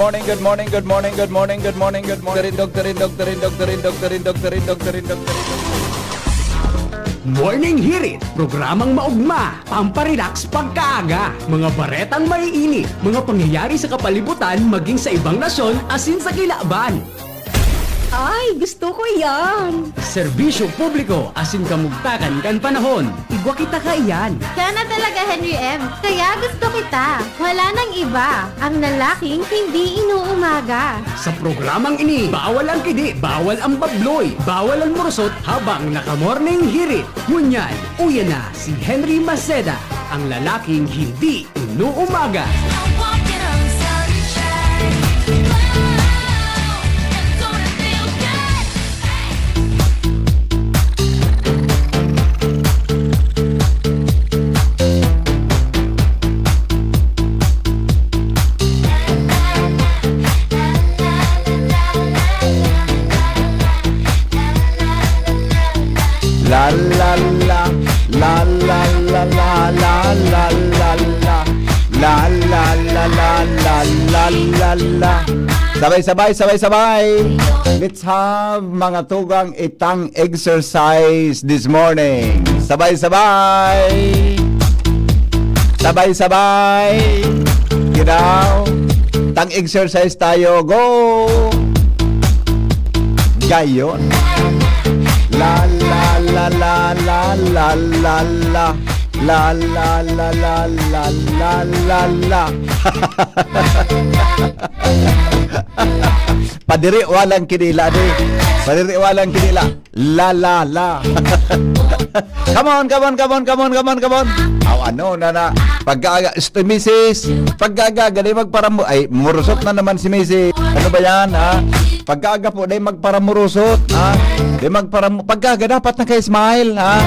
morning, good morning, good morning, good morning, good morning, good morning. Doktorin. Morning Hirit, programang maugma, pamparelax pagkaaga, mga baretang maiinit, mga pangyayari sa kapalibutan maging sa ibang nasyon asin sa kilaban. Ay, gusto ko yan! Serbisyo publiko asin kamugtakan kan panahon. Igwa kita ka yan! Sana talaga, Henry M. Kaya gusto kita. Wala nang iba. Ang lalaking hindi inuumaga. Sa programang ini, bawal ang kidi, bawal ang babloy, bawal ang murusot habang naka-morning hirit. Ngunyan, uya na si Henry Maceda, ang lalaking hindi inuumaga. La la la la la la la la la la la la la la la la la la. Sabay. Let's have mga tugang itang exercise this morning. Sabay. Ginaw. Tang exercise tayo. Go. Gayon. La la la la la la la la la la la la la la la la. Padiri walang kinila di. Padiri walang kinila. La la la. Come on. Aw ano na. Pagkaga Mrs. Pagkaga gali magparamo ay murusot na naman si Mrs. Ano ba yan ha? Pagkaga po day magparamurusot ha? Day pagkaga dapat naka-smile ha?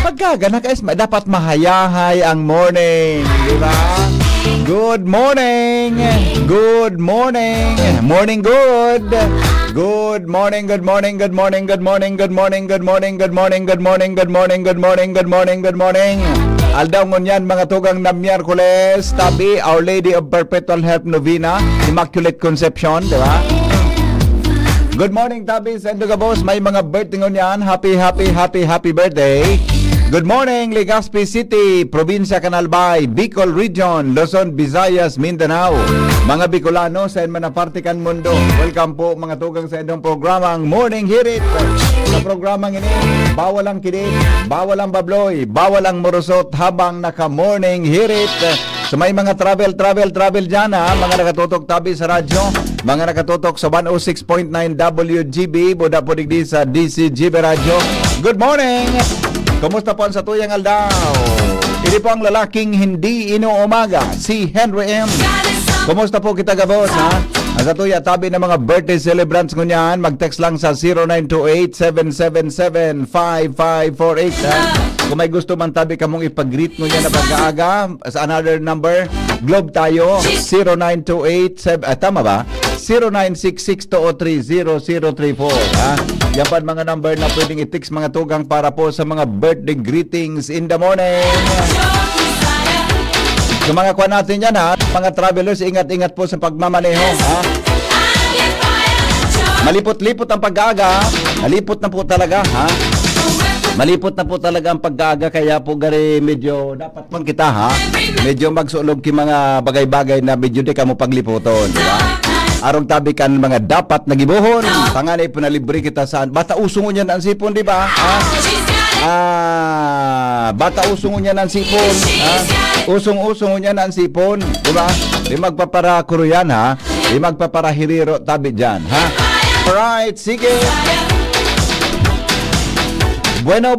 Pagkaga naka-smile dapat mahayahay ang morning, di ba? Good morning. Morning good. Good morning. Aldaw ngunyan mga tugang na Miyerkules, tabi Our Lady of Perpetual Help Novena, Immaculate Conception, di ba? Good morning, tabi sa Boss. May mga birthday ngunyan. Happy birthday. Good morning, Legazpi City, Probinsya Canalbay, Bicol Region, Luzon, Visayas, Mindanao. Mga Bicolano sa Manaparte-kan Mundo. Welcome po mga tugang sa inyong programang Morning Hirit. Sa programang ini, bawal ang kidit, bawal ang babloy, bawal ang murusot habang naka-Morning Hirit. So may mga travel dyan ha, mga nakatutok tabi sa radyo, mga nakatutok sa 106.9 WGB, buda po digdi sa DCGB Radio. Good morning! Kumusta po ang satuyang aldaw? Ini po ang lalaking hindi inuumaga, si Henry M. Kumusta po kita gabos ha? Ang satuya tabi ng mga birthday celebrants ngunyan, mag-text lang sa 0928-777-5548 ha? Kung may gusto man tabi kamong ipag-greet ngunyan na pagkaaga sa another number, Globe tayo 0928 tama ba? 0966-203-0034 ha? Yan pa mga number na pwedeng i-text mga tugang para po sa mga birthday greetings in the morning. Sa mga kuha natin yan ha, mga travelers, ingat-ingat po sa pagmamaneho ha. Malipot-lipot ang pag-aaga, malipot na po talaga ha. Malipot na po talaga ang pag-aaga, kaya po gari medyo dapat pang kita ha. Medyo magsulog ki mga bagay-bagay na medyo di ka mo pagliputon, di ba? Arong tabi kan mga dapat nagibuhon, tanganay po na libre kita saan. Bata usong niya ang sipon, di ba? Bata usong niya ang sipon, ha? Usong niya ang sipon, di ba? Di magpapara kuruyan ha, di magpapara hiriro tabi dyan, ha? Alright, sige. Bueno.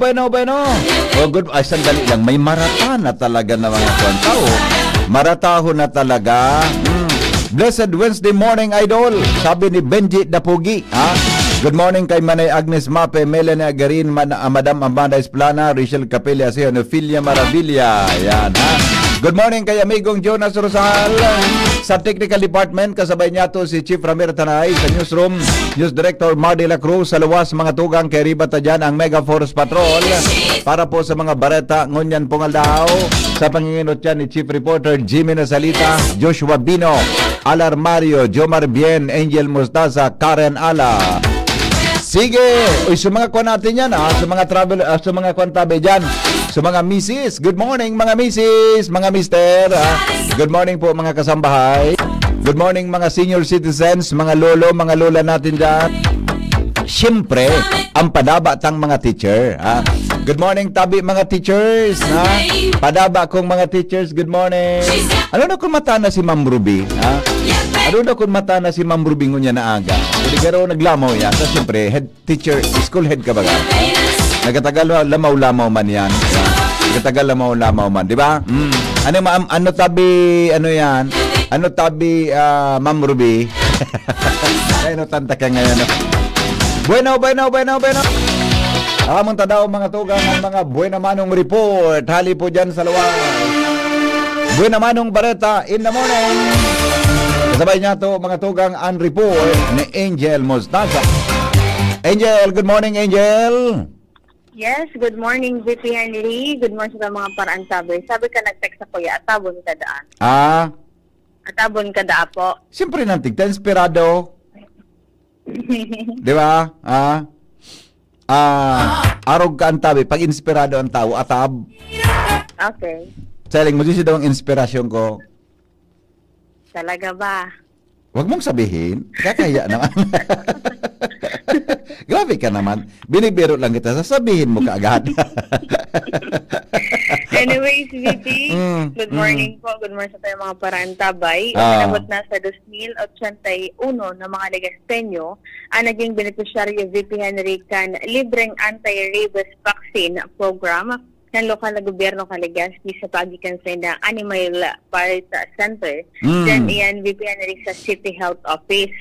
Oh, good. Ay, sandali lang. May marata na talaga na mga kwantao. Marataho na talaga. Blessed Wednesday morning, idol. Sabi ni Benji Dapugi. Ha? Good morning kay Manay Agnes Mape, Melanie Agarin, Madam Amanda Esplana, Rachel Capella, si Ophelia Maravilla. Yan, ha? Good morning kay amigong Jonas Rosal. Sa Technical Department, kasabay niya to si Chief Ramir Tanay. Sa Newsroom, News Director Mar de la Cruz. Sa luwas, mga tugang kay Riba Tadyan, ang Mega Force Patrol. Para po sa mga bareta, ngunyan pongal daw. Sa panginginot yan ni Chief Reporter Jimmy Nasalita, Joshua Bino, Alarmario, Jomar Bien, Angel Mostaza, Karen Ala. Sige, uy, sa mga kwan natin yan, sa mga travel, sa mga kwan tabi dyan, sa mga misis. Good morning, mga misis, mga mister. Good morning po, mga kasambahay. Good morning, mga senior citizens, mga lolo, mga lola natin dyan. Siyempre, ang padaba tang mga teacher. Good morning, tabi, mga teachers. Padaba kong mga teachers, good morning. Ano na kung mata na si Ma'am Ruby? Ano na kung mata na si Ma'am Ruby ngunya na aga? Hindi ka raw naglamaw yan. So, siyempre, head teacher, school head ka ba? Nagkatagal lamaw-lamaw man yan. Nagkatagal lamaw-lamaw man, di ba? Ano, ma'am, ano tabi, ano yan? Ano tabi, Ma'am Ruby? Ano tanta ka ngayon? Bueno. Amon tadaw mga tugang ang mga buena manong report. Hali po dyan sa luwas. Buena manong bareta in the morning. Kasabay niya to mga tugang ang report ni Angel Mostaza. Angel, good morning, Angel. Yes, good morning, VP Henry. Good morning sa mga paraan sabi. Sabi ka nag-text ako, atabon ka daan. Atabon ka daan po. Siyempre nantig, inspirado. Di ba? Arog ka ang tabi. Pag inspirado ang tao, atab. Okay. Selling mo, daw ang inspirasyon ko. Talaga ba? Huwag mong sabihin. Kakaya naman. Grabe ka naman. Binibiro lang kita. Sasabihin mo kaagad. Anyways, VP, good morning po. Good morning sa tayo mga paraan tabay. Inabot na sa 2,081 na mga legaspenyo ang naging beneficiaryo VP Henry kan libreng anti-rabies vaccine program ng lokal na gobyerno Kaligaspi sa pagikan sa na Animal Parts Center. Then iyan VP Henry sa City Health Office.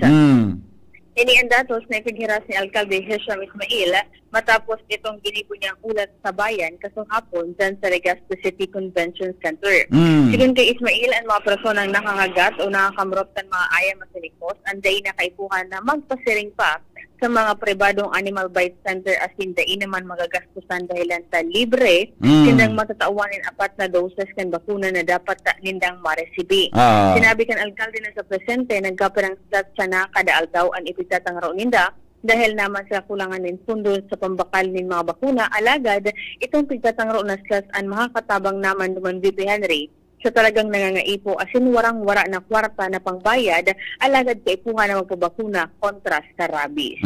Inian datos na ipighiras ni Alcalde Hisham Ismail matapos itong ginipo niyang ulat sa bayan kasong hapon dyan sa Legazpi City Convention Center. Sigun kay Ismail, ang mga personang nakahagat o nakakamrot ng mga ayam at sinikos, anday na kaipuhan na magpasiring pa sa mga pribadong Animal Bite Center as hindi naman magagastusan dahilan sa libre, sindang matatauanin 4 na doses kan bakuna na dapat nindang maresibi. Sinabi kan alkalde na sa presente, nagkapirang slot siya na kada aldaw ang ipigtatang raw ninda dahil naman sa kulangan ng pundo sa pambakal ng mga bakuna, alagad itong pigtatang raw na slots ang makakatabang naman naman VP Henry sa talagang nangangaipo asin warang-wara na kwarta na pangbayad alagad kaipuhan na magpabakuna kontra sa rabies.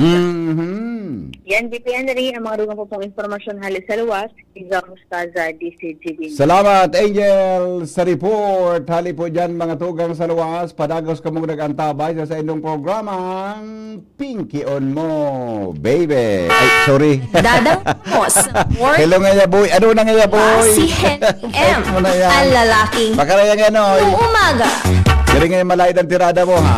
Yan, VP Henry, ang mga dugang po pong informasyon halis sa luwas, Izar Mustaza, DCGB. Salamat, Angel, sa report. Hali po dyan mga tugang sa luwas. Padagos ka mong nag-antabay sa inyong programang Pinky on mo, baby. Ay, sorry. Dadang mo sa work. Hello nga boy. Ano na nga boy? Si Henry M. Mo na yan. Ang lalaking Pakaraya nga no. umaga. Kaya nga malay ng tirada mo ha.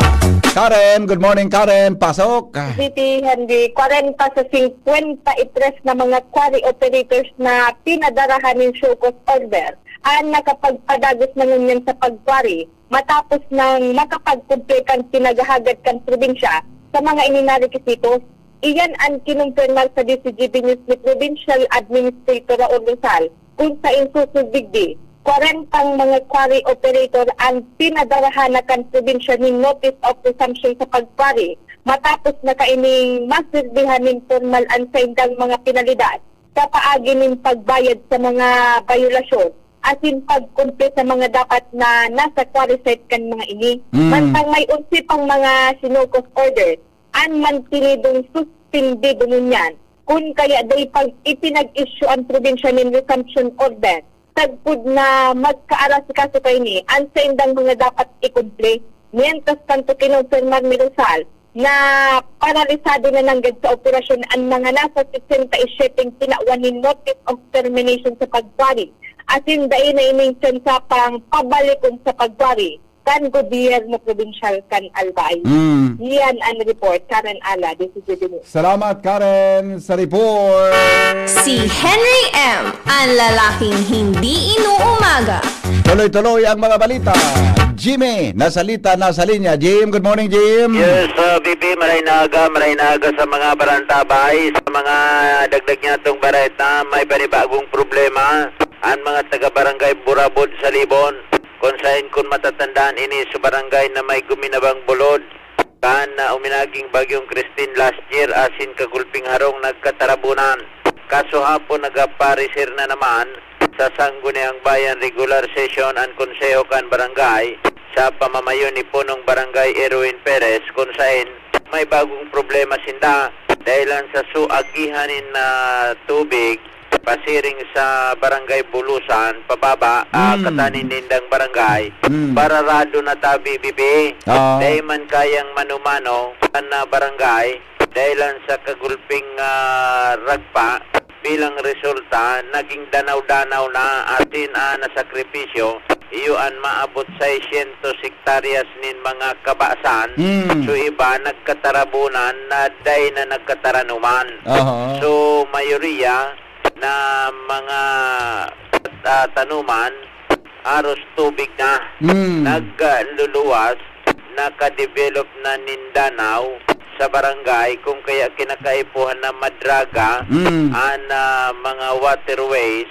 Karen, good morning Karen. Pasok. VP Henry, 40 sa 53 na mga quarry operators na pinadarahan ng show cause order ang nakapagpadagos na ngunyan sa pagkwari matapos ng makapagkumplekan pinagahagad kan probinsya sa mga ininarikisitos. Iyan ang kinumpirmal sa DCGB News ni Provincial Administrator Raul Rizal kung sa insusog digdi. 40 mga quarry operator ang pinadarahan na kan probinsya ng notice of resumption sa pagkwari matapos na kaining masirbihan ng formal ang sa indang mga pinalidad sa paagi ng pagbayad sa mga violasyon asin pagkumple sa mga dapat na nasa quarry site kan mga ini. Mantang may unsi pang mga sinukos order ang mantinidong suspendido ninyan kung kaya day pag ipinag-issue ang probinsya ng resumption order tagpud na magkaaras kaso kayo ni ang sa indang mga dapat i-complete. Mientras tanto kinonfirmar ni Rizal na paralisado na nanggad sa operasyon ang mga nasa 67 tinawanin notice of termination sa pagkwari. Asin dahil na iningsyon sa pang pabalikon sa pagkwari kan gobyerno provincial kan Albay. Yan ang report. Karen Ala, DCGB News. Salamat Karen sa report. Si Henry M. Ang lalaking hindi inuumaga. Tuloy-tuloy ang mga balita. Jimmy, nasa linya. Jim, good morning Jim. Yes, VP, maray na aga sa mga barantabay, sa mga dagdag niya itong bareta, may panibagong problema. Ang mga taga-barangay Burabod sa Libon, kung saan kung matatandaan ini sa barangay na may guminabang bulod kan na uminaging bagyong Christine last year asin kagulping harong nagkatarabunan. Kaso hapon nagaparisir na naman sa Sangguniang Bayan regular session ang konseho kan barangay sa pamamayo ni punong barangay Erwin Perez kung saan may bagong problema sinda dahilan sa suagihanin na tubig pasiring sa barangay Bulusan pababa katanin nindang barangay bararado na tabi bibi dahil man kayang manumano na barangay dahilan sa kagulping ragpa bilang resulta naging danaw-danaw na atin na sakripisyo iyon maabot 600 hektaryas nin mga kabasan so iba nagkatarabunan na day na nagkataranuman so mayoriya na mga tanuman aros tubig na nagluluwas nakadevelop na Mindanao sa barangay kung kaya kinakaipuhan na madraga ang mga waterways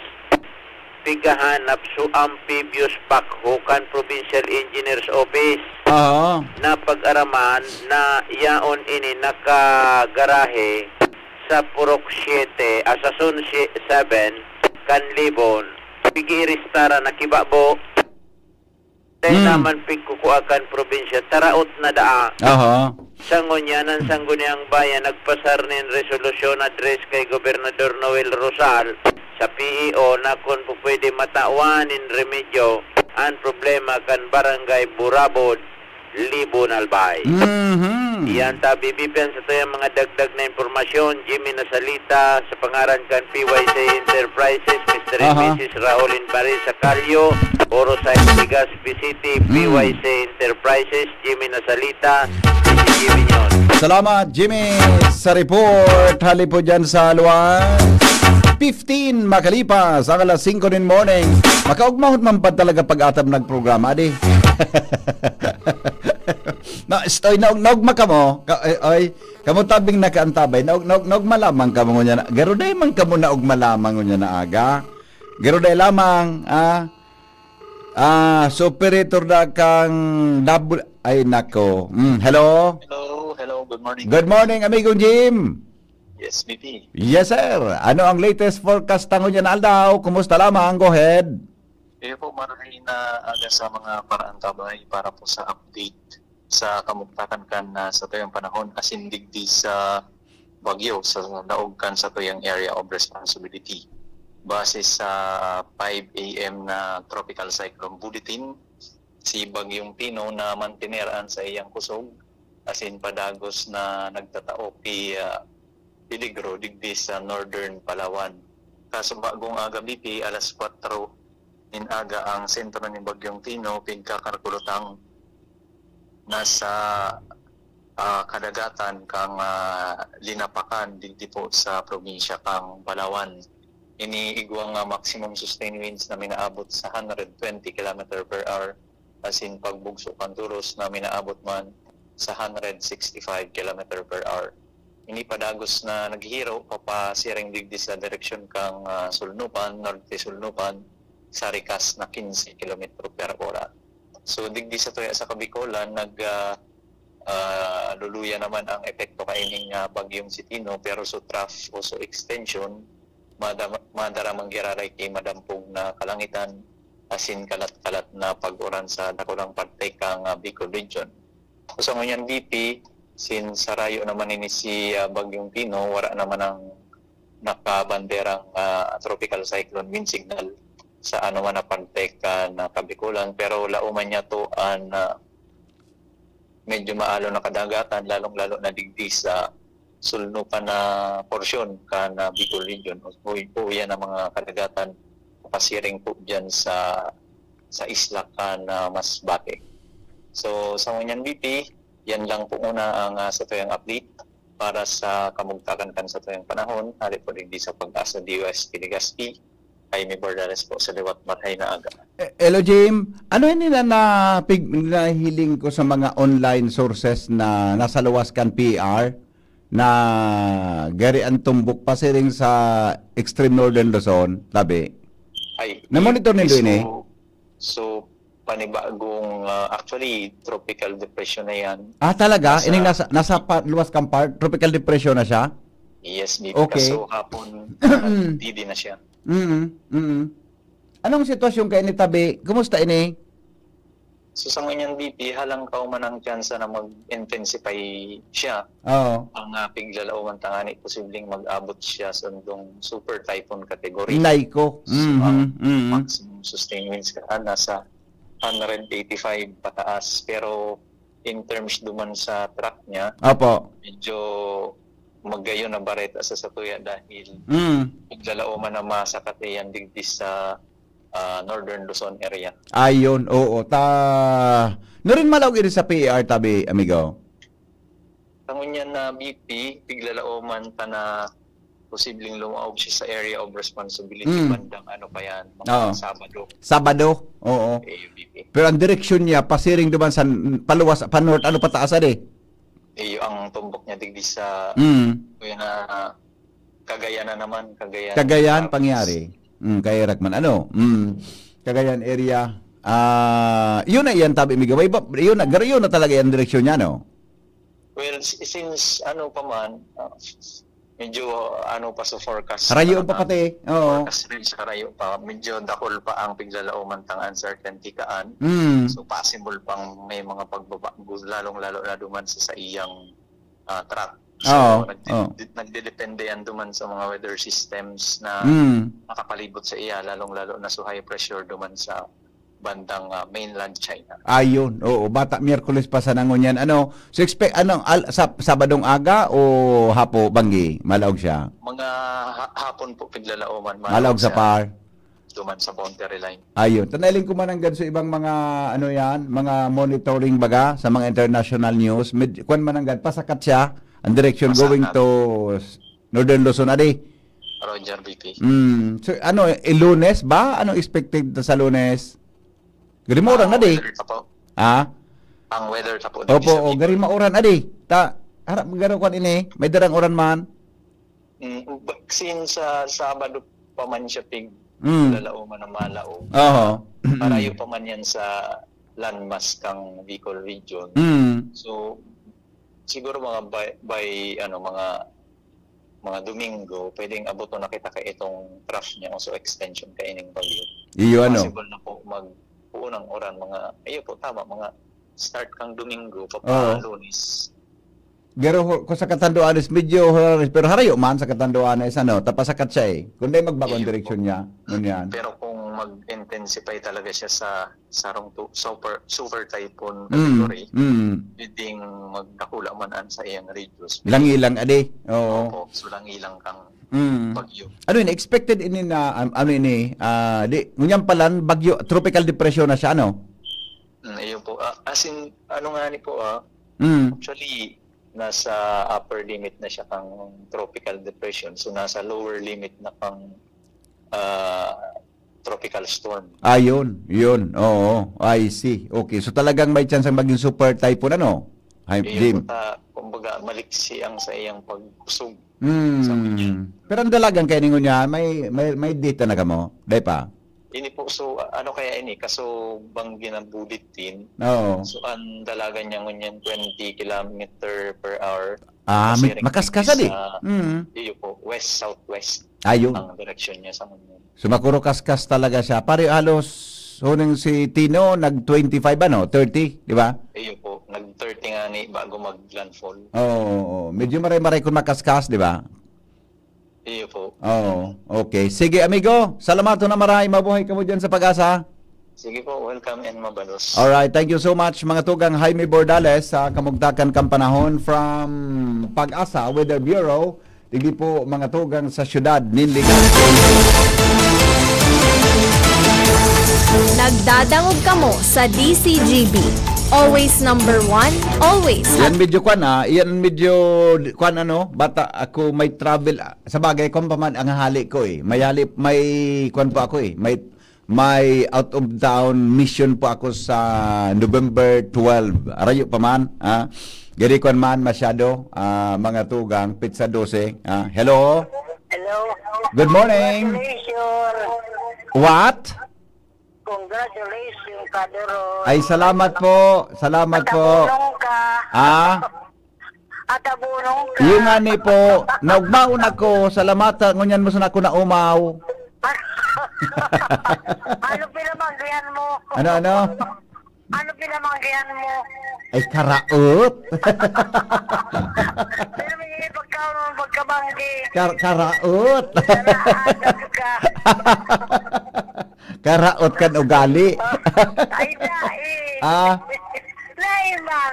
pigahanap su amphibious backhokan Provincial Engineers Office na pag-araman na yaon ini nakagarahe sa Purok 7 sa Sun 7 Kanlibon pigiristara nakibabo dahil naman pigkukuakan probinsya taraot na daa Sangunyanan Sangguniang Bayan nagpasar nin resolusyon address kay Gobernador Noel Rosal sa PEO na kung pwede mataawanin remedyo ang problema kan barangay Burabod Libon Albay. Iyan tabi bibiyan sa tuyang mga dagdag na impormasyon. Jimmy Nasalita sa pangaran kan PYC Enterprises, Mr. and Mrs. Raulin Paris Sacalio, Oro sa Legazpi City, PYC Enterprises, Jimmy Nasalita, Jimmy Nyon. Salamat, Jimmy, sa report. Hali po dyan sa Luan. 15 makalipas ang alas 5 in morning. Makaugmahot man pa talaga pag-atab nagprograma, di? Stoy, naugma ka mo. Ay, kamo tabing nakaantabay. Naugma lamang ka mo niya na. Garuday man ka mo naugma lamang niya na aga. Garuday lamang, superator na kang double. Ay, nako. Hello? Hello, good morning. Good morning, amigo Jim. Yes, BP. Yes, sir. Ano ang latest forecast tango niya na Aldaw? Kumusta lamang? Go ahead. Po, marami na aga sa mga paraantabay para po sa update sa kamugtakan kan sa tuyang panahon asin digdi sa bagyo sa daog kan sa tuyang area of responsibility. Base sa 5 a.m. na tropical cyclone bulletin, si Bagyong Pino na mantineran sa iyang kusog asin padagos na nagtatao Piligro digdi sa northern Palawan. Kaso bagong aga BP alas 4 in aga ang sentro ni Bagyong Tino pigkakarkulutang nasa kadagatan kang linapakan digdi po sa probinsya kang Palawan. Iniigwang maximum sustained winds na minaabot sa 120 km per hour asin pagbugso kan turos na minaabot man sa 165 km per hour. Ini padagos na naghihiro papasiring digdi sa direksyon kang Sulnupan, Norte Sulnupan sa rikas na 15 km per hora. So digdi sa tuya sa Kabikolan luluya naman ang epekto kaining bagyong Sitino pero so trough o so extension madara manggiraray kay madampog na kalangitan asin kalat-kalat na pag-uran sa dakulang parte kang Bicol region. So ngunyan BP since sarayo naman ini si Bagyong Pino, wala naman ang nakabanderang tropical cyclone wind signal sa ano man na pagteka na Kabikulan, pero lauman niya to ang medyo maalo na kadagatan, lalong-lalo na digdi sa sulnupan na porsyon ka na Bicol region. O yan ang mga kadagatan pasiring po dyan sa isla ka na Masbate. So sa ngunyan BP, yan lang po una ang sa tuyang update para sa kamugtakan kan sa tuyang panahon. Hari po digdi sa pag-asa DOST Legazpi. Jaime Bordales po sa liwat matay na aga. Hello, Jim. Ano yun nila nahiling ko sa mga online sources na nasa luwas kan PR na gari ang tumbok pasiring sa extreme northern Luzon, tabi? Ay, Na-monitor nito ini? So, panibagong actually tropical depression na yan. Talaga? Nasa- Ining nasa luwas kang part, tropical depression na siya? Yes, BP. Okay. Kaso hapon, hindi na siya. Anong sitwasyon kay ini tabi? Kumusta ini? So sa ngayon, BP, halang kauman ang tsansa na mag-intensify siya. Oo. Ang piglalauman tangani, posibleng mag-abot siya sa super typhoon category. Naiko. So, ang maximum sustained winds nasa 185 pataas. Pero in terms duman sa track niya, Opo. medyo magayon na baret asa sa tuya dahil piglalauman na masakat yan digdi sa Northern Luzon area. Ayon, oo. Narin malaw iri sa PAR tabi, amigo. Tangon yan na BP, piglalauman ta na posibleng lumaog siya sa area of responsibility bandang ano pa yan, Oo. mga Sabado. Sabado, oo. AUBP. Pero ang direksyon niya, pasiring duman sa paluwas, pa-north, ano pataas Iyo ang tumbok niya digdi sa kuya na Cagayan na naman, Cagayan. Cagayan, pangyari. Kay Rakman, ano? Cagayan area. Yun na yan, tabi, amigo. Yun na talaga yung direksyon niya, no? Well, since ano pa man, medyo ano pa sa forecast. Harayo pa pati. Oo. Forecast rin sa harayo pa. Medyo dakol pa ang piglalauman tang uncertainty kaan. So possible pang may mga pagbabago lalong-lalo na duman sa iyang track. So nagdedepende yan duman sa mga weather systems na nakapalibot sa iya lalong-lalo na sa high pressure duman sa bandang mainland China. Ayun, oo. Bata, Miyerkules pa sa nangon yan. Ano, so expect, Sabadong aga o hapo, banggi? Malaog siya? Mga hapon po piglalauman. Malaog sa par? Duman sa boundary line. Ayun. Tanailing ko man hanggang sa ibang mga, ano yan, mga monitoring baga sa mga international news. Kwan man hanggang, pasakat siya. Ang direction Pasakat. going to Northern Luzon, adi? Roger BP. So, ano, Lunes ba? Anong expected sa Lunes? Garimauran na di. Ang weather ta po. Opo, garimauran na di. Harap garo kwan ini, may darang oran man. Since sa Sabado pa man siya lalauman na malao. Oo. Parayo pa man yan sa landmass kang Bicol region. So siguro mga by mga Domingo, pwedeng abuto na kita kay itong trough niya o so extension kay ining bagyo. Iyo ano. Possible na po unang oran mga start kang Domingo Lunes. Pero kung sa Katanduanes medyo pero harayo man sa Katanduanes tapasakat siya kundi magbagong direksyon niya nun yan. Pero kung mag-intensify talaga siya sa sarong super typhoon category, pwedeng magdakula man an sa iyang radius. Ilang adi. Oo. Opo, so lang ilang kang bagyo. Ano yun, expected ini na di ngunyan palan bagyo tropical depression na siya Ayun po. As in nga ni po actually nasa upper limit na siya kang tropical depression. So nasa lower limit na kang tropical storm. Ayun, yun. Oo, I see. Okay, so talagang may chance ang maging super typhoon Jim. Kumbaga maliksi ang sa iyang pagkusog. Pero ang dalagang kaya ningon niya, may data na kamo, day pa? Ini po, so ano kaya ini? Kaso banggi ng bulletin. Oo. So ang dalagan niya ngunyan 20 km per hour. Makaskasa di? Iyo po, west-southwest. Ayun. Ang direction niya sa ngunyan. So makuro kaskas talaga siya. Pare halos, huning si Tino, nag-25 30, di ba? Iyo po, nag-30 nga ni bago mag-landfall. Oo. Medyo maray-maray kung makaskas, di ba? Iyo po. Oo. Okay. Sige, amigo. Salamat na maray. Mabuhay ka mo dyan sa Pag-asa. Sige po, welcome and mabalos. Alright, thank you so much mga tugang Jaime Bordales sa kamugtakan kang panahon from Pag-asa Weather Bureau. Hindi po mga tugang sa syudad Ninligan. Nagdadangog kamo sa DCGB. Always number one, always Yan medyo bata ako may travel sa bagay ko pa man ang hali ko may kwan po ako may out of town mission po ako sa November 12 arayo pa man gari kwan man masyado mga tugang pizza 12 hello Hello. good morning Congratulations. what congratulations, Kadoro. Ay, salamat po. Salamat po. Atabunong ka. Ah, Atabunong ka. yung ani po, naugmaon ako, salamata, ngunyan mo sa ako na umaw. Ano pinamanggihan mo? Ano? Ano pinamanggihan mo? Ay, karaot. Pero may pagkaroon pagkabanggi. Karaot. Nanaagad ka. Karaot kan ugali. Ay, dahil. Ah. Naiman.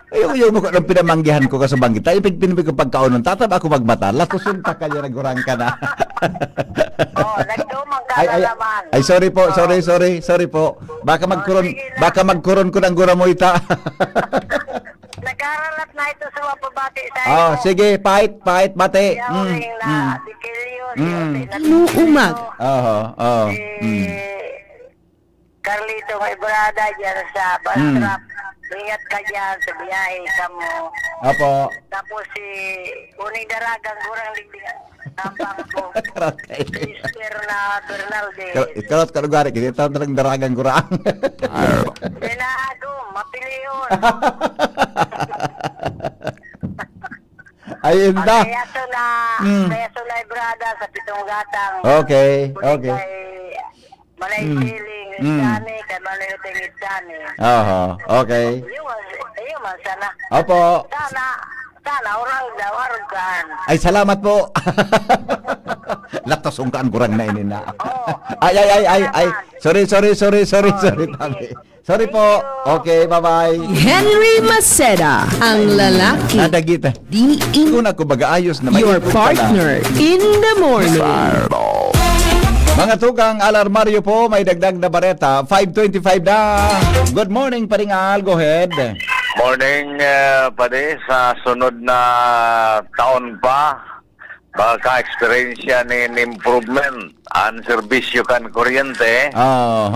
Yung mo ko nang pinamanggihan ko ka sa banggit. Ay, pinipig ko pagkaunon. Tatab ako magmata. Latusun ta kanya nagurang ka na. Nagdumang ka ay, na ay, naman. ay, sorry po. Sorry po. Baka magkuron ko ng guramoyta. Nag-aralat na ito sa mga pabati sa iyo. Sige, pahit, bate. Yawing na, di Kilio, Inuumag. Oo. Carlito, may brada dyan sa Bastrap. Ingat ka dyan sa biyahe ka mo. Opo. Tapos si Uning Daragang Gurang Liglingan. Tampang ko. Sister na Bernaldez. Karot ka lugar. Kaya taon talagang daragang kurang. Binago, mapili yun. Ayun na. Peso na brada sa Pitong Gatang. Okay. Malay siling, iskani, kay Malay Uting iskani. Okay. Ayun man, sana. Opo. Sana, orang kan. Ay, salamat po. Latasungkaan kurang na ini na. Ay. Sorry, Tabi. Sorry po. Okay, bye-bye. Henry Maceda, ang lalaki. Nadagita. Di Kung ako baga-ayos na your maikot ka na. partner in the morning. Mga tukang alarmaryo po, may dagdag na bareta. 5:25 na. Good morning, Paringal. Go ahead. Morning, pare. Sa sunod na taon pa, baka-experience yan in improvement ang serbisyo kan kuryente.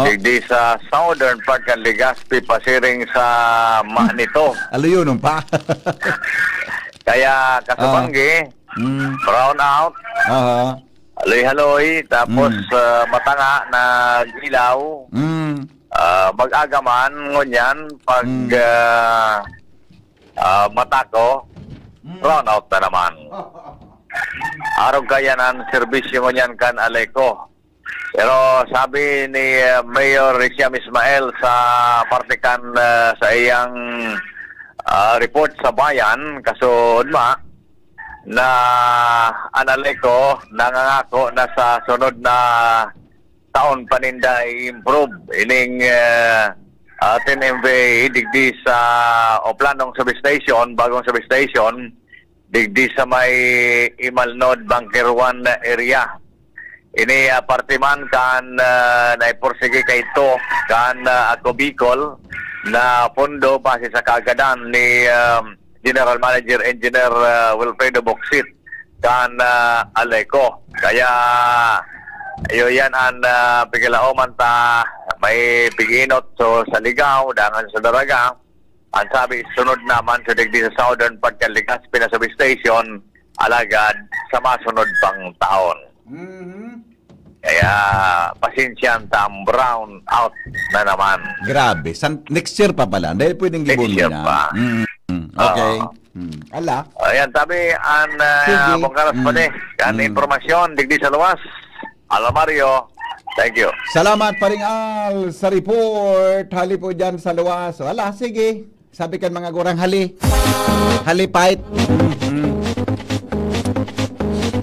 Hindi sa southern part kan Legazpi, pasiring sa Manito. Aluyo nung pa. Kaya kasabanggi, brown out, haloy-haloy, tapos matanga na ilaw. Mag-agaman ngunyan pag matako, brown out na naman. Araw kaya ng serbisyo ngunyan kan Aleco. Pero sabi ni Mayor Riciam Ismael sa partikan sa iyang report sa bayan, kaso na Analeco nangangako na sa sunod na taon paninda i-improve ining 10 MV digdi sa o planong substation, bagong substation digdi sa may Imalnod Bunker 1 area. Ini apartiman kan naiporsige kay ito kan ako Bicol na pondo base sa kagadan ni General Manager Engineer Wilfredo Boxit kan Aleco. Kaya iyo yan ang pigilaoman ta may piginot so sa ligaw dangan sa daraga. Ang sabi sunod naman sa digdi sa southern part kan Legazpi na substation alagad sa masunod pang taon. Kaya pasensyan ta ang brown out na naman. Grabe. Next year pa pala. Dahil pwedeng Next gibon year na. pa. Okay. Ala. Ayan, tabi ang mongkaras pa kan informasyon digdi sa luwas. Alamario, thank you. Salamat Paringal sa report. Hali po dyan sa luwas. So, ala, sige. Sabi kan mga gurang hali. Hali fight.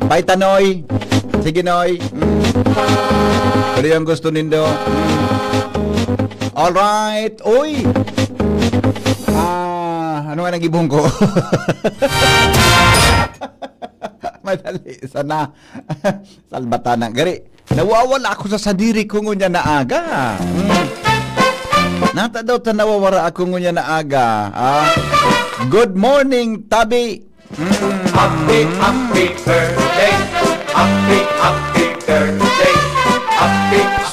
Fight Noy. Sige Noy. Pero yung gusto nindo. Alright. Uy. Ano nga nag-ibong ko? Madali. Sana. Salbata na. Gari. Nawawala ako sa sadiri ko ngunya na aga. Nata daw ta nawawara ako ngunya na aga. Good morning, Tabi. Happy birthday. Happy birthday.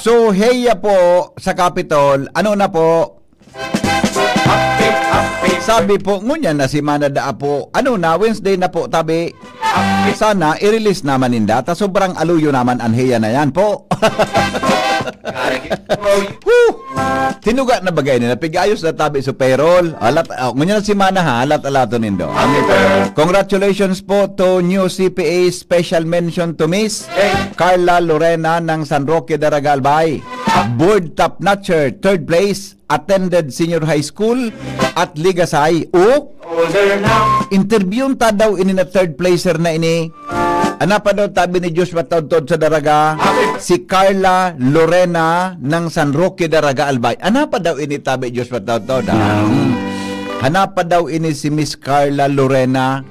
So, heya po sa Capitol. Ano na po? Sabi po, ngunya na si Manada po. Ano na, Wednesday na po, Tabi. Sana, i-release naman ninda. Ta sobrang aluyo naman ang heya na yan po. Gotta get to know you. Woo! Tinuga na bagay nila. Pigayos na tabi sa payroll. Alat, ngunyan si Mana ha, alat-alato nindo. Congratulations po to new CPA special mention to Miss Carla Lorena ng San Roque de Ragalbay. Board top notcher, third place, attended senior high school at Ligasay. O, Older now. interview ta daw ini na third placer na ini. Ana pa daw tabi ni Diyos matawtod sa Daraga, si Carla Lorena ng San Roque Daraga Albay. Ana pa daw ini tabi Diyos matawtod. Hanapa daw ini si Miss Carla Lorena.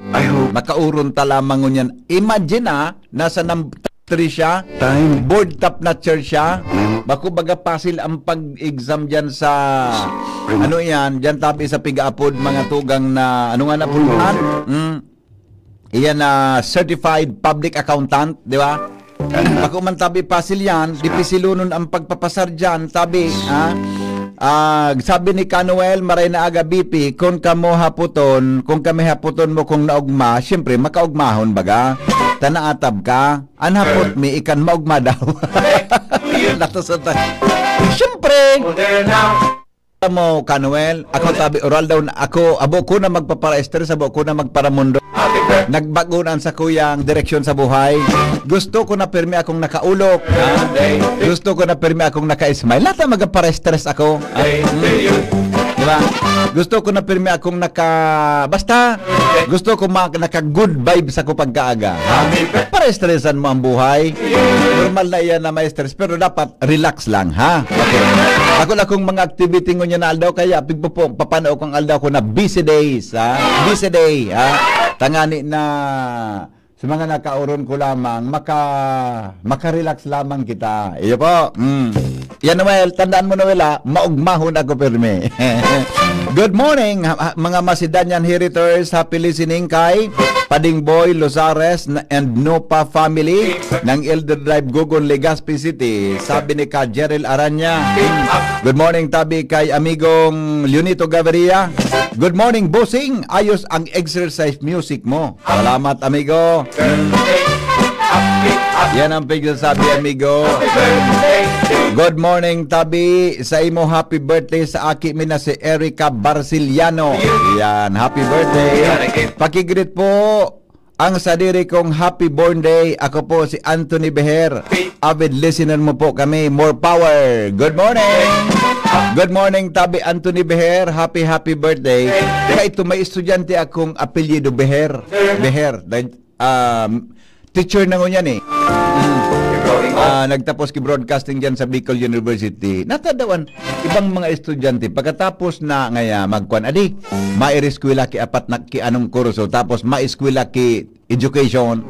Makauron ta lamang ngunyan. Imagine nasa number 3 siya. Board top notcher siya. Baku baga pasil ang pag-exam dyan sa ano yan, dyan tabi sa pigaapod mga tugang na ano nga na puluhan. Iyan na certified public accountant, di ba? Baku man tabi pasil yan, dipisilunon ang pagpapasar dyan, tabi, sabi ni Canuel Maray na aga BP, kung kami haputon mo kung naugma, siyempre makaugmahon baga. Tanaatab ka, anhapot mi ikan maugma daw. Natusot siyempre. Older now. Mo Canuel, ako tabi oral daw na ako, abo ko na magpapara-estres, abo ko na magparamundo. Nagbagunan sa kuyang direksyon sa buhay. Gusto ko na pirmi akong nakaulok. Gusto ko na pirmi akong naka-smile. Lahat na magpapara-estres ako. Diba? Gusto ko na pirmi akong basta gusto ko naka-good vibes ako pagkaaga. Para-estresan mo ang buhay. Normal na yan na may stress, pero dapat relax lang, ha? Okay. Ako lang kung mga activity ngunyan na aldaw, kaya papanaw kong aldaw ko na busy days, ha? Busy day, ha? Tangani na sa mga nakauron ko lamang, makarelax lamang kita. Iyo po. Yan Noel, tandaan mo Noel maugmahon ako pirmi. Good morning mga Macedonian Heritors. Happy listening kay Pading Boy Lozares and Nopa family ng Elder Drive, Gogon, Legazpi City. Sabi ni ka Jerel Aranya. Good morning tabi kay amigong Leonito Gaviria. Good morning bossing. Ayos ang exercise music mo. Salamat amigo. Yan ang pigsasabi amigo. Good morning tabi sa imo, happy birthday sa aki mina si Erica Barciliano. Yan, happy birthday. Pakigreet po ang sadiri kong happy born day. Ako po si Anthony Beher. Avid listener mo po kami. More power. Good morning. Good morning tabi Anthony Beher. Happy birthday. Kaya ito may estudyante akong apelyido Beher. Beher. Teacher na ngunyan nagtapos ki broadcasting dyan sa Bicol University. Natadawan ibang mga estudyante pagkatapos na ngaya magkuan maireskwela ki apat na ki anong kurso, tapos maeskwela ki education,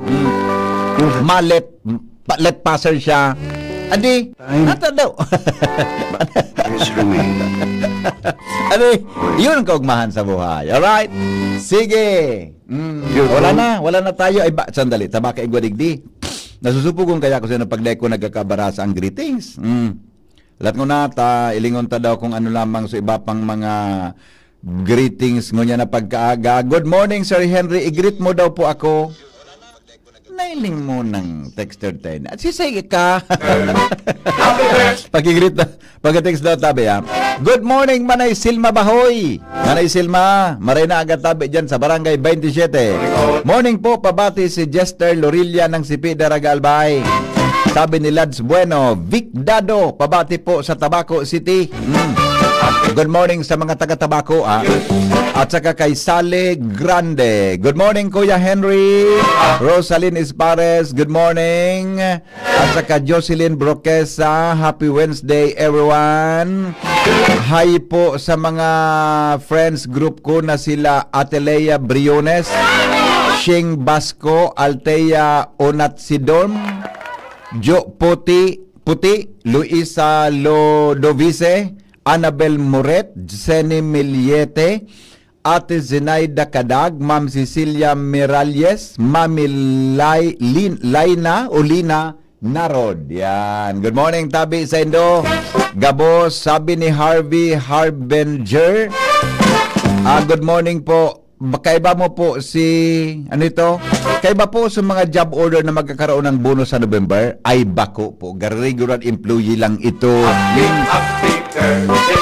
let passer siya. Natadaw. Yun ang kaugmahan sa buhay. Alright? Sige. Wala na tayo. Ay sandali, tabaka igwadigdi. Nasusupugong kaya ko sa pagday ko nagkakabarasa ang greetings. Lahat ko na ilingon ta daw kung ano lamang sa iba pang mga greetings ngunya na pagkaaga. Good morning Sir Henry, i-greet mo daw po ako. Nailing mo ng texter tayo. At sisay ka. Pag-greet na. Pag-text daw tabi Good morning Manay Silma Bahoy. Manay Silma, maray na agad tabi dyan sa Barangay 27. Morning po, pabati si Jester Lorilla ng Sipi Daragalbay. Sabi ni Lads Bueno, Vic Dado, pabati po sa Tabaco City. Good morning sa mga taga-Tabaco at saka kay Sale Grande. Good morning Kuya Henry. Rosalyn Ispares, good morning. At saka Jocelyn Broquesa, happy Wednesday everyone. Hi po sa mga friends group ko na sila Atelea Briones, Shing Basco, Altea Onatsidon, Jo Puti, Luisa Lodovice, Annabel Moret, Jenny Miliete, Ate Zenaida Kadag, Ma'am Cecilia Miralles, Mami Laina Narod. Yan. Good morning, tabi sa Indo. Gabos, sabi ni Harvey Harbinger. Good morning po. kaiba mo po si, ano ito? Kaiba po sa mga job order na magkakaroon ng bonus sa November, ay bako po. Regular employee lang ito.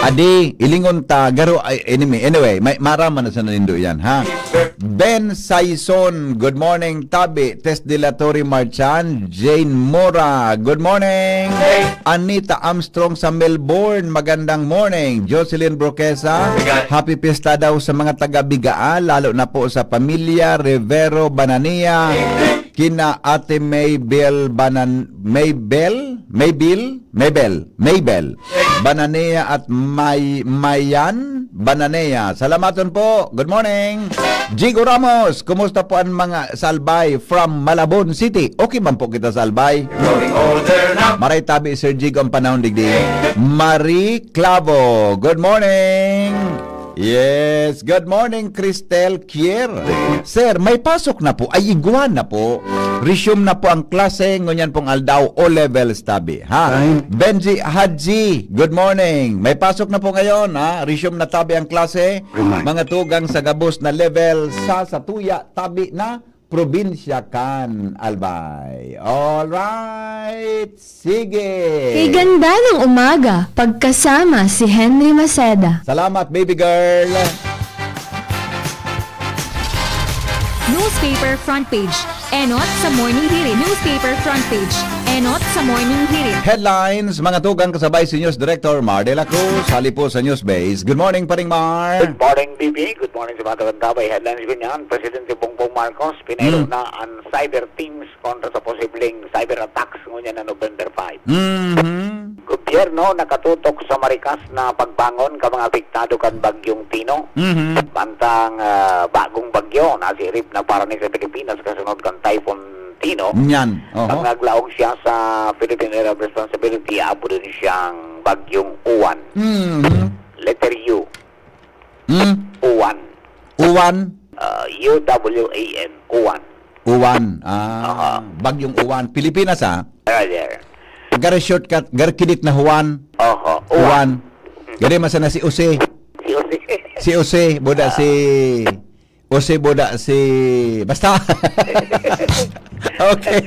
Adi, ilingon ta, garo, anyway, may marama na sa nanindo yan, ha? Ben Saison, good morning. Tabi, Tess Dilatory Marchan, Jane Mora, good morning. Anita Armstrong sa Melbourne, magandang morning. Jocelyn Broquesa, happy pista daw sa mga taga-Bigaan, lalo na po sa pamilya Rivero Banania, kina Ate Maybel Bananea at Mayan Bananea. Salamaton po. Good morning. Jigo Ramos, kumusta po ang mga salbay from Malabon City? Okay man po kita salbay. Maray tabi Sir Jigo ang panahon digdi. Marie Clavo, good morning. Yes, good morning Cristel Kier. Sir, may pasok na po, ay iguan na po. Resume na po ang klase, ngunyan pong aldaw O-level tabi, ha? Benji Haji, good morning. May pasok na po ngayon, ha? Resume na tabi ang klase. Mga tugang sa gabos na level sa Satuya, tabi na probinsya kan Albay. Alright, sige. Kay ganda ng umaga, pagkasama si Henry Maceda. Salamat, baby girl. Newspaper front page. Enot sa Morning Hirit. Newspaper front page. Enot sa Morning Hirit. Headlines, mga tugang kasabay si News Director Mar de la Cruz. Hali po sa News Base. Good morning, paring Mar. Good morning, BB. Good morning sa mga taga-tabay. Headlines ko niyan, Presidente Bongbong Marcos, pinelo na ang cyber teams kontra sa posibleng cyber attacks ngunyan na November 5. Gobyerno nakatutok sa Maricas na pagbangon ka mga apektado kan bagyong Tino. Bantang bagong bagyo na sirip na paraning sa Pilipinas kasunod kan Typhoon Tino. Yan. Pag naglaog siya sa Philippine Area of Responsibility, abo din siyang bagyong Uwan. Letter U. Uwan. Uwan. U-W-A-N. Uwan. Uwan. Bagyong Uwan. Pilipinas, ha? There. Gara shortcut, gara kidit na Juan. Uwan. Gari masa na si Ose. Si Jose. Si Ose, boda si... Ose, boda si... Basta. Okay.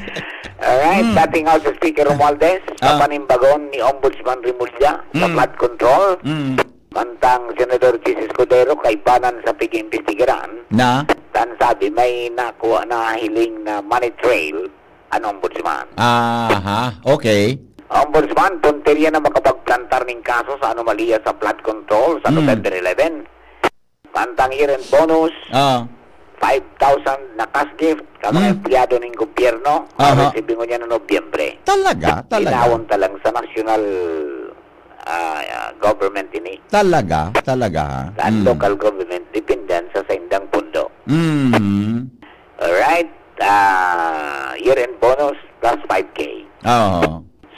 Alright, dating House Speaker Romualdez, sa panimbagon ni Ombudsman Rimulya sa flood control. Mantang Senador Jesus Escudero kay banan sa pig-imbestigaran. Na? Tan sabi may nakuha na hiling na money trail ang Ombudsman. Okay. Ombudsman, punteriya na makapagplantar ng kaso sa anomalya sa flood control sa November 11. Mantang year-end bonus, 5,000 na cash gift ka mga empleyado ng gobyerno para resibingo niya na Nobyembre. Talaga? Inawon talang sa national government ini. Talaga? Ang local government dependent sa indang pundo. Alright, year-end bonus plus 5K.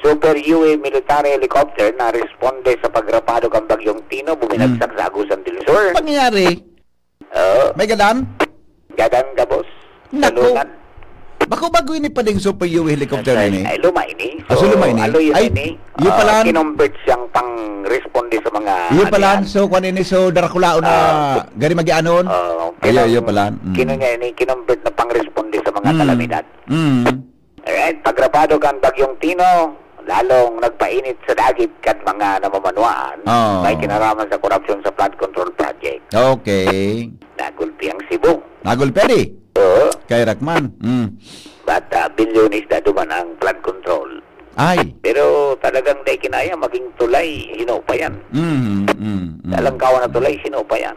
Super UA military helicopter na responde sa pagrapado kang bagyong Tino buminagsak sa Agusan del Sur. Pangyayari? May gadan? Gadan ka, boss. Naku. Bako bago ini pa ding super UA helicopter ini? Ay, lumay ni. So, lumay ni? Alo yun Ay, ni. yun pala. Kinumbert siyang pang-responde sa mga... Yun pala. So, kung ini so Dracula na gari mag-ianon? Yun pala. Kinumbert na pang-responde sa mga kalamidad. Alright, pagrapado kang bagyong Tino, lalong nagpainit sa dagit kat mga namamanuan, may kinaraman sa korupsyon sa flood control project. Okay. Nagulpi ang Cebu. Nagulpi di? Kay Rakman. But bilyonis na duman ang flood control. Ay. Pero talagang di kinaya maging tulay, sino pa yan? Dalang kawan na tulay, sino pa yan?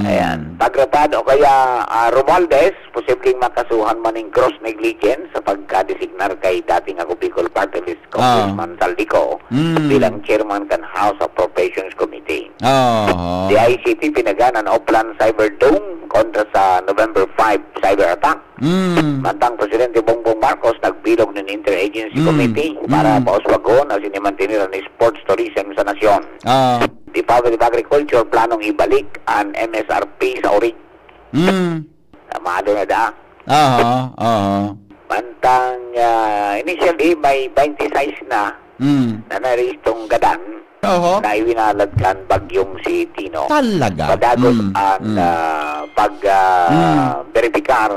Ayan. Pagrapado kaya Romualdez, posibleng makasuhan man ng gross negligence sa pagkadesignar kay dating ako Bicol Party List Congressman Saldico bilang chairman kan House of Professions Committee. The ICT pinaganan o plan Cyber Dome kontra sa November 5 cyber attack. Mantang Presidente Bongbong Marcos nagbilog ng Interagency Committee para pauswagon ang sinimantinira ni sports tourism sa nasyon. Department of Agriculture planong ibalik ang MSRP sa orig. Tamado na da. Mantang initially may 26 na na naristong gadan Oho. na iwinalad kan bagyong si Tino. Talaga? Padagos ang pag-verify kan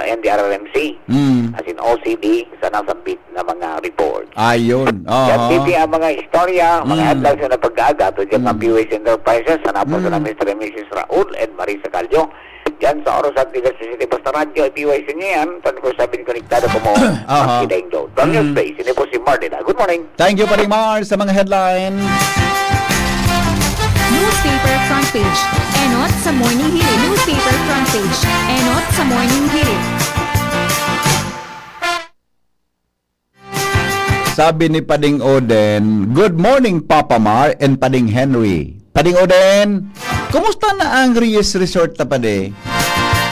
NDRRMC as in OCD sa nasambit na mga report. Ayun. Yan Oho. titi ang mga istorya, mga headlines na pag-aaga to dyan ng POS Enterprises sa napos na Mr. and Mrs. Raul and Marisa Caljo. Yan sa Oros at Diversity Basta Radio, POS niya yan. Tanong ko sabi ni konektado ko mo ang kidaing doon. From your space, ini po si Martin. Good morning. Thank you, Paring Mars, sa mga headlines. Newspaper front page. Enot sa morning hirit. Newspaper front page. Enot sa morning hirit. Sabi ni Pading Oden, good morning Papa Mar and Pading Henry. Pading Oden, kumusta na ang Reyes Resort na pade?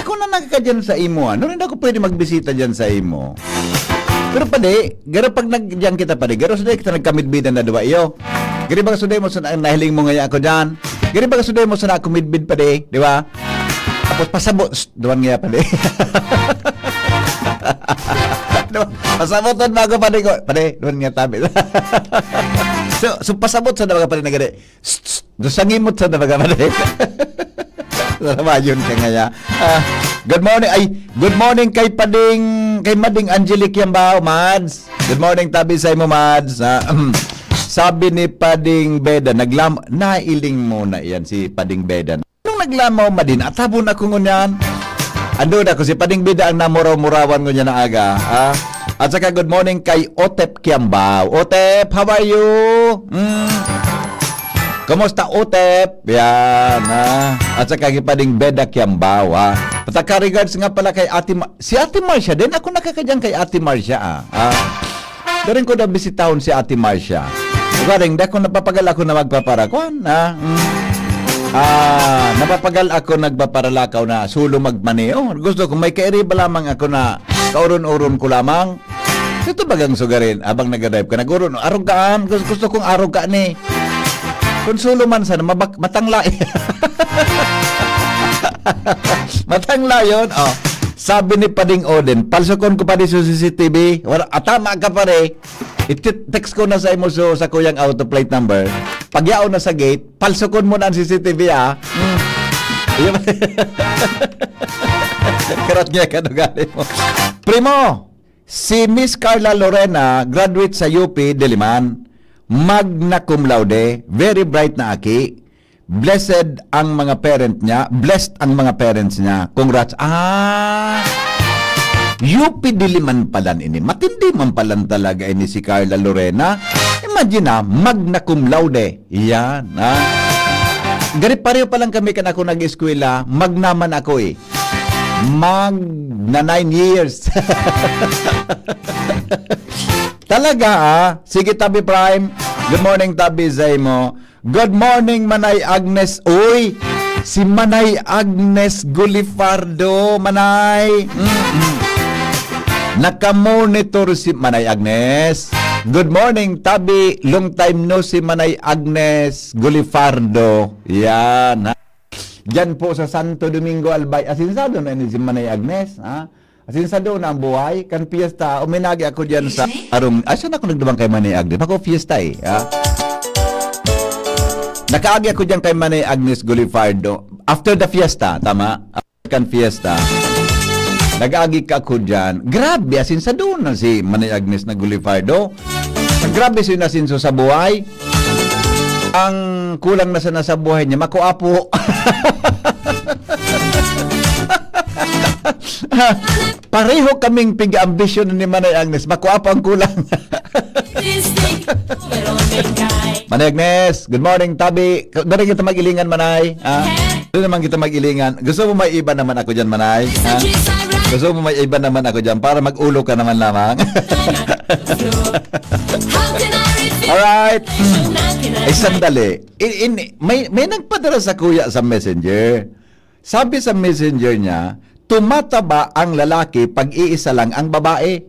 Ako na nakakadyan sa imo, ano rin ako pwede magbisita dyan sa imo? Pero pade, garo pag nagdyan kita pade, garo suday kita nagkamidbidan na duwa iyo. Gari ba suday mo sa nahiling mo ngayon ako dyan? Gari ba suday mo sa nakumidbid pade, di ba? Tapos pasabot, duwan nga pade. Pasaboton ba ako pade ko? Pade, doon nga tabi. so pasabot sa nabaga pade na gani. Dusangimot sa nabaga pade. Sama yun ka nga. Good morning. Good morning kay Mading Angelique Yambao, Mads. Good morning tabi sa imo, Mads. Sabi ni Pading Beda, nailing mo na yan si Pading Beda. Nung naglamaw madin, atabon ako ngunyan. Ando na ko si Pading Beda ang namuraw-murawan ko niya na aga. At saka good morning kay Otep Kiambao. Otep, how are you? Kumusta Otep? Yan. At saka kay Pading Beda Kiambao. Pataka regards nga pala kay si Ate Marcia din. Ako nakakadyang kay Ate Marcia. Daring ko na bisitahon si Ate Marcia. Daring, dako napapagal ako na magpaparakwan. Napapagal ako nagpaparalakaw na sulo magmaneo. Gusto ko may kairiba lamang ako na kauron-uron ko lamang. Ito bagang sugarin abang nag-drive ka naguron. Arugaan. Gusto kong aruga ni. Kung sulo man sana matangla. Matangla yun. Sabi ni Pading Oden, palsokon ko pa di sa CCTV. Tama ka pare. I-text ko na sa imo sa kuyang auto plate number. Pagyaon na sa gate, palsokon mo na ang CCTV Karat niya kanugali mo. Primo, si Miss Carla Lorena, graduate sa UP Diliman, magna cum laude, very bright na aki. Blessed ang mga parents niya. Congrats. UP Diliman palan ini. Matindi man palan talaga ini si Carla Lorena. Imagine magna cum laude. Yan. Gari pareho pa lang kami kan ako nag-eskwela. Magnaman ako Magna 9 years. Talaga Sige Tabi Prime. Good morning Tabi Zaymo. Good morning Manay Agnes. Uy, si Manay Agnes Gulifardo. Manay. Nakamonitor si Manay Agnes. Good morning Tabi. Long time no si Manay Agnes Gulifardo. Yan. Diyan po sa Santo Domingo Albay. Asinsado na ni si Manay Agnes. Asinsado na ang buhay. Kan fiesta. Uminagi ako diyan sa arong. Saan ako nagdumang kay Manay Agnes? Ako fiesta Nakaagi ako diyan kay Manay Agnes Gulifardo. After the fiesta. Tama? After kan fiesta. Nag-agi ka ako dyan. Grabe, asinsado na si Manay Agnes na Gulifardo. Grabe sinasinso sa buhay. Ang kulang na sana sa buhay niya, makuapo. Pareho kaming piga-ambisyon ni Manay Agnes. Makuapo ang kulang. Manay Agnes, good morning, Tabi. Dari kita mag-ilingan, Manay. Doon naman kita mag-ilingan. Gusto mo may iba naman ako dyan, Manay? Gusto mo may iba naman ako dyan para mag-ulo ka naman lamang. Alright. Ay, sandali. May nagpadala sa kuya sa messenger. Sabi sa messenger niya, tumataba ang lalaki pag iisa lang ang babae.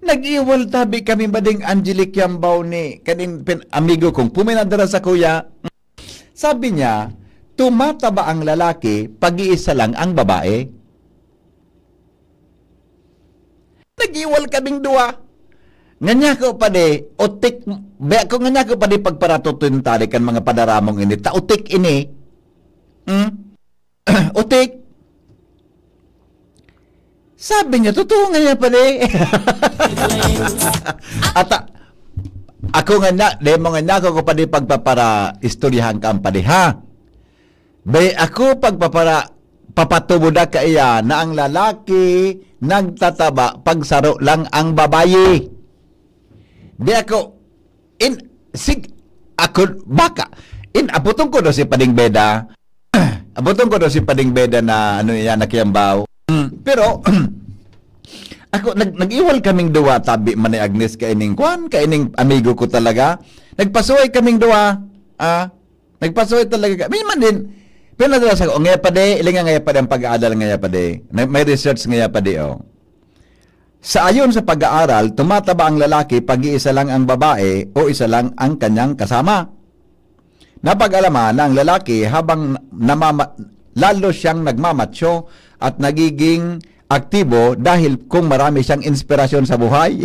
Nag-iwal tabi kami Mading Angelique Yambao ni kaning amigo kong puminadala sa kuya. Sabi niya, tumataba ang lalaki pag iisa lang ang babae. Nag-iwal kaming duwa. Nganya ko pa di, utik, be ko nganya ko pa di pagparatutin tali kan mga padaramong ini, utik ini. Utik. Sabi niya, totoo nga niya pa di. At ako nga na, demo nga na ako pa di pagpapara istoryahan ka pa di, ha? Be ako pagpapara papatubuda ka iya na ang lalaki nagtataba pagsaro lang ang babayi. Di ako ako baka abutong ko do si Pading Beda. Abutong ko do si Pading Beda na ano yan nakiyambaw. Pero ako nag-iwal kaming duwa tabi man ni Agnes kaining amigo ko talaga. Nagpasuhay kaming duwa. Nagpasuhay talaga. May man din pero nadala sa ngaya pa de, ilinga ngaya pa de ang pag-aaral ngaya pa de. May research ngaya pa de Sa ayon sa pag-aaral, tumataba ang lalaki pag iisa lang ang babae o isa lang ang kanyang kasama. Napag-alaman na ang lalaki habang lalo siyang nagmamatsyo at nagiging aktibo dahil kung marami siyang inspirasyon sa buhay.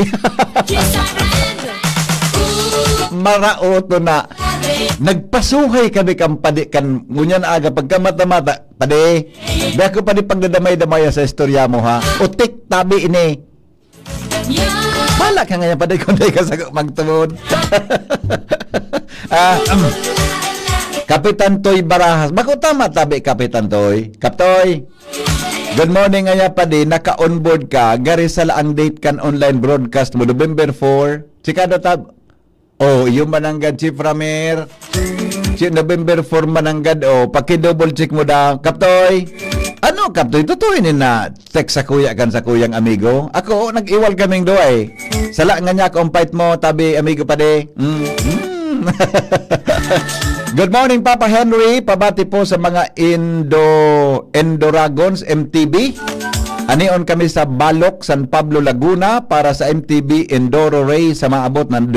Maraoto na. Nagpasuhay kami kampadi kan ngunyan aga pagkamata-mata pade. Dako pa di pagdadamay-damay sa istorya mo ha. Utik tabi ini. Bala ka nga pade kung di ka sa magtubod. Kapitan Toy Barajas. Bako tama tabi Kapitan Toy. Kaptoy. Good morning nga pa di naka-onboard ka gari sa laang date kan online broadcast mo November 4. Sikado tab. Oh, yung mananggad si Framer. Si November 4 mananggad. Oh, paki-double check mo daw. Kaptoy. Ano, Kaptoy? Totoo yun na text sa kuya kan sa kuyang amigo. Ako, nag-iwal kaming doa eh. Sala nga niya kung fight mo, tabi amigo pa de. Good morning, Papa Henry. Pabati po sa mga Endoragons MTB. Anion kami sa Balok, San Pablo, Laguna para sa MTB Endoro Ray sa maabot ng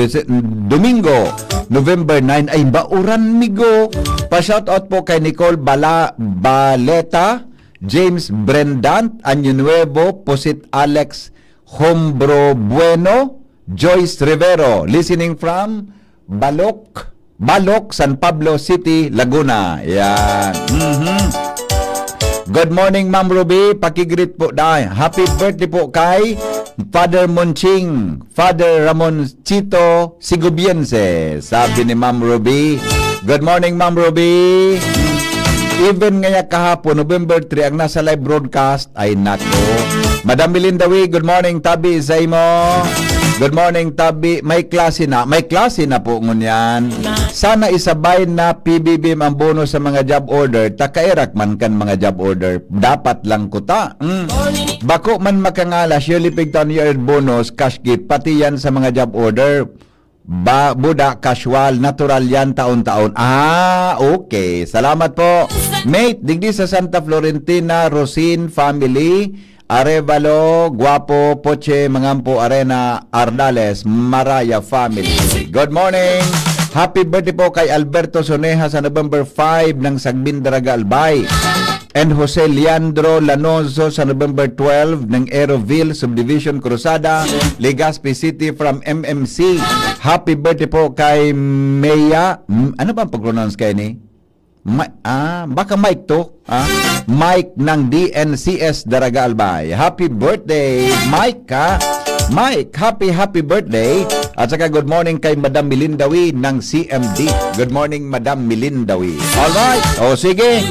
Domingo, November 9. Ay, bauran migo. Pa-shoutout po kay Nicole Baleta, James Brendant, Año Nuevo, Posit Alex, Hombro Bueno, Joyce Rivero, listening from Balok, San Pablo City, Laguna. Yan. Good morning, Ma'am Ruby. Pakigreet po dahil. Happy birthday po kay Father Monching, Father Ramon Chito Sigubiense. Sabi ni Ma'am Ruby. Good morning, Ma'am Ruby. Even ngaya kahapon, November 3, ang nasa live broadcast ay nako. Madam Melindawi, good morning, Tabi Zaymo. Good morning, Tabi. May klase na po ngunyan. Sana isabay na PBB ang bonus sa mga job order. Takairak man kan mga job order. Dapat lang kuta. Bako man makangala, surely pigtan year bonus, cash gift, pati yan sa mga job order. Buda, casual, natural yan taon-taon. Okay. Salamat po. Mate, digdi sa Santa Florentina, Rosin family. Arevalo, Guapo, Poche, Mangampo, Arena, Ardales, Maraya family. Good morning! Happy birthday po kay Alberto Soneja sa November 5 ng Sagbin Daraga Albay. And Jose Leandro Lanozo sa November 12 ng Aeroville Subdivision Cruzada, Legazpi City from MMC. Happy birthday po kay Maya. Ano ba ang pag-pronounce kayo ni? Baka Mike to. Mike ng DNCS Daraga Albay. Happy birthday, Mike ha. Mike, happy birthday. At saka good morning kay Madam Melindawi ng CMD. Good morning, Madam Melindawi. Alright. O sige.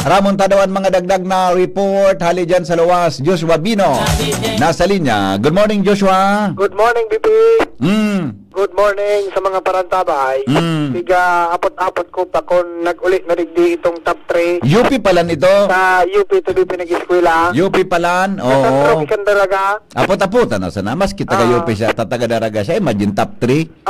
Ramon Tadawan, mga dagdag na report. Hali dyan sa luwas. Joshua Bino. Nasa linya. Good morning, Joshua. Good morning, BP. Good morning sa mga parantabay. Tiga apot-apot ko pa kung nag-ulit na digdi itong top 3. UP palan ito. Sa UP to BP nag-eskwela. UP palan. Oo. Sa Tropican Daraga. Apot-aputan na sana. Mas kita ka UP siya. Tataga Daraga siya. Imagine top 3.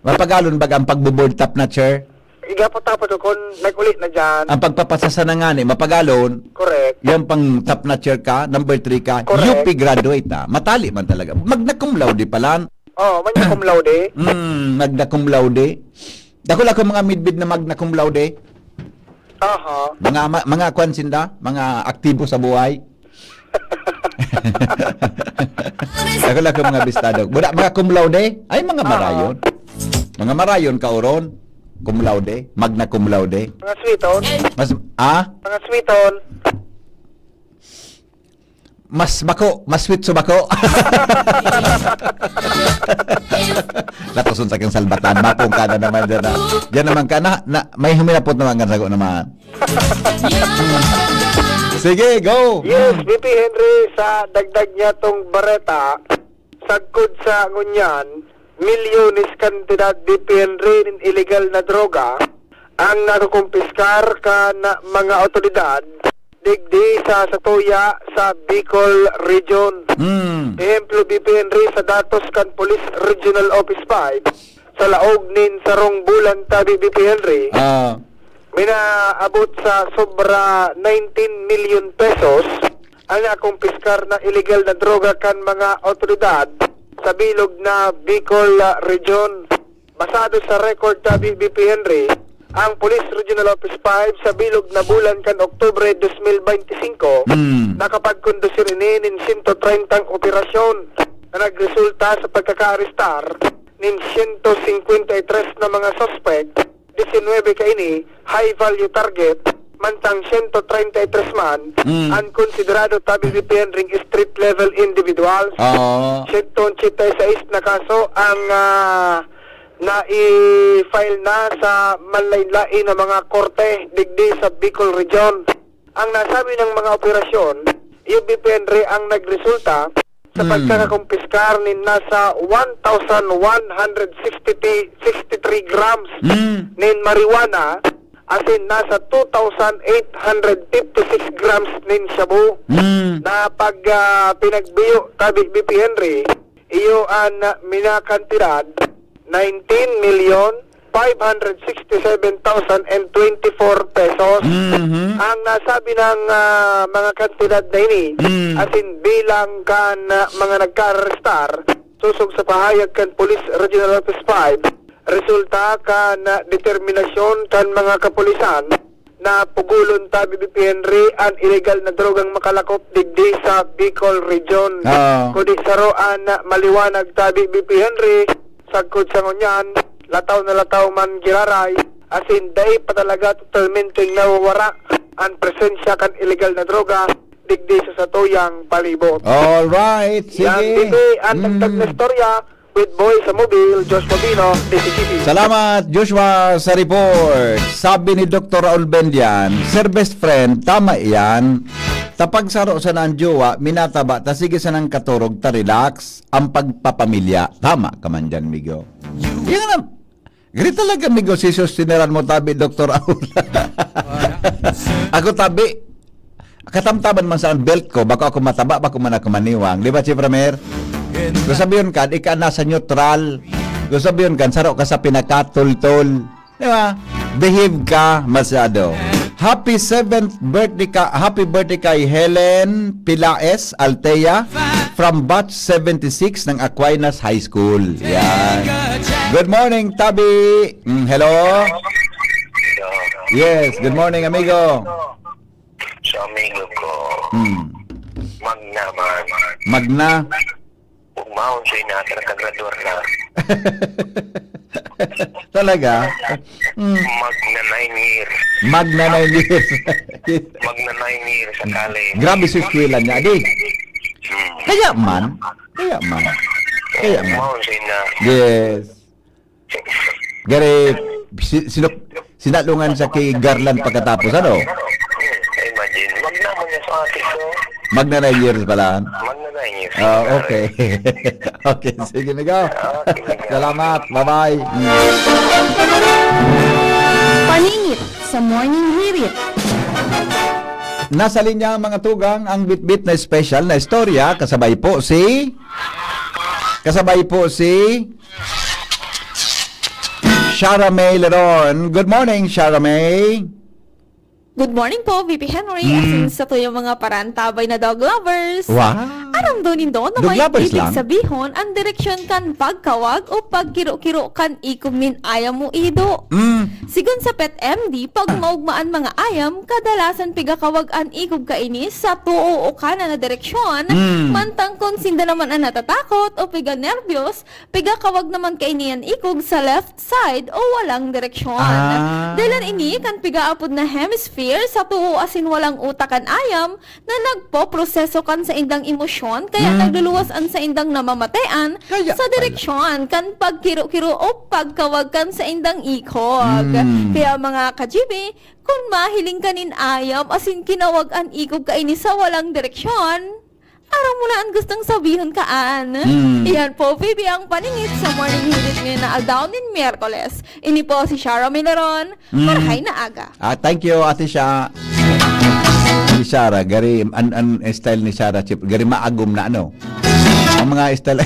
Mapagalon bag ang pagbo-board top na chair? Igapot-apot ko kung nag-ulit na dyan. Ang pagpapasasa na nga ni, mapagalon. Correct. Yung pang top na chair ka, number 3 ka. Correct. UP graduate Matali man talaga. Magna cum laude palan. Magna cum laude. Magna cum laude. Dako lang mga midbid na magna cum laude. Mga kwansinda, mga aktibo sa buhay. Ako lang mga bistado. Muna, mga cum laude? Ay, mga marayon. Mga marayon kauron. Cum laude. Magna cum laude. Mga sweeton. Mga sweeton. Mas sweet subako. Latusun sa kang salbatan, mapong ka na naman dyan. Diyan naman ka na may huminapot naman kan sago naman. Sige, go. Yes, BP Henry, sa dagdag niya tong bareta, sagkod sa ngunyan, milyones kantidad BP Henry ng illegal na droga, ang nakukumpiskar ka na mga otoridad, digdi sa Satuya sa Bicol Region. Ehemplo BP Henry sa datos kan Police Regional Office 5 sa laog nin sarong bulan tabi BP Henry. Minaabot sa sobra 19 million pesos ang nakumpiskar na illegal na droga kan mga otoridad sa bilog na Bicol Region. Basado sa record tabi BP Henry, ang Police Regional Office 5 sa bilog na bulan kan Oktubre 2025 nakapagkondusir ini nin 130 operasyon na nagresulta sa pagkaka-arestar nin 153 na mga suspect, 19 ka ini high value target, mantang 133 man ang konsiderado tabi BPN ring street level individuals. 176 na kaso ang na-i-file na sa manlain-lain ng mga korte digdi sa Bicol Region. Ang nasabi ng mga operasyon, yung BPNR ang nagresulta sa pagkakakumpiskar ni nasa 1,163 grams nin marijuana, as in nasa 2,856 grams nin shabu na pag pinagbiyo tabi BPNR, iyo ang minakantidad 19,567,024 pesos. Ang nasabi ng mga kantidad na ini, as in bilang kan mga nagka-arrestar, susog sa pahayag kan Police Regional Office 5, resulta kan determinasyon kan mga kapulisan na pugulon tabi BPNR ang illegal na drogang makalakop digdi sa Bicol Region. Kudi saroan maliwanag tabi BPNR, sagkod sa ngunyan, lataw na lataw man giraray, as in day pa talaga totalmente nawawara ang presensya kan illegal na droga digdi sa Satuyang palibot. Alright, sige. Yan, bibi, ang dagdag na storya with boy sa mobile, Joshua Bino, DCGP. Salamat, Joshua, sa report. Sabi ni Dr. Raul Bendian, Sir Best Friend, tama iyan. Tapag saro sa nang jowa, minataba, ta sige sa nang katurog, ta relax, ang pagpapamilya. Tama ka man dyan, Migo. Yan na. Gari talaga, Migo, si sustineran mo tabi, Dr. Raul. Ako tabi, katamtaban man sa belt ko, baka ako mataba, baka man ako maniwang. Di ba, Chief Ramer? Kung sabihin ka, di ka nasa neutral. Kung sabihin ka, saro ka sa pinakatultol. Di ba? Behave ka masyado. Happy 7th birthday ka, happy birthday kay Helen Pilaes Altea from batch 76 ng Aquinas High School. Yan. Good morning, Tabi. Hello? Yes, good morning, amigo. Sa amigo ko, Magna man. Magna. Umahon siya na, nagkagrador na. Talaga? Magna 9 years. Magna 9 years. Magna 9 years sa college. Grabe si eskwela niya, di? Kaya man. Umahon siya na. Yes. Gari, sinalungan sa kay Garland pagkatapos, ano? Imagine, Magna mo niya sa atis ko. Magna 9 years pala. Magna 9 years. Okay. Okay, sige na go. Salamat. Bye-bye. Paningit sa Morning Hirit. Nasa linya ang mga tugang ang bit-bit na special na istorya. Kasabay po si Shara May Leron. Good morning, Shara May. Good morning po, VP Henry. Asin sa to yung mga parantabay na dog lovers. Wow. Aram do nindo na Dog may lovers ibig lang? sabihon ang direksyon kan pagkawag o pagkiro-kiro kan ikom nin ayam mo ido. Sigun sa Pet MD, pag maugmaan mga ayam, kadalasan pigakawag an ikob kainis sa tuo o kana na direksyon, mantang kung sinda naman ang natatakot o piga nervyos, pigakawag naman kainian ikob sa left side o walang direksyon. Dahil ini kan pigaapod na hemisphere sa tuo asin walang utakan ayam na nagpo-proseso kan sa indang emosyon kaya nagluluwas an sa indang namamatean sa direksyon kan pagkiro-kiro o pagkawag kan sa indang ikog. Kaya mga ka-GB, kung mahiling kanin ayam asin kinawag an ikog kaini sa walang direksyon, araw mo na ang gustong sabihin kaan. Iyan po, Phoebe, ang paningit sa morning hirit ngayon na aldaw nin Miyerkules. Ini po si Shara Mileron, marhay na aga. Thank you, Ate Sha. Si Shara, gari, an style ni Shara, Chip, gari maagom na ano. Ang mga style,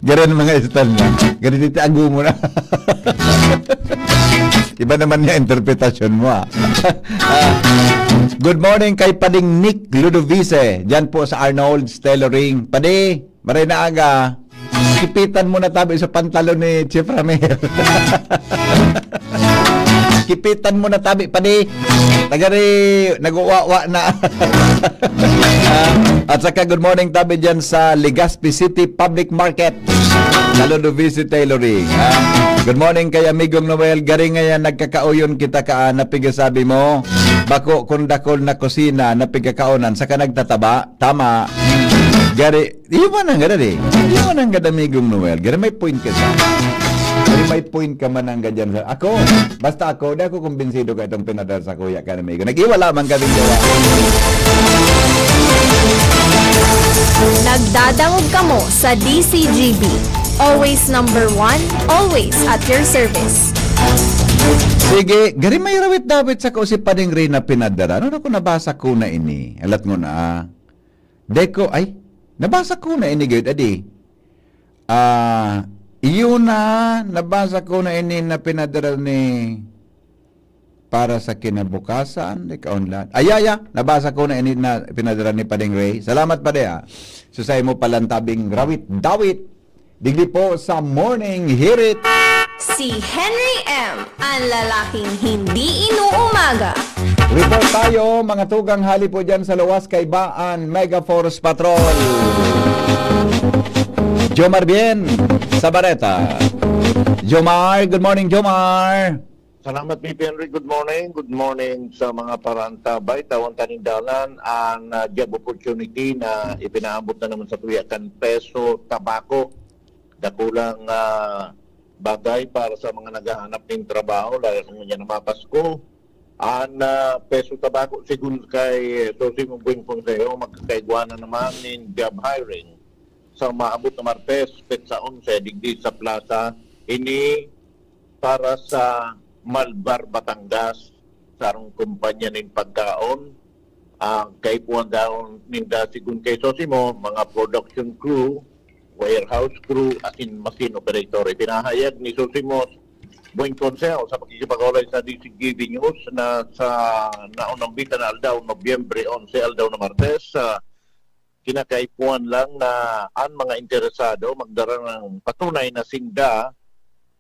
gari ang mga style niya. Gari dito agom mo na. Iba naman niya interpretasyon mo, Good morning kay Pading Nick Ludovice. Diyan po sa Arnold's Tailoring. Padi, maray na aga. Kipitan mo na tabi sa pantalon ni Chief Ramel. Kipitan mo na tabi, Padi. Tagari, nag-uwa-wa na. At saka good morning tabi dyan sa Legazpi City Public Market. Ludovice Tailoring. Good morning kay Amigong Noel. Gari ngayon nagkakauyon kita ka napigasabi mo. Bako kundakol na kusina napigakaonan saka nagtataba. Tama. Gari, iwan ang gada di. Iwan ang gada Amigong Noel. Gari may point ka sa. Gari may point ka man ang gadyan sa. Ako, basta ako, di ako kumbinsido ka itong pinadar sa kuya ka na Amigo. Nag-iwala man kami gawa. Nagdadangog kamo sa DCGB. Always number one, always at your service. Sige, gari may rawit David sa kausip pa ding rin na pinadara. Ano ko nabasa ko na ini? Alat mo na. Deko, ay, nabasa ko na ini, good, adi. Iyon na, nabasa ko na ini na pinadara ni para sa kinabukasan. Deka online. Ayaya, nabasa ko na ini na pinadara ni Pading Ray. Salamat pa de, Susay mo palantabing rawit, Dawit. Digli po sa Morning Hirit. Si Henry M. ang lalaking hindi inuumaga. Report tayo, mga tugang hali po dyan sa Luwas Kaibaan Mega Force Patrol. Jomar Bien, Sabareta. Jomar, good morning Jomar. Salamat, VP Henry. Good morning. Good morning sa mga parantabay, tawang tanindalan, ang job opportunity na ipinaabot na naman sa tuyakan peso, tabako. Dakulang bagay para sa mga naghahanap ng trabaho, lalo kung yan namapasko. Ang peso tabako, sigun kay Sosimo Bueng Ponsejo, magkakaigwanan naman ng job hiring sa maabot na Martes, petsa 11, digdi sa plaza. Ini para sa Malbar, Batangas, sarong kumpanya ng pagkaon. Kay puwan daw ng sigun kay Sosimo, mga production crew, warehouse crew, asin machine operator. Pinahayag ni Sosimos Bueng Consejo sa pagkikipag-ulay sa DCGB News na sa naunang bita na aldaw, Nobyembre 11, aldaw na Martes, kinakaipuan lang na ang mga interesado magdara ng patunay na sinda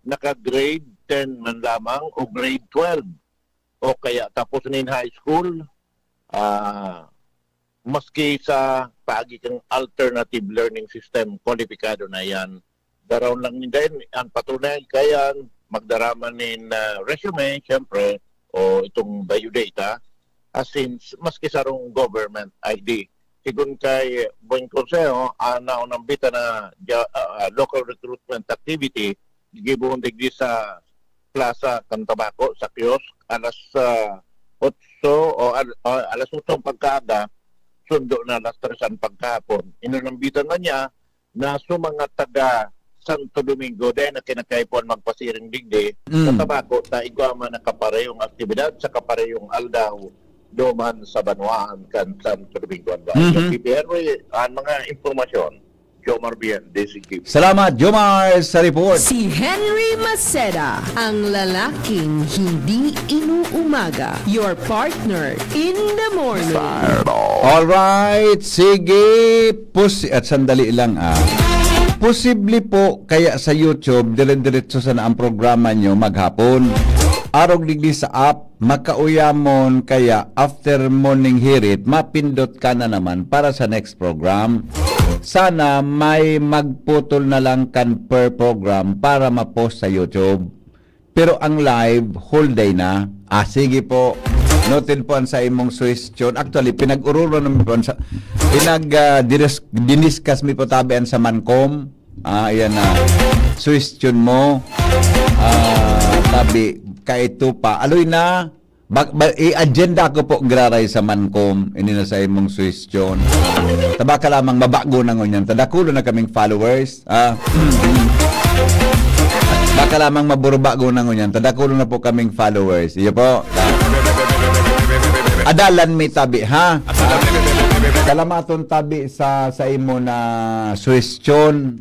naka-grade 10 man lamang o grade 12 o kaya tapos na in high school, maski sa paagi kang alternative learning system, kwalipikado na yan. Daraw lang din, ang patunay kaya magdaraman ng resume, syempre, o itong biodata, as in, maski sarong government ID. Sigun kay Bueng Consejo, naunang bita na local recruitment activity, gibuhon digdi sa Plaza Cantabako, sa kiosk, alas 8 o alas 8 pagkaaga, sundo na alas 3 ang pagkahapon. Inunambitan na niya na sa mga taga Santo Domingo dahil na kinakaipuan magpasiring digdi sa tabako na igwama na kaparehong aktibidad sa kaparehong aldaw duman sa Banwaan kan Santo Domingo. Yung PPR, ang mga impormasyon Jomar Bien, DCG. Salamat, Jomar, sa report. Si Henry Maceda, ang lalaking hindi inuumaga. Your partner in the morning. Alright, sige. At sandali lang Posible po kaya sa YouTube, dire-diretso sana ang programa nyo maghapon. Arog digdi sa app, makauyamon kaya after morning hirit, mapindot ka na naman para sa next program. Sana may magputol na lang kan per program para ma-post sa YouTube. Pero ang live, whole day na. Sige po. Notin po sa imong question. Actually, pinag-ururo naman po diniscuss mi po tabian sa Mancom. Ayan na. Question mo. Tabi, kaito pa. Aloy na. I-agenda ko po graray sa Mancom. Ini na sa imong question. Taba ka lamang mabago na ngunyan. Tadakulo na kaming followers. Baka lamang maburbago na ngunyan. Tadakulo na po kaming followers. Iyo po. Adalan mi tabi, ha? Salamaton tabi sa imo na question.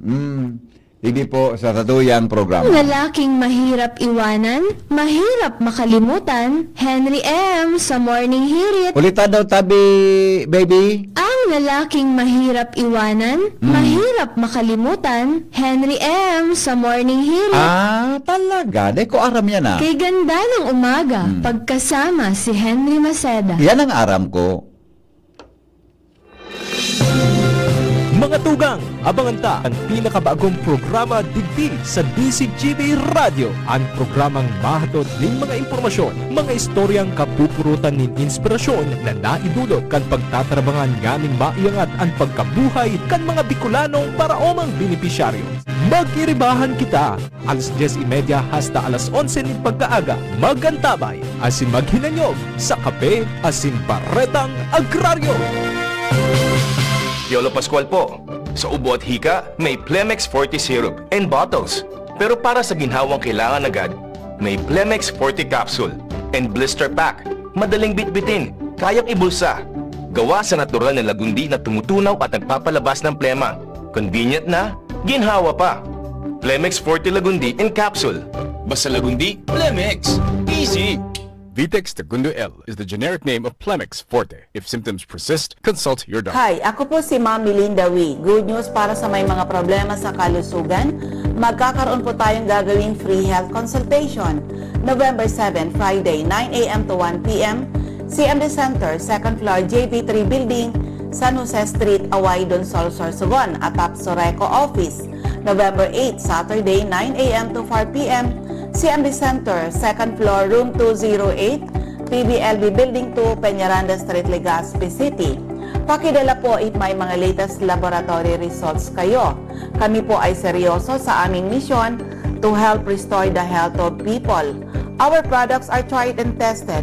Hindi po sa tatuyang programa. Lalaking mahirap iwanan, mahirap makalimutan, Henry M. sa Morning Hirit. Ulitan daw tabi, baby. Ang lalaking mahirap iwanan, mahirap makalimutan, Henry M. sa Morning Hirit. Talaga? Di ko aram yan, Kay ganda ng umaga, pagkasama si Henry Maceda. Yan ang aram ko. Mga tugang, abangan ta ang pinakabagong programa digdi sa DCGB Radio. Ang programang mahatod ning mga impormasyon, mga istoryang kapupurutan nin inspirasyon na naidulot kan pagtatrabangan nganing maiangat ang pagkabuhay kan mga Bicolanong para omang benepisyaryo. Magiribahan kita, alas 10:30 hasta alas 11 nin pagkaaga. Magantabay, asin maghinanyog sa kape, asin baretang agraryo. Yolo Pascual po. Sa ubo at hika, may Plemex Forte Syrup and bottles. Pero para sa ginhawang kailangan agad, may Plemex Forte Capsule and Blister Pack. Madaling bitbitin, kayang ibulsa. Gawa sa natural na lagundi na tumutunaw at nagpapalabas ng plema. Convenient na, ginhawa pa. Plemex Forte Lagundi and Capsule. Basta lagundi, Plemex. Easy! Vitex Segundo L is the generic name of Plemex Forte. If symptoms persist, consult your doctor. Hi, ako po si Ma'am Melinda Wee. Good news para sa may mga problema sa kalusugan. Magkakaroon po tayong gagawing free health consultation. November 7, Friday, 9 a.m. to 1 p.m. CMD Center, 2nd floor, JB3 Building, San Jose Street, Away, Donsol, Sorsogon, atap Soreco Office. November 8, Saturday, 9 a.m. to 4 p.m. CMD Center, 2nd floor, room 208, PBLB Building 2, Peñaranda Street, Legazpi City. Pakidala po if may mga latest laboratory results kayo. Kami po ay seryoso sa aming misyon to help restore the health of people. Our products are tried and tested.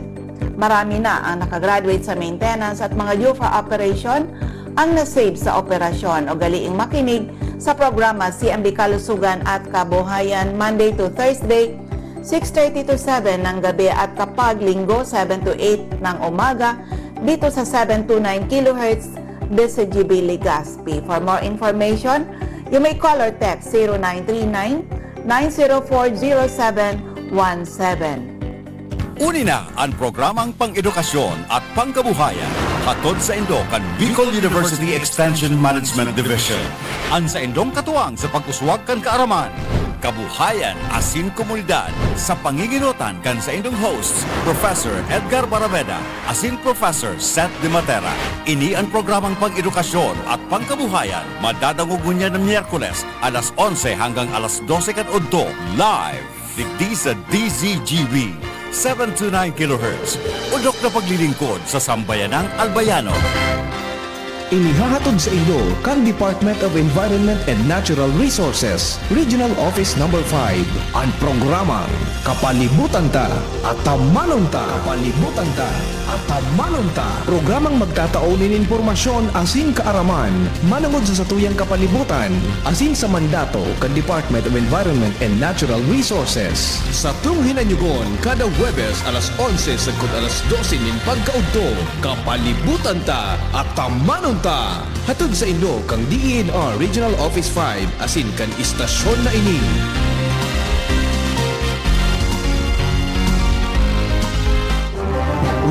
Marami na ang nakagraduate sa maintenance at mga due for operation ang nasave sa operasyon. O galiing makinig sa programa CMD Kalusugan at Kabuhayan Monday to Thursday, 6:30 to 7 ng gabi at kapag linggo 7 to 8 ng umaga dito sa 729 kHz DCGB Legazpi. For more information, you may call or text 0939-904-0717. Uni na ang programang pang-edukasyon at pangkabuhayan hatod sa Indo kan Bicol University Extension Management Division. Ang sa Indong katuwang sa pag-uswag kan kaaraman, kabuhayan asin komunidad sa panginginutan kan sa Indong hosts Professor Edgar Baraveda asin Professor Seth De Matera. Ini ang programang pang-edukasyon at pangkabuhayan madadangugun niya ng Miyerkules alas 11 hanggang alas 12 kan udto live digdi sa DZGB 729 kHz. Udok na paglilingkod sa sambayanang Albayano. Inihahatod sa inyo kang Department of Environment and Natural Resources, Regional Office No. 5, ang programang Kapalibutan Ta at Tamanon Ta. Kapalibutan Ta at Tamanon Ta. Programang magtataunin informasyon asin kaaraman, manangod sa satuyang kapalibutan, asin sa mandato kan Department of Environment and Natural Resources. Sa tunghinanyugon, kada Huwebes alas 11 sagkod alas 12 nin pagkaudto, Kapalibutan Ta at Tamanon Ta. Butanta. Hatod sa Indo kang DENR Regional Office 5 asin kan istasyon na ini.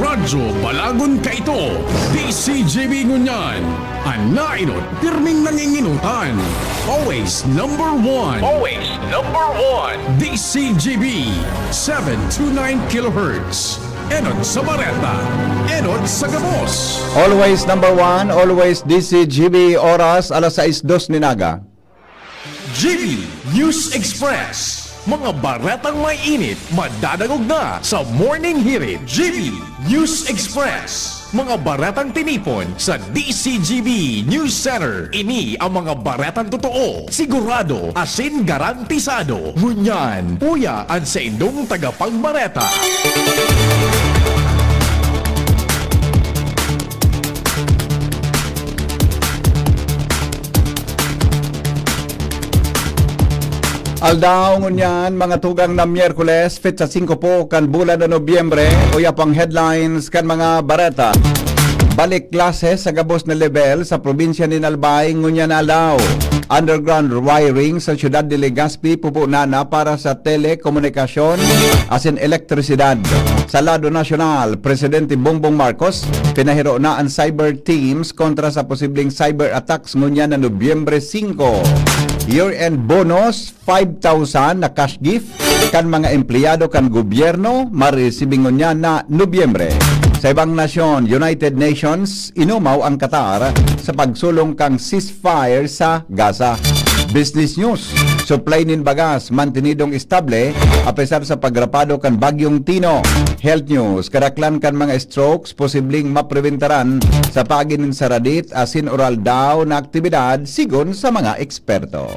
Radyo Balagon ka ito, DCGB Ngunyan, anainot, pirming nanginginutan, always number one, DCGB, 729 kHz, enod sa Bareta, enod sa Gabos. Always number one, always DCGB, oras alas 6:02 ninaga. GB News Express. Mga baretang may init, madadagog na sa Morning Hirit. GB News Express. Mga baretang tinipon sa DCGB News Center. Ini ang mga baretang totoo, sigurado, asin garantisado. Ngunyan, uyaan sa indong tagapagbareta. Aldaw ngunyan mga tugang na Miyerkules fit sa 5 po kan bulan na Nobyembre uya pang headlines kan mga bareta. Balik klase sa gabos na level sa probinsya ni Albay ngunyan aldaw. Underground wiring sa siyudad de Legazpi pupunana para sa telekomunikasyon asin elektrisidad. Sa lado nasyonal, Presidente Bongbong Marcos pinahiro na ang cyber teams kontra sa posibleng cyber attacks ngunyan na Nobyembre 5. Year-end bonus, 5,000 na cash gift kan mga empleyado kan gobyerno maresibingon niya na Nobyembre. Sa ibang nasyon, United Nations, inumaw ang Qatar sa pagsulong kang ceasefire sa Gaza. Business News, supply nin bagas mantinidong estable a pesar sa pagrapado kan Bagyong Tino. Health News, karaklan kan mga strokes posibleng mapreventaran sa paginin sa radit asin oral daw na aktibidad sigon sa mga eksperto.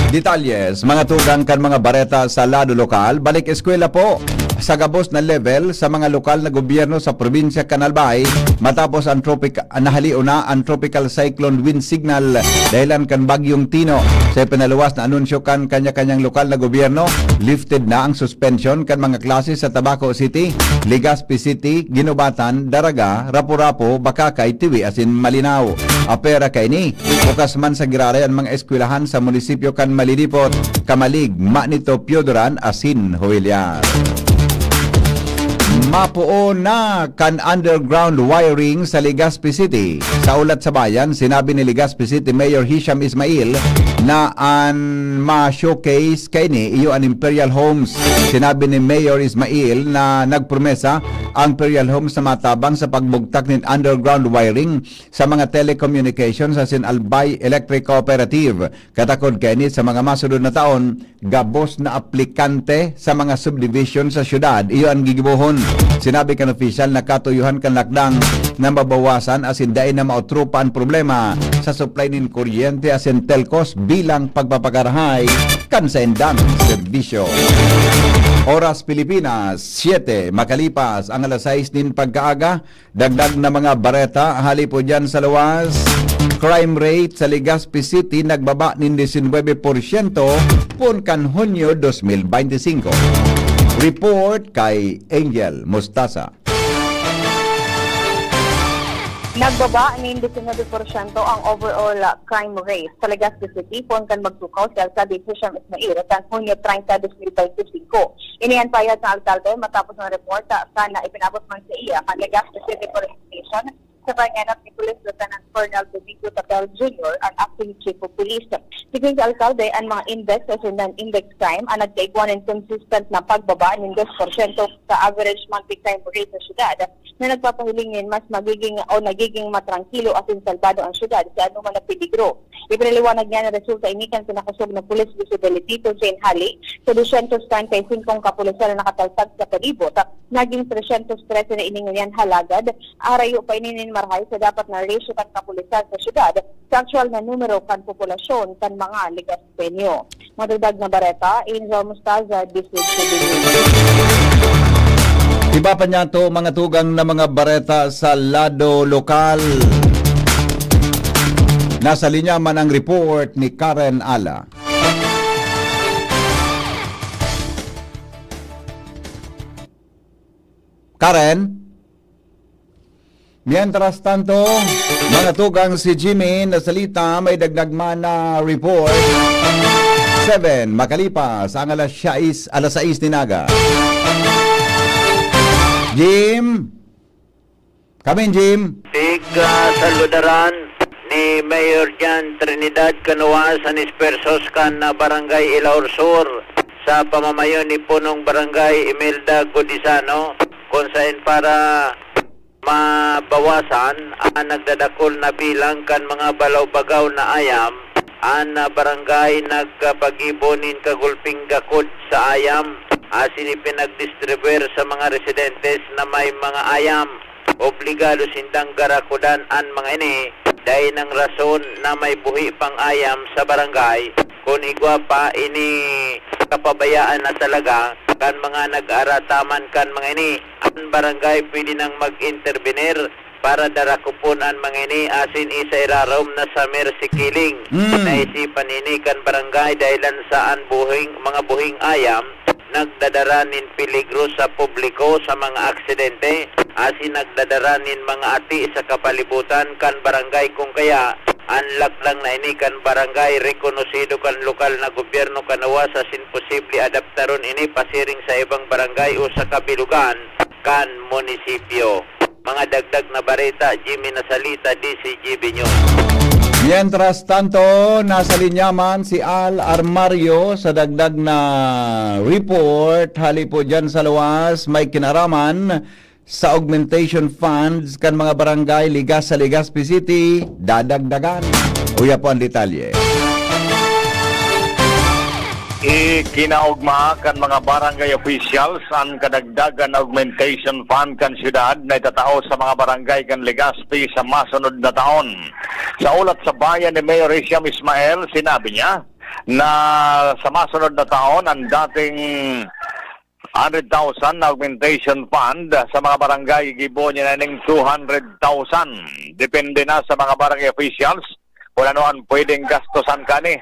Detalyes, mga tugang kan mga bareta sa lado lokal, balik eskwela po sa gabos na level sa mga lokal na gobyerno sa probinsya Canalbay matapos ang nahaliw na ang tropical cyclone wind signal dahilan kan Bagyong Tino. Sa pinaluwas na anunsyo kan kanya-kanyang lokal na gobyerno, lifted na ang suspension kan mga klase sa Tabaco City, Legazpi City, Ginubatan, Daraga, Rapu-Rapu, Bakakay, Tiwi asin Malinaw. Apera kay ni, bukas man sa giraray ang mga eskwelahan sa munisipyo kan Malilipot, Kamalig, Manito, Piodoran asin Huilyar. Mapuo na kan underground wiring sa Legazpi City. Sa ulat sa bayan, sinabi ni Legazpi City Mayor Hisham Ismail na an ma-showcase kay ni iyo an Imperial Homes. Sinabi ni Mayor Ismail na nagpromesa ang Imperial Homes na matabang sa pagbugtak ng underground wiring sa mga telecommunications sa Albay Electric Cooperative. Katakod kay ni sa mga masunod na taon, gabos na aplikante sa mga subdivision sa syudad. Iyo ang gigibuhon. Sinabi kan opisyal na katuyuhan kan lakdang na mabawasan asin dain na mautrupa ang problema sa supply nin kuryente asin telcos bilang pagpapagarahay kan sa endang serbisyo. Oras Pilipinas, 7 makalipas ang alas 6 din pagkaaga. Dagdag na mga bareta hali po dyan sa luwas. Crime rate sa Legazpi City nagbaba nin 19% pun kan Hunyo 2025. Report kay Angel Mustasa. Nagbaba ng 19% ang overall crime rate sa Legazpi City kung kan magtukaw si Alcalde Hisham Ismail at Hunyo 30, 2025. Iniyan payag ng alkalde matapos ng report sana ipinabot man sa iya ang Legazpi City Police Station sa panganap ni Police Lieutenant Colonel Domingo Tapel Jr. ang acting chief of police. Siguro sa alkalde ang mga index as in non-index crime ang nagtaigwan ng consistent na pagbaba ng 10% sa average monthly crime rate sa syudad na nagpapahilingin mas nagiging matrangkilo at salbado ang syudad sa anuman na peligro. Ipinaliwanag niya na resulta inikan sa nakasog na police visibility to Jane Halley sa 235 kapulisan na nakataltag sa palibot. Naging 313 na iningunyan halagad. Arayo pa ininin marhay sa dapat na ratio kan kapulisan sa syudad sa actual na numero kan populasyon kan mga Legazpenyo. Madagdag na bareta, Angel Mustaza, District Iba pa niya to mga tugang na mga bareta sa lado lokal. Nasa linya man ang report ni Karen Ala. Karen? Mientras tanto, mga tugang si Jimmy na salita may dagdag man na report. 7 makalipas ang alas 6 ninaga. Jim? Come in, Jim. Saludaran ni Mayor Jan Trinidad Canoa San Espersos kan na Barangay Ilaur Sur sa pamamayo ni punong Barangay Imelda Godisano kung saan para mabawasan ang nagdadakol na bilang kan mga balaw-bagaw na ayam ang barangay nagpagibonin kagulping gakod sa ayam asin ipinagdistribuer sa mga residentes na may mga ayam. Obligado sindang garakudan ang mga ini dahil ng rason na may buhi pang ayam sa barangay kung igwa pa ini kapabayaan na talaga kan mga nag-arataman kan mga ini ang barangay pwede nang mag-intervenir para darakupon ang mga ini asin isa irarom na sa mercy killing. Naisipan ini kan barangay dahilan saan mga buhing ayam nagdadaranin peligro sa publiko sa mga aksidente asin nagdadaranin mga ati sa kapalibutan kan barangay kung kaya unlock lang na ini kan barangay rekonosido kan lokal na gobyerno kanawa sa posible adaptaron ini pasiring sa ibang barangay o sa kabilugan kan munisipyo. Mga dagdag na bareta, Jimmy Nasalita, DCGB News. Mientras tanto, nasa linyaman si Al Armario sa dagdag na report. Hali po dyan sa luwas, may kinaraman sa augmentation funds kan mga barangay ligas sa Legazpi City, dadagdagan. Uya po ang detalye. Ikinaugma kan mga barangay officials ang kadagdagan augmentation fund kan syudad na itatao sa mga barangay kan Legazpi sa masunod na taon. Sa ulat sa bayan ni Mayor Isiam Ismael, sinabi niya na sa masunod na taon ang dating 100,000 na augmentation fund sa mga barangay gibo niya na ng 200,000. Depende na sa mga barangay officials kung ano ang pwedeng gastosan kani.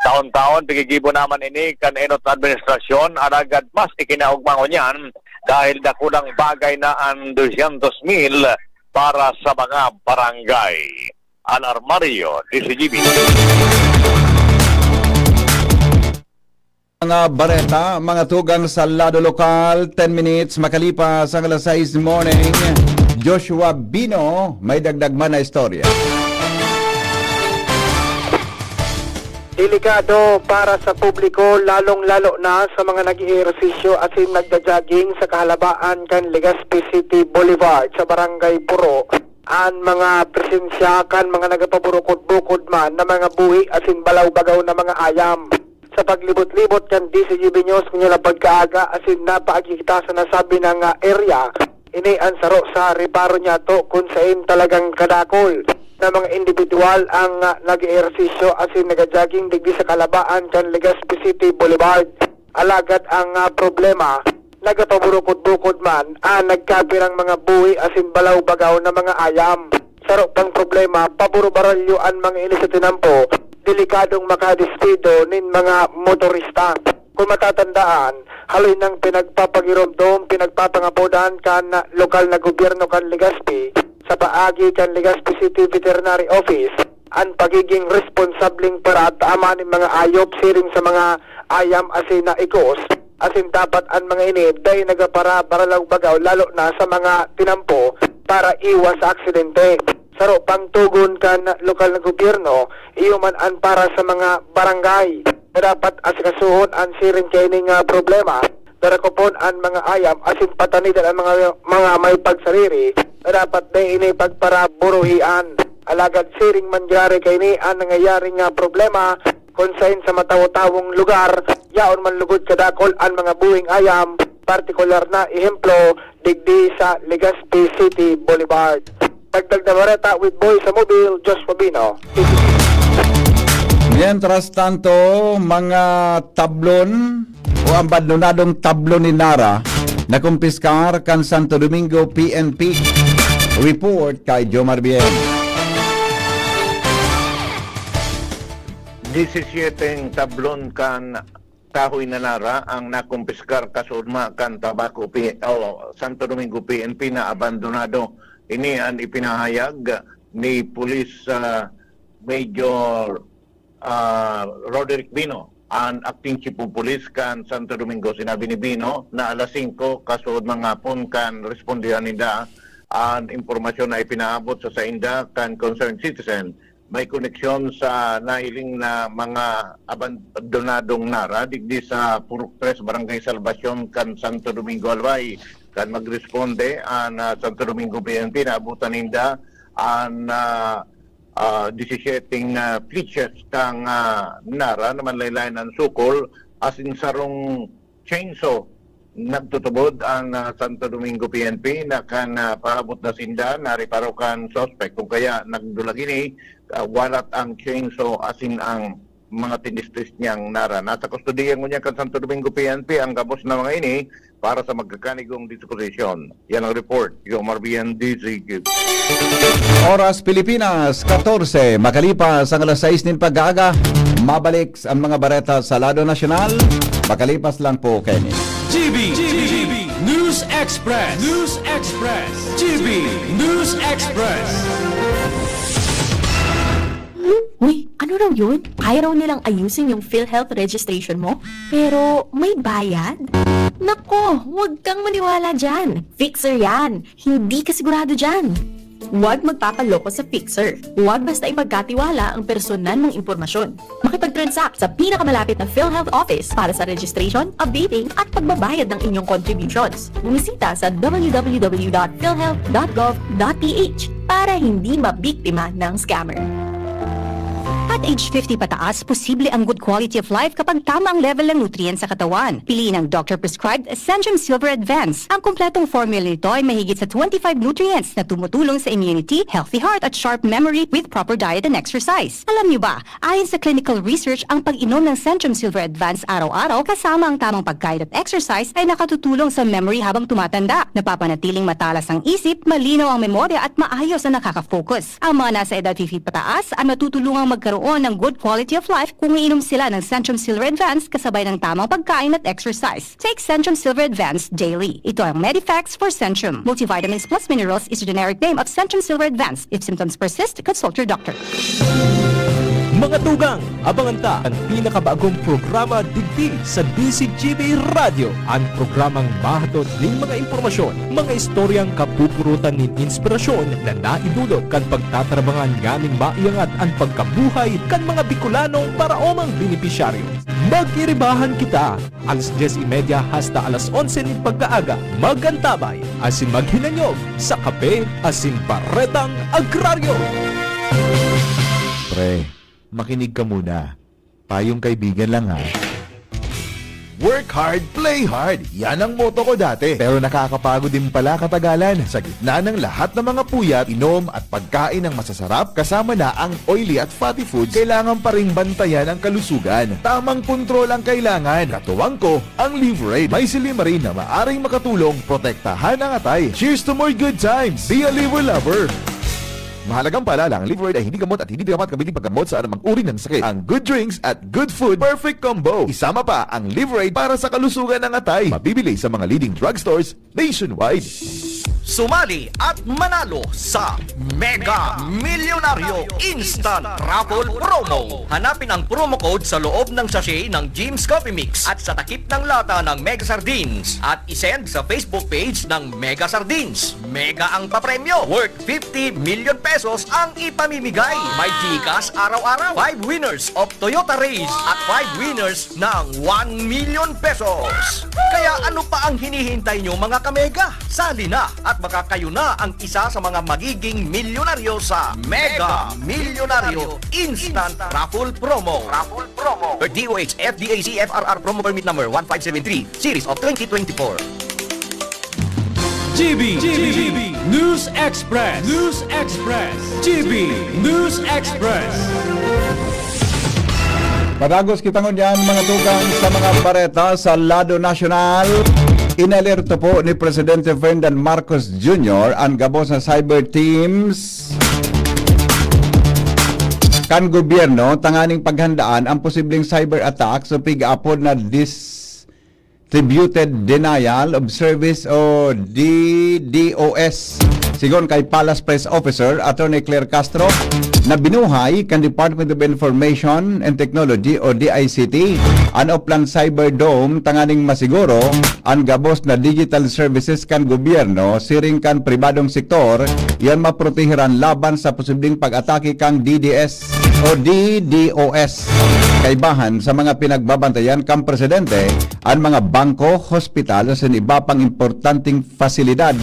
Taon-taon, pigigibo naman ini kan enot administrasyon, aragad mas ikinaugmangon yan dahil dakulang bagay na ang 200,000 para sa mga barangay. Al Armario, DCGB. Mga bareta, mga tugang sa lado lokal, 10 minutes makalipas ang alas 6 morning. Joshua Bino, may dagdag man na istorya. Delikado para sa publiko, lalong-lalo na sa mga nag-iehersisyo at nagja-jogging sa kahalabaan kan Legazpi City Boulevard sa Barangay Puro. Ang mga presensya kan mga nagapaburukod-bukod man na mga buhi asin balaw-bagaw na mga ayam. Sa paglibot-libot kan DCGB News kung na pagkaaga asin napaagikita sa nasabi ng area, ini ang saro sa reparo niya to kung saan talagang kadakol na mga individual ang nag-ehersisyo asin nag-jogging digdi sa kalabaan kan Legazpi City Boulevard. Alagad ang problema, nagapaburukod-bukod man ang nagkapirang mga buhi asin balaw-bagaw na mga ayam. Saro pang problema, paburo-baralyo ang mga ini sa tinampo, delikadong makadispedo nin mga motorista. Kung matatandaan, haloy ng pinagpapagiromdom, pinagpapangapodan kan lokal na gobyerno kan Legazpi sa paagi kan Legazpi City Veterinary Office ang pagiging responsabling para tama ng mga ayop siring sa mga ayam asin na ikos asin dapat ang mga ini day nagapara baralaw bagaw lalo na sa mga tinampo para iwas sa aksidente. Saro pang tugon kan lokal na gobyerno, iuman an para sa mga barangay na dapat asikasuhon ang siring kaining problema. Darakopon ang mga ayam asin patanidan ang mga may pagsariri na dapat na ini pagparaburuhian. Alagad siring mangyari kay ni ang nangyayaring problema kung saan sa matawo-tawong lugar yaon man lugod kadakol ang mga buhing ayam, partikular na ehemplo digdi sa Legazpi City Boulevard. Dagdag na bareta with Boy sa Mobile, Joshua Bino. Mientras tanto, mga tablon o ang badlonadong tablon ni Nara na kumpiskar kan Santo Domingo PNP. Report kay Jomar Bien. 17 tablon kan kahoy na nara ang nakumpiskar kasurma kan Santo Domingo PNP na abandonado Ini ang ipinahayag ni Police Major Roderick Bino, ang acting chief of police kan Santo Domingo. Sinabi ni Bino na alas 5 kasod mga hapon kan respondihan nila ang impormasyon na ipinaabot sa inda kan concerned citizen. May koneksyon sa nahiling na mga abandonadong nara digdi sa Purok 3 Barangay Salvacion kan Santo Domingo Albay. Kan magresponde ang Santo Domingo PNP na abutan ninda ang 17 flitches kang nara naman laylayan ng sukol asin sarong chainsaw. Nagtutubod ang Santo Domingo PNP na kan paabot na sinda nariparo kan suspect kung kaya nagdulagini walat ang chainsaw asin ang mga tinistis niyang nara. Nasa kustodiyan niya kan Santo Domingo PNP ang gabos na mga ini para sa magkakanigong disposisyon. Yan ang report. Yung Marbian DZQ. Oras Pilipinas, 14. Makalipas ang alas 6 ng pag-aaga, mabalik ang mga bareta sa Lado Nasyonal. Makalipas lang po, Kenny. GB News Express. News Express. GB News Express. Uy, ano raw yun? Ayaw nilang ayusin yung PhilHealth registration mo, pero may bayad? Nako, huwag kang maniwala dyan. Fixer yan. Hindi ka sigurado dyan. Huwag magpapaloko sa Fixer. Huwag basta ipagkatiwala ang personal mong impormasyon. Makipag-transact sa pinakamalapit na PhilHealth office para sa registration, updating at pagbabayad ng inyong contributions. Bumisita sa www.philhealth.gov.ph para hindi mabiktima ng scammer. At age 50 pataas, posible ang good quality of life kapag tama ang level ng nutrients sa katawan. Piliin ang doctor-prescribed Centrum Silver Advance. Ang kumpletong formula nito ay mahigit sa 25 nutrients na tumutulong sa immunity, healthy heart at sharp memory with proper diet and exercise. Alam niyo ba, ayon sa clinical research, ang pag-inom ng Centrum Silver Advance araw-araw kasama ang tamang pagkain at exercise ay nakatutulong sa memory habang tumatanda. Napapanatiling matalas ang isip, malinaw ang memorya at maayos ang nakaka-focus. Ang mga nasa edad 50 pataas ay matutulungang magkaroon ng good quality of life kung iinom sila ng Centrum Silver Advance kasabay ng tamang pagkain at exercise. Take Centrum Silver Advance daily. Ito ang Medifax for Centrum. Multivitamins plus minerals is a generic name of Centrum Silver Advance. If symptoms persist, consult your doctor. Mga tugang, abangan ta ang pinakabagong programa digdi sa DCGB Radio. Ang programang mahatod ng mga impormasyon, mga istoryang kapupurutan ng inspirasyon na naidulot kan pagtatrabangan nganing maiangat ang pagkabuhay kan mga Bicolanong paraomang benepisyaryo. Mag-iribahan kita alas 10:30 hasta alas 11 ng pagkaaga. Magantabay asin maghinanyog sa kape asin baretang agraryo. Pre, makinig ka muna. Tayong kaibigan lang ha. Work hard, play hard. Yan ang motto ko dati. Pero nakakapagod din pala katagalan. Sa gitna ng lahat ng mga puyat, inom at pagkain ng masasarap, kasama na ang oily at fatty foods, kailangan pa ring bantayan ang kalusugan. Tamang kontrol ang kailangan. Katuwang ko, ang Liverade. May silimarin na maaring makatulong, protektahan ang atay. Cheers to more good times. Be a liver lover. Mahalagang paalala, ang Liverade ay hindi gamot at hindi dapat kabiling paggamot sa anumang uri ng sakit. Ang good drinks at good food, perfect combo. Isama pa ang Liverade para sa kalusugan ng atay. Mabibili sa mga leading drugstores nationwide. Sumali at manalo sa Mega Milyonaryo Instant Raffle Promo. Hanapin ang promo code sa loob ng sachet ng Jim's Coffee Mix at sa takip ng lata ng Mega Sardines at isend sa Facebook page ng Mega Sardines. Mega ang papremyo. Worth 50 million pesos ang ipamimigay. May Gcash araw-araw. 5 winners of Toyota Race at 5 winners ng 1 million pesos. Kaya ano pa ang hinihintay nyo mga kamega? Sali na at baka kayo na ang isa sa mga magiging milyonaryo sa Mega Milyonaryo Instant Raffle Promo. Raffle Promo. Per DOH FDAC FRR Promo Permit Number 1573 Series of 2024. GB News Express. News Express. GB News Express. Padagos kita ngunyan mga tugang sa mga bareta sa Lado Nasyonal. Inalerto po ni Presidente Ferdinand Marcos Jr. ang gabos na cyber teams kan gobyerno tanganing paghandaan ang posibleng cyber attack sa pig-apod na Distributed Denial of Service o DDoS Sigon kay Palace Press Officer Attorney Claire Castro na binuhay kan Department of Information and Technology o DICT an Oplan Cyber Dome tanganing masiguro ang gabos na digital services kan gobyerno siring kan pribadong sektor yan maprotehiran laban sa posibleng pag-atake kang DDS o DDoS. Kaibahan sa mga pinagbabantayan kang presidente ang mga bangko, hospital at iba pang importanteng fasilidad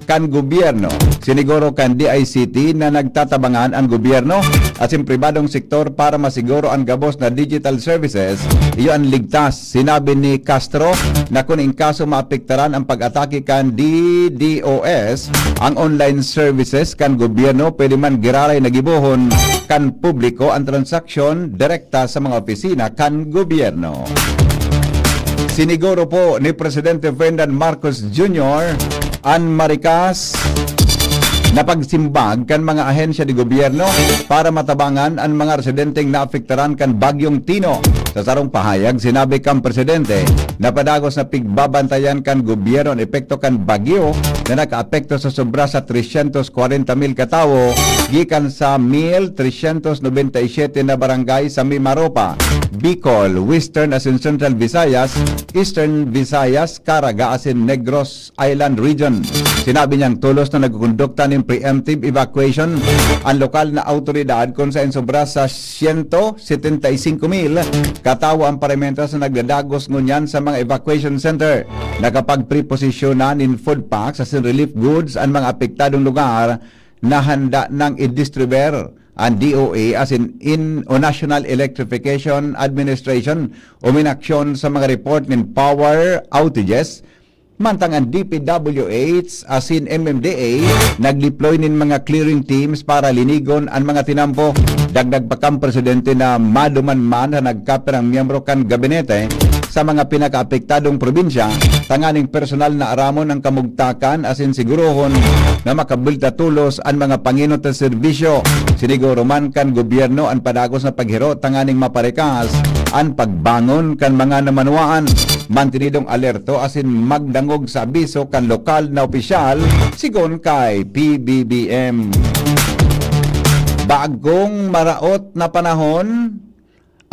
kan gobyerno. Siniguro kan DICT na nagtatabangan ang gobyerno at yung pribadong sektor para masiguro ang gabos na digital services, iyon ligtas. Sinabi ni Castro na kung in kaso maapektaran ang pag-atake kan DDoS, ang online services kan gobyerno pwede man giraray nagibuhon kan publiko ang transaksyon direkta sa mga opisina kan gobyerno. Siniguro po ni Presidente Ferdinand Marcos Jr. ang marikas na pagsimbag kan mga ahensya di gobyerno para matabangan ang mga residenteng naapektaran kan Bagyong Tino. Sa sarong pahayag, sinabi kang presidente na padagos na pigbabantayan kan gobyerno ang epekto kan bagyo na nakaapekto sa sobra sa 340,000 katawo gikan sa 1,397 na barangay sa Mimaropa, Bicol, Western as in Central Visayas, Eastern Visayas, Caraga as in Negros Island Region. Sinabi niyang tulos na nagkukondukta ng preemptive evacuation ang lokal na autoridad kung saan sobra sa 175,000 katawo ang parementas na nagdadagos ngunyan sa mga evacuation center. Nakapag-preposisyonan in food packs as in relief goods ang mga apektadong lugar na handa ng i-distribuer ang DOE as in o National Electrification Administration uminaksyon sa mga report ng power outages. Mantang ang DPWH as in MMDA nag-deploy nin mga clearing teams para linigon ang mga tinampo. Dagdag pa kang presidente na maduman man na nagkaper ang miyembro kan gabinete sa mga pinakaapektadong probinsya tanganing personal na aramon ang kamugtakan as in sigurohon na makabulta tulos ang mga panginot at serbisyo. Siniguro man kan gobyerno ang padagos na paghiro tanganing maparekas ang pagbangon kan mga namanuaan. Mantinidong alerto as in magdangog sa abiso kan lokal na opisyal sigon kay PBBM. Bagong maraot na panahon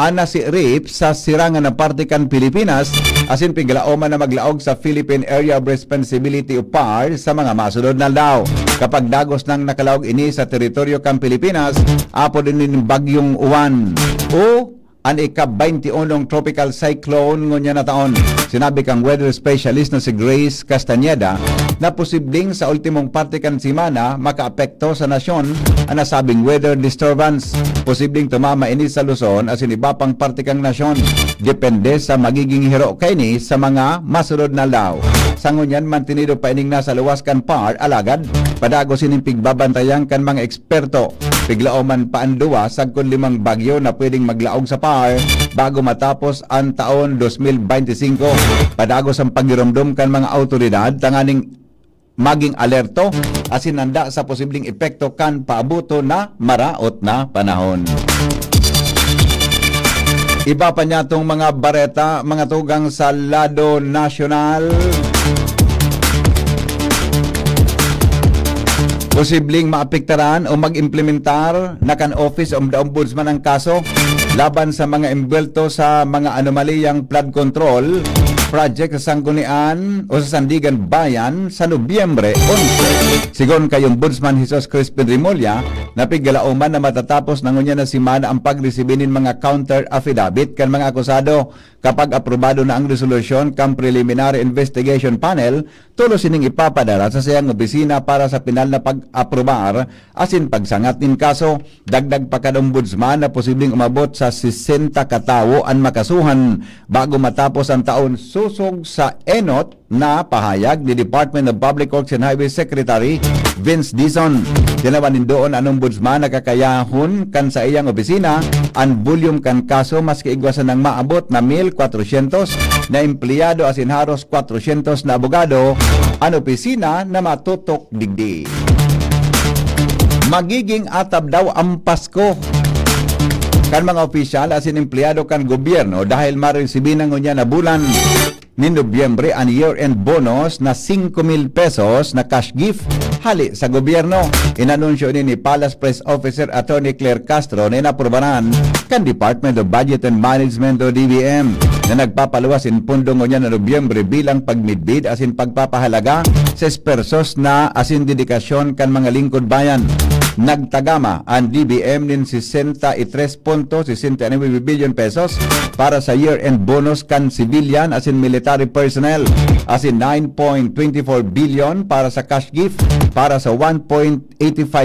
ana si RIP sa sirangan ng parte kan Pilipinas asin piglaoman na maglaog sa Philippine Area of Responsibility o PAR sa mga masunod na daw. Kapag dagos nang nakalaog ini sa teritoryo kan Pilipinas, apo din ng bagyong uwan o ang ika-21 tropical cyclone ngunya na taon. Sinabi kang weather specialist na si Grace Castañeda na posibleng sa ultimong parte kan simana makaapekto sa nasyon ang nasabing weather disturbance. Posibleng tumama ini sa Luzon as in iba pang parte kang nasyon. Depende sa magiging hiro kaini sa mga masunod na law. Sa ngunyan, mantinido pa ining nasa luwas kan PAR alagad padago sining pigbabantayan kan mga eksperto. Piglaoman pa ang duwa sagkon 5 bagyo na pwedeng maglaog sa PAR bago matapos ang taon 2025. Padagos ang pagiromdom kan mga autoridad tanganing maging alerto asin handa sa posibleng epekto kan paabuto na maraot na panahon. Iba pa niya itong mga bareta, mga tugang sa lado nasyonal. Posibleng maapektaran o mag-implementar na kan Office of the Ombudsman ang kaso laban sa mga embelto sa mga anomaliyang flood control project sa Sanggunian o sa Sandigan Bayan sa Nobyembre 11. Sigon kay Ombudsman Jesus Crispin Rimulya, napigalaoman na matatapos na ngunya na simana ang pagresibinin mga counter affidavit kan mga akusado. Kapag aprobado na ang resolusyon kang preliminary investigation panel, tulos sining ipapadala sa siyang opisina para sa pinal na pag-aprobar asin pagsangat nin kaso. Dagdag pa kad Ombudsman na posibleng umabot sa 60 katawo ang makasuhan bago matapos ang taon susog sa ENOT na pahayag ni Department of Public Works and Highway Secretary Vince Dizon. Tinawanin doon ang Ombudsman na kakayahon kan sa iyang opisina ang volume kan kaso maski igwasan ng maabot na 1,400 na empleyado asin haros 400 na abogado ang opisina na matutok digdi. Magiging atab daw ang Pasko. kan mga opisyal asin empleyado kan gobyerno dahil maresibinan niya na bulan ni Nobyembre ang year-end bonus na 5,000 pesos na cash gift hali sa gobyerno. Inanunsyo ni Palace Press Officer Attorney Claire Castro na inaprobahan kan Department of Budget and Management o DBM na nagpapaluwas in pundo niya na Nobyembre bilang pagmidbid asin pagpapahalaga sa pesos na asin dedikasyon kan mga lingkod bayan. Nagtagama ang DBM nin 63.69 billion pesos para sa year-end bonus kan civilian asin military personnel, asin 9.24 billion para sa cash gift para sa 1.85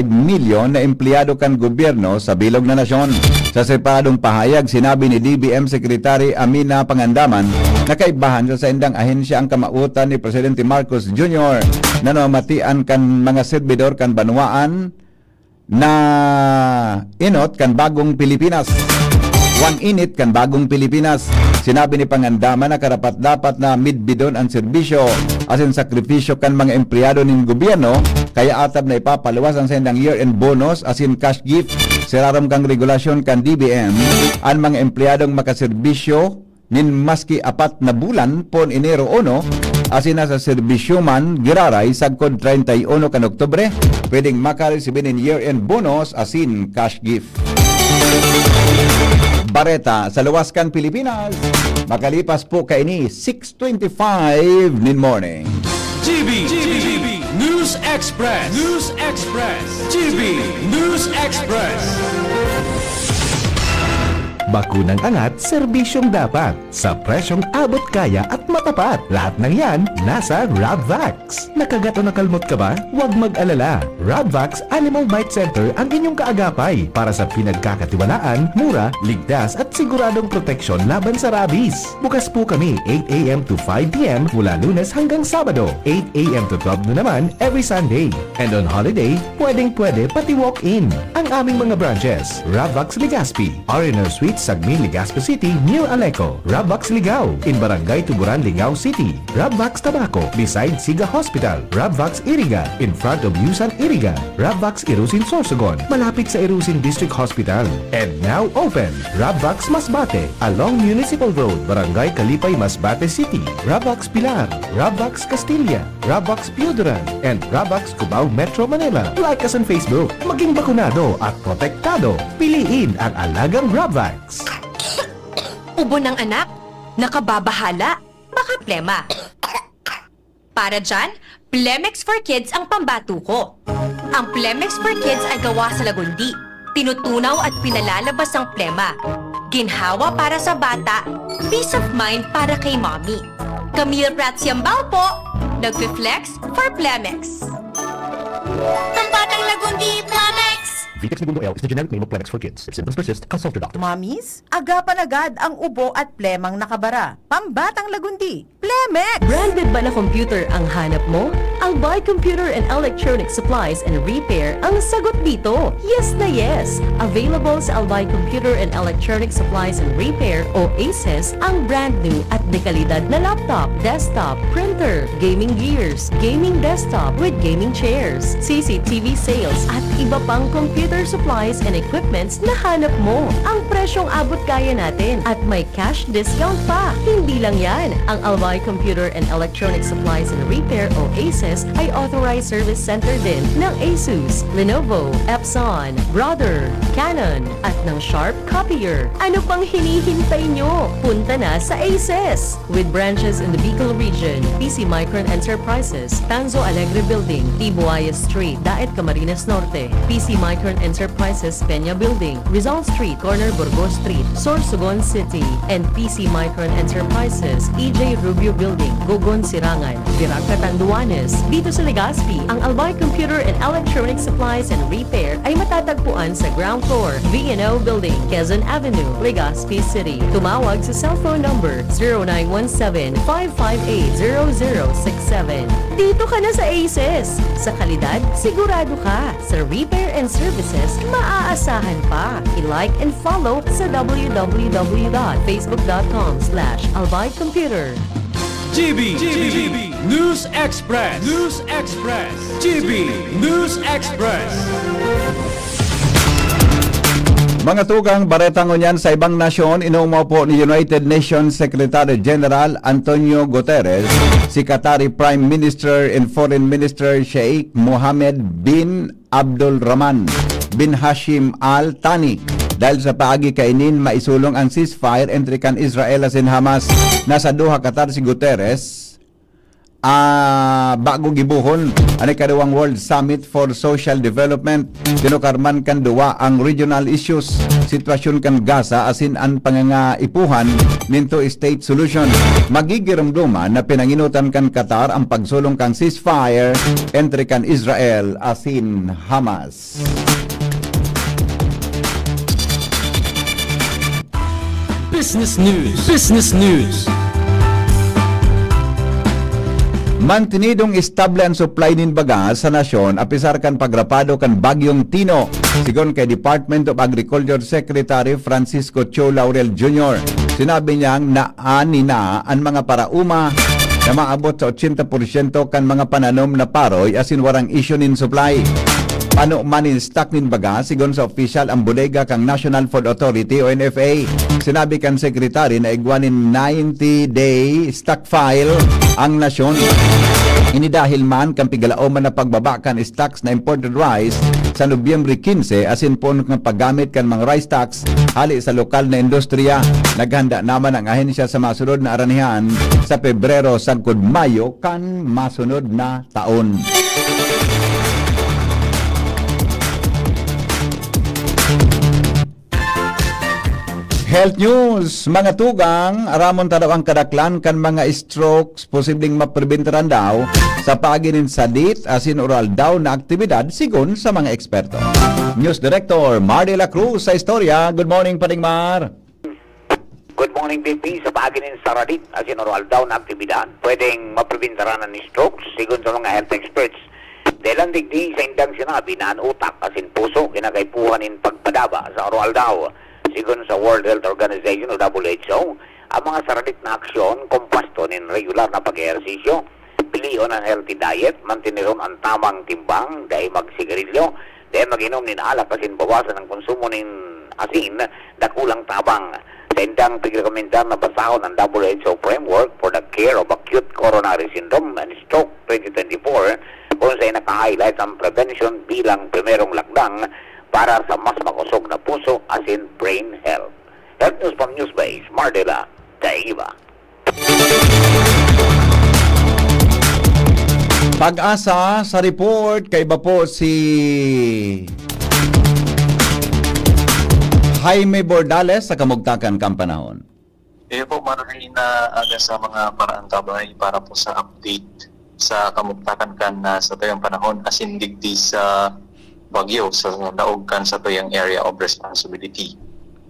million na empleyado kan gobyerno sa bilog na nasyon. Sa separadong pahayag, sinabi ni DBM Secretary Amina Pangandaman na kaibahan sa indang ahensya ang kamautan ni Presidente Marcos Jr. na namatian kan mga servidor kan banwaan na inot kan bagong Pilipinas. One init kan bagong Pilipinas. Sinabi ni Pangandaman na karapat-dapat na midbidon ang serbisyo asin sakripisyo kan mga empleyado ng gobyerno kaya atab na ipapaluwas ang sendang year-end bonus asin cash gift. Siraram kang regulasyon kan DBM ang mga empleyadong makaserbisyo nin maski 4 na bulan pon Enero 1 asin na sa serbisyo man giraray sagkod 31 kan Oktubre pwedeng makaresibin in year-end bonus asin cash gift. Bareta sa Luwaskan, Pilipinas. Makalipas po kaini 6:25 nin morning. GB News Express. GB News Express. Bakunang angat, serbisyong dapat. Sa presyong abot kaya at matapat. Lahat ng yan, nasa Radvax. Nakagat o nakalmot ka ba? Huwag mag-alala. Radvax Animal Bite Center ang inyong kaagapay para sa pinagkakatiwalaan, mura, ligtas at siguradong proteksyon laban sa rabies. Bukas po kami 8 a.m. to 5 p.m. mula Lunes hanggang Sabado. 8 a.m. to 12 noon naman every Sunday. And on holiday, pwedeng-pwede pati walk-in. Ang aming mga branches, Radvax Legazpi, RNR Suite Sagmi, Legazpi City, New Aleco, Radvax Ligao, in Barangay Tuburan, Ligao City, Radvax Tabaco, beside Siga Hospital, Radvax Iriga, in front of Yusan Iriga, Radvax Irusin Sorsogon, malapit sa Irusin District Hospital, and now open, Radvax Masbate, along Municipal Road, Barangay Kalipay, Masbate City, Radvax Pilar, Radvax Castilla, Radvax Piuduran, and Radvax Cubao Metro Manila. Like us on Facebook, maging bakunado at protektado, piliin ang alagang Radvax. Ubo ng anak? Nakababahala? Baka plema. Para dyan, Plemex for Kids ang pambatuko. Ang Plemex for Kids ay gawa sa lagundi. Tinutunaw at pinalalabas ang plema. Ginhawa para sa bata, peace of mind para kay mommy. Camille Prats Yambao po, nagpi-flex for Plemex. Pambatang lagundi, Plemex! Vitex Segundo L is the generic name of Plemex for kids. If symptoms persist, consult your doctor. Mamis, agapan agad ang ubo at plemang nakabara. Pambatang lagundi, Plemex! Branded ba na computer ang hanap mo? Albay Computer and Electronic Supplies and Repair ang sagot dito. Yes na yes! Available sa Albay Computer and Electronic Supplies and Repair o ACES ang brand new at dekalidad na laptop, desktop, printer, gaming gears, gaming desktop with gaming chairs, CCTV sales at iba pang computer supplies and equipments na hanap mo. Ang presyong abot kaya natin at may cash discount pa. Hindi lang yan. Ang Albay Computer and Electronic Supplies and Repair o ACES ay authorized service center din ng ASUS, Lenovo, Epson, Brother, Canon at ng Sharp Copier. Ano pang hinihintay nyo? Punta na sa ACES! With branches in the Bicol region, PC Micron Enterprises, Tanzo Alegre Building, Tibuaya Street, Daet Camarines Norte, PC Micron Enterprises, Peña Building, Rizal Street, Corner Burgos Street, Sorsogon City, and PC Micron Enterprises, EJ Rubio Building, Gogon Sirangan, Virac Catanduanes. Dito sa Legazpi, ang Albay Computer and Electronic Supplies and Repair ay matatagpuan sa ground floor, V&O Building, Quezon Avenue, Legazpi City. Tumawag sa cellphone number 0917-558-0067. Dito ka na sa ACES. Sa kalidad, sigurado ka. Sa repair and services, maaasahan pa. I-like and follow sa www.facebook.com/albaycomputer. GB News Express. GB News Express. Mga tugang, baretang ngunyan sa ibang nasyon, inumo po ni United Nations Secretary General Antonio Guterres si Qatari Prime Minister and Foreign Minister Sheikh Mohammed bin Abdul Rahman bin Hashim Al Thani dahil sa paagi kainin maisulong ang ceasefire entre kan Israel at Hamas. Nasa Doha, Qatar si Guterres bago gibuhon ang ikaduwang World Summit for Social Development. Tinukarman kan duwa ang regional issues, sitwasyon kan Gaza asin ang pangangaipuhan ninto state solution. Magigiramduman na pinanginutan kan Qatar ang pagsulong kan ceasefire entre kan Israel asin Hamas. Business News. Business News. Mantinidong estable ang supply nin baga sa nasyon apisar kan pagrapado kan Bagyong Tino. Sigon kay Department of Agriculture Secretary Francisco Cho Laurel Jr. Sinabi niyang naani na ang mga parauma na maabot sa 80% kan mga pananom na paroy asin warang issue nin supply. Pano man in stock nin baga sigon sa official ang bodega kang National Food Authority o NFA. Sinabi kan sekretary na igwanin 90-day stockpile ang nasyon. Ini dahil man kang pigalao man na pagbaba kan stocks na imported rice sa Nobyembre 15 asin po ng paggamit kan mga rice stocks hali sa lokal na industriya. Naghanda naman ang ahensya sa masunod na aranihan sa Pebrero sagkod Mayo kan masunod na taon. Health news, mga tugang, aramon tadaw ang kadaklan kan mga strokes posibleng mapreventaran daw sa paginin sadit asin oral daw na aktibidad sigon sa mga eksperto. News Director Mar de la Cruz sa istorya. Good morning, Paring Mar. Good morning, BP. Sa paginin sa radit asin oral daw na aktibidad, pwedeng mapreventaran ng strokes sigon sa mga health experts. Dahil ang digdi sa indang sinabi na ang utak asin puso kinakaipuhan in pagpadaba sa oral daw. Sigon sa World Health Organization o WHO, ang mga saradit na aksyon kumpasto nin regular na pag-ehersisyo, pilion ang healthy diet, mantiniron ang tamang timbang, dahil magsigarilyo, dahil mag-inom nin alak asin bawasan ang konsumo nin asin na kulang tabang. Sa indang pagrekomendar na basahon ng WHO Framework for the Care of Acute Coronary Syndrome and Stroke 2024, kung sa'y naka-highlight ang prevention bilang primerong lakdang para sa mas makusog na puso asin brain health. Health News from Newsbase, Mardela, Taiba. Pag-asa sa report kay iba po si Jaime Bordales sa kamugtakan kang panahon. Po maraming na aga sa mga paraan tabay para po sa update sa kamugtakan kan sa tayong panahon asin digdi sa bagyo sa naugkan sa tuyang area of responsibility.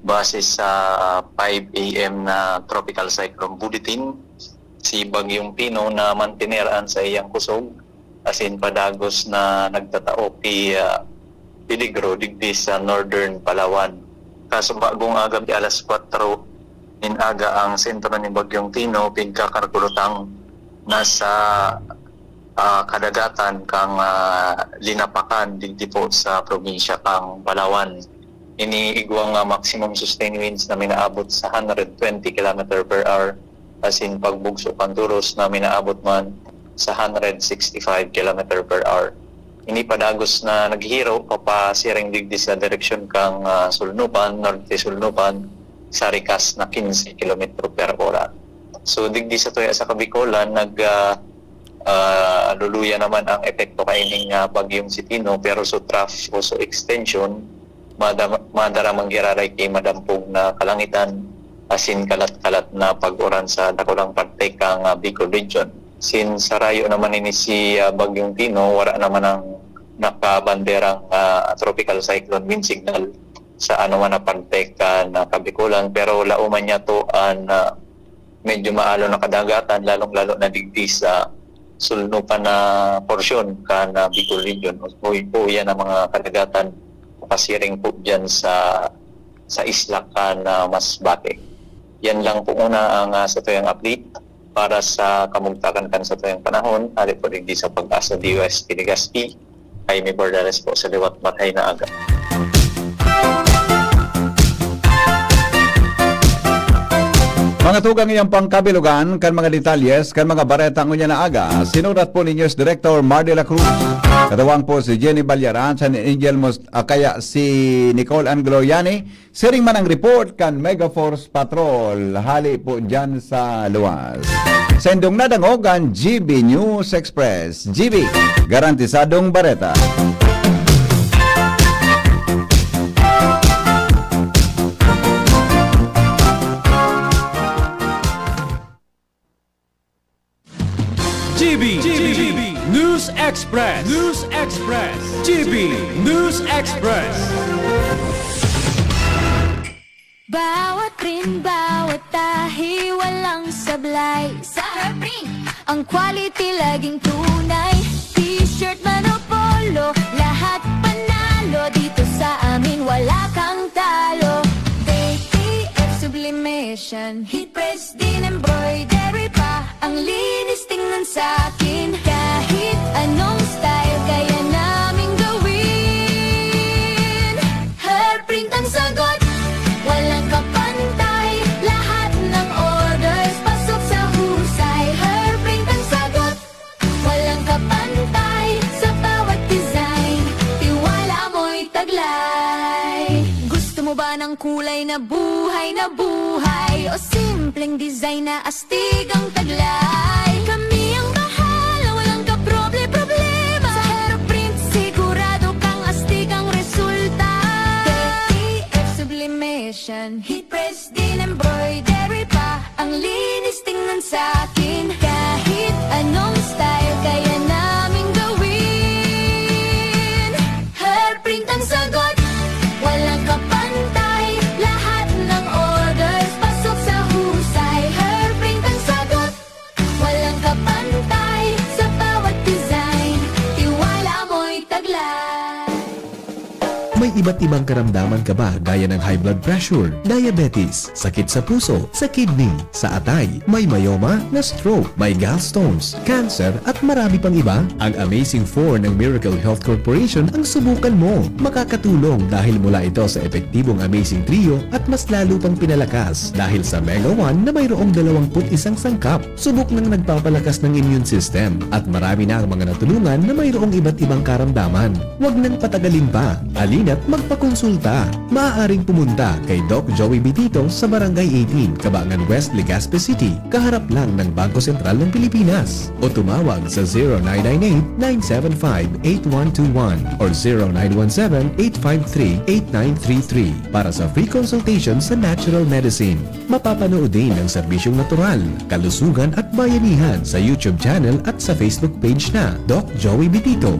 Base sa 5 a.m. na tropical cyclone bulletin, si Bagyong Tino na mantineran sa iyang kusog asin padagos na nagtatao peligro digdi sa northern Palawan. Kaso bagong aga di alas 4 in aga ang sentro ni Bagyong Tino pigkakarkulutang nasa kadagatan kang linapakan digdi po sa probinsya kang Palawan. Iniigwang maximum sustained winds na minaabot sa 120 km per hour asin pagbugso kang duros na minaabot man sa 165 km per hour. Ini padagos na naghihiro papasiring digdi sa direksyon kang Sulnupan, Norte Sulnupan sa rikas na 15 km per hora. So digdi sa tuya sa Kabikolan luluya naman ang epekto kaining Bagyong si Tino pero so trough o so extension madara manggiraray kay madampog na kalangitan asin kalat-kalat na pag-uran sa dakulang parte kang Bicol region. Sin sarayo naman ini si Bagyong Tino wala naman ang nakabanderang tropical cyclone wind signal sa ano man na parte ka na Kabikulan pero lauman niya to an medyo maalo na kadagatan lalong-lalo na digdi sa sulnupan na porsyon ka na Bicol region. Po yan ang mga kadagatan pasiring po dyan sa isla ka na Masbate. Yan lang po una ang sa tuyang update para sa kamugtakan kan sa tuyang panahon. Ari po digdi sa Pag-asa DOST Legazpi. Jaime Bordales po sa liwat matay na aga. Mga tugang iyang pangkabilugan, kan mga detalyes, kan mga bareta ngunya na aga, sinurat po ni News Director Mar de la Cruz. Katawang po si Jenny Balyaran, sa Angel kaya si Nicole Angloriani, siring man ang report kan Megaforce Patrol, hali po dyan sa luwas. Sa indong nadangogan, GB News Express. GB, garantisadong bareta. GB News Express. GB News Express. Bawat print, bawat tahi, walang sablay. Sa Herprint, ang quality laging tunay. T-shirt man o polo, lahat panalo. Dito sa amin wala kang talo. ATF sublimation, heat press din embroidery pa. Ang linis tingnan sa'kin, kahit anong style kaya namin gawin. Herprint ang sagot, walang kapantay. Lahat ng orders pasok sa husay. Herprint ang sagot, walang kapantay. Sa bawat design, tiwala mo'y taglay. Gusto mo ba ng kulay na buhay na buhay? O simpleng design na astig ang taglay? Kami ang bahala, walang kaproble-problema. Sa Herprint, sigurado kang astig ang resulta. ATF sublimation, heat press din embroidery pa. Ang linis tingnan sa'kin, kahit anong style kaya namin gawin. Herprint ang sagot, walang kapantay. Lahat ng orders pasok sa husay. Herprint ang sagot, walang kapantay. Sa bawat design, tiwala mo'y taglay. May iba't ibang karamdaman ka ba gaya ng high blood pressure, diabetes, sakit sa puso, sa kidney, sa atay, may myoma, na stroke, may gallstones, cancer at marami pang iba? Ang Amazing 4 ng Miracle Health Corporation ang subukan mo. Makakatulong dahil mula ito sa epektibong Amazing Trio at mas lalo pang pinalakas dahil sa Mega 1 na mayroong 21 sangkap. Subok ng nagpapalakas ng immune system at marami na ang mga natulungan na mayroong iba't ibang karamdaman. Huwag nang patagalin pa. Alina't magpakonsulta. Maaaring pumunta kay Doc Joey Bitito sa Barangay 18, Cabangan West, Legazpi City, kaharap lang ng Bangko Sentral ng Pilipinas. O tumawag sa 0998-975-8121 or 0917-853-8933 para sa free consultation sa natural medicine. Mapapanood din ang serbisyong natural, kalusugan at bayanihan sa YouTube channel at sa Facebook page na Doc Joey Bitito.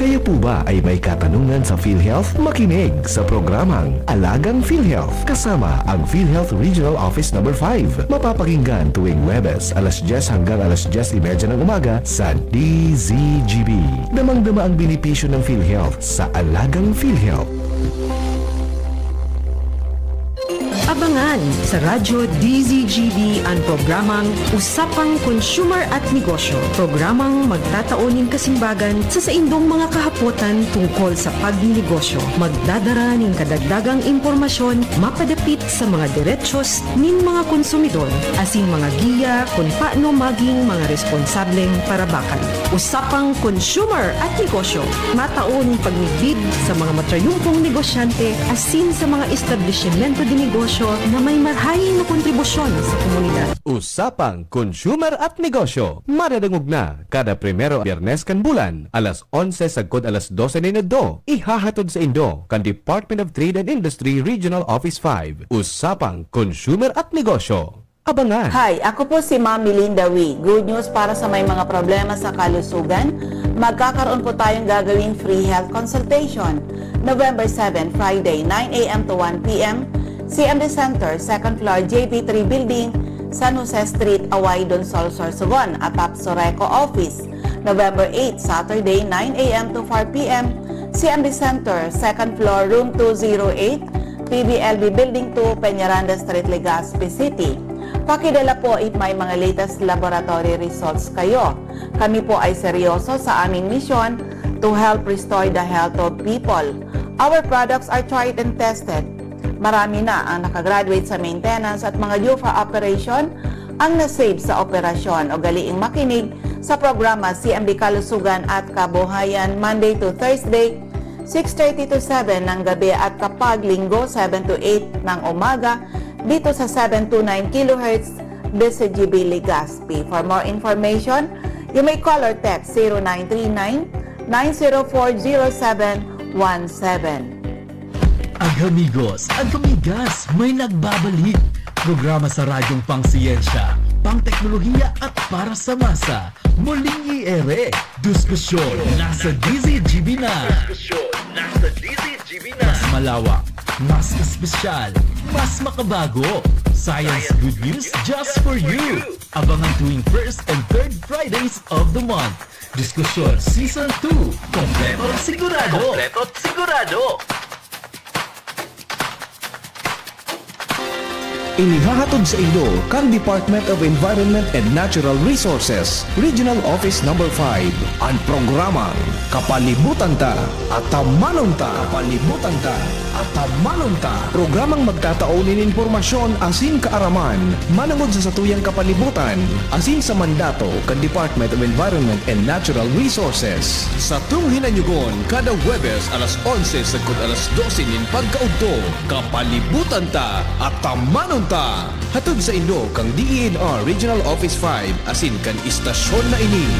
Kayo po ba ay may katanungan sa PhilHealth? Makinig sa programang Alagang PhilHealth kasama ang PhilHealth Regional Office No. 5. Mapapakinggan tuwing Huwebes alas 10 hanggang alas 10:30 ng umaga sa DZGB. Damang-dama ang benepisyo ng PhilHealth sa Alagang PhilHealth. Abangan sa Radyo DZGB ang programang Usapang Consumer at Negosyo. Programang magtatauning kasimbagan sa saindong mga kahapotan tungkol sa pagninegosyo. Magdadara ng kadagdagang impormasyon mapadapit sa mga diretsos nin mga konsumidor asin mga giya kung paano maging mga responsableng parabakan. Usapang Consumer at Negosyo. Mataon pagnigbid sa mga matrayumpong negosyante asin sa mga establishmento de negosyo na may marhaing na kontribusyon sa komunidad. Usapang Consumer at Negosyo. Maradangog na kada primero Biyernes kan bulan, alas 11 sagkod alas 12 na do. Ihahatod sa Indo kan Department of Trade and Industry Regional Office 5. Usapang Consumer at Negosyo. Abangan! Hi, ako po si Ma'am Melinda Wee. Good news para sa may mga problema sa kalusugan. Magkakaroon po tayong gagawing free health consultation. November 7, Friday, 9 a.m. to 1 p.m. CMD Center, 2nd floor, JP3 Building, San Jose Street, Away, Donsol, Sorsogon, atap Soreco Office. November 8, Saturday, 9 a.m. to 4 p.m. CMD Center, 2nd floor, room 208, PBLB Building 2, Peñaranda Street, Legazpi City. Pakidala po if may mga latest laboratory results kayo. Kami po ay seryoso sa aming misyon to help restore the health of people. Our products are tried and tested. Marami na ang nakagraduate sa maintenance at mga UFA operation ang nasave sa operasyon. O galiing makinig sa programa CMD Kalusugan at Kabuhayan Monday to Thursday, 6:30 to 7 ng gabi at kapag linggo 7 to 8 ng umaga dito sa 729 kHz DCGB Legazpi. For more information, you may call or text 0939-904-0717. Amigos, amigas, may nagbabalik. Programa sa radyong pangsiyensya, pangteknolohiya at para sa masa. Muling i-ere. Diskusyon nasa DZGB na. Mas malawak, mas espesyal, mas makabago. Science good news just for you. Abangan tuwing 1st and 3rd Fridays of the month. Diskusyon Season 2. Kompleto at sigurado. Inihahatod sa inyo kang Department of Environment and Natural Resources, Regional Office Number 5, ang programang Kapalibutan Ta at Tamanon Ta. Kapalibutan Ta at Tamanon Ta. Programang magtataunin informasyon asin kaaraman, manangod sa satuyang kapalibutan, asin sa mandato kan Department of Environment and Natural Resources. Sa tung hinanyugon, kada Huwebes alas 11 sagkod alas 12 nin pagkaudto, Kapalibutan Ta at Tamanon Ta. Hatod sa inyo kang DENR Regional Office 5 asin kan istasyon na ini.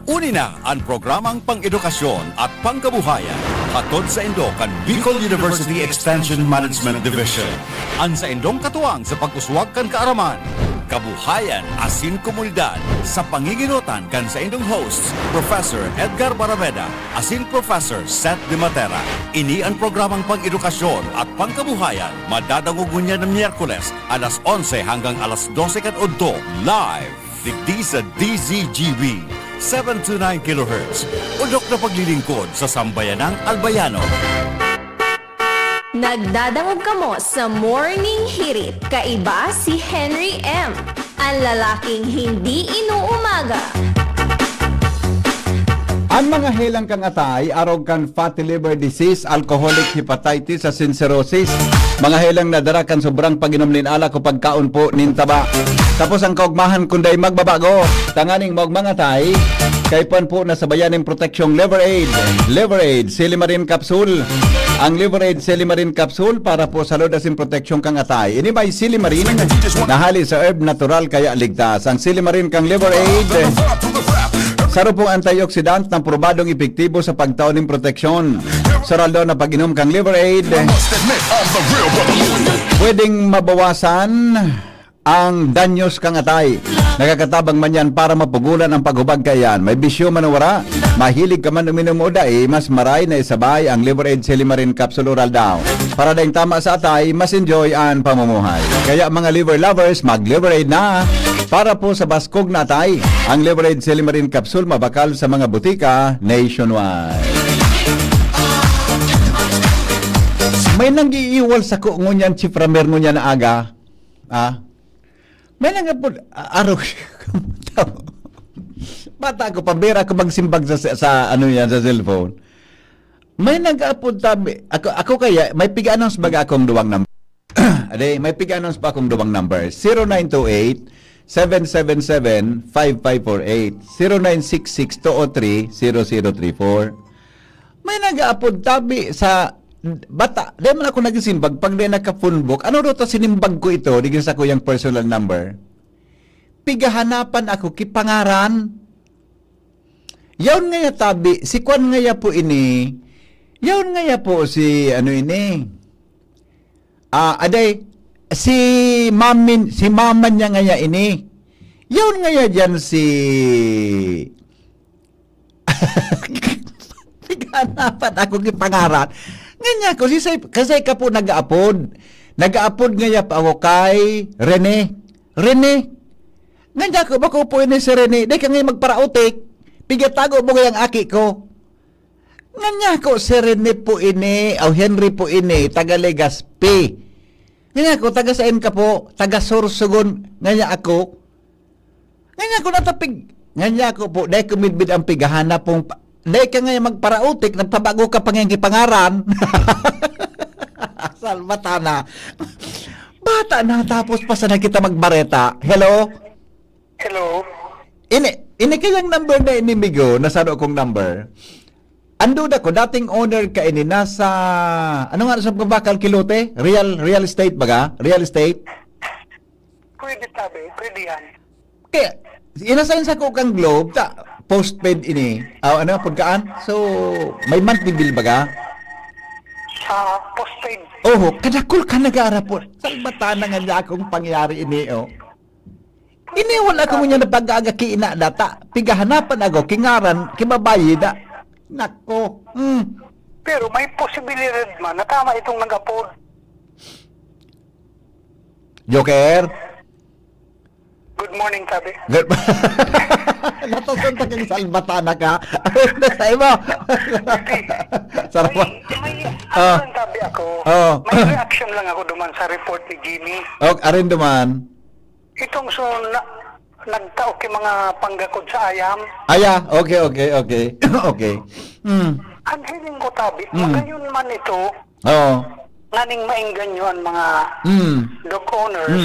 Uni na ang programang pang-edukasyon at pangkabuhayan hatod sa Indo kan Bicol University Extension Management Division. Ang sa Indong katuwang sa pag-uswag kan kaaraman, kabuhayan asin komunidad sa panginginutan kan sa Indong hosts Professor Edgar Baraveda asin Professor Seth De Matera. Ini ang programang pang-edukasyon at pangkabuhayan madadangugun niya ng Miyerkules alas 11 hanggang alas 12 kan udto live digdi sa DZGB 729 kHz. Udok na paglilingkod sa sambayanang Albayano. Nagdadangog kamo sa Morning Hirit. Kaiba si Henry M. Ang lalaking hindi inuumaga. Ang mga helang kang atay, arog kan fatty liver disease, alcoholic hepatitis, asin cirrhosis. Mga helang nadara kan sobrang pag-inom ala ko pagkaon po nintaba. Tapos ang kaugmahan kunday magbabago. Tanganing mga tay, kay po na sabayaning proteksyong Liver Aid. Liver Aid, Silimarin Capsule. Ang Liver Aid Silimarin Capsule para po sa lodasin proteksyong kang atay. Ini may Silimarin na hali sa herb natural kaya ligtas. Ang Silimarin kang Liver Aid, saro pong antioxidant na probadong epektibo sa pagtaon ng proteksyon. Saraldo na pag-inom kang Liver Aid, pwedeng mabawasan ang danyos kang atay. Nakakatabang man yan para mapugulan ang paghubag kayan. May bisyo manawara, mahilig ka man uminom o mas maray na isabay ang Liver Aid Silimarin Capsule Oral daw. Para dahil tama sa atay, mas enjoy ang pamumuhay. Kaya mga liver lovers, mag-Liver Aid na. Para po sa baskog na atay, ang Liver Aid Silimarin Capsule mabakal sa mga butika nationwide. May nang-iiwal sa kuungunyan, chiframer ngunyan na aga. May nangapod, araw, bata ko, pambira ko magsimbag sa ano yan, sa cellphone. May nag-apod tabi, ako kaya, may pig-announce baga akong duwang number. Ade, may pig-announce pa akong duwang number, 0928-777-5548, 0966-203-0034. May nag-apod tabi sa bata, di man ako nagsimbag pag di naka-phone book. Ano ro to sinimbag ko ito, digin sa kuyang personal number. Pigahanapan ako kipangaran. Yawn nga ya tabi, si Kwan nga ya po ini. Yawn nga ya po si ano ini. Aday si mama niya nga ya ini. Yawn nga ya diyan si pigahanapan ako kipangaran. Nganya ko, kasi ka po nag-aapod. Nag-aapod ngaya pa ako kay Rene. Nganya ko, bako po ini si Rene. Dahil ka ngayon magparautik. Pigatago mo ngayang aki ko. Nganya ko, si Rene po ini, o Henry po ini, taga Legazpi. Nganya ko, taga saan ka po? Taga Sorsogon. Nganya ako. Nganya ko natapig. Nganya ko po, dahil kumidbid ang pigahana pong Dahil ka ngayon magparautik, nagpabago ka pangaran. Salbata na. Bata na, tapos pa sa nakita magbareta. Hello? Hello? Ini kayang number na inimigo, nasano akong number. Ando na ko, dating owner ka ini, nasa, ano nga sa bakal kilote? Real estate baga? Real estate? Pwede tabi, pwede yan. Kaya, inasign sa ko kang Globe, postpaid ini. Ano, pagkaan? So, may monthly bill baga? Postpaid. Oh, kadakol ka nag-aarapon. Salbata na nga niya akong pangyari ini, oh. Ini wala ko niya na pag-aga kiina data. Pigahanapan ako, kingaran, kibabayi da. Nako. Pero may posibilidad man na tama itong nag-upload. Joker? Good morning, tabi. Good. Natusun ta kang salbatana ka. Nasay mo. Sarap. Ano tabi ako? Oh. May reaction lang ako duman sa report ni Jimmy. Okay, arin duman. Itong nagtao kay mga panggakod sa ayam. Aya, okay. Okay. Ang hiling ko tabi, magayon man ito, naning maingganyo ang mga dog owners,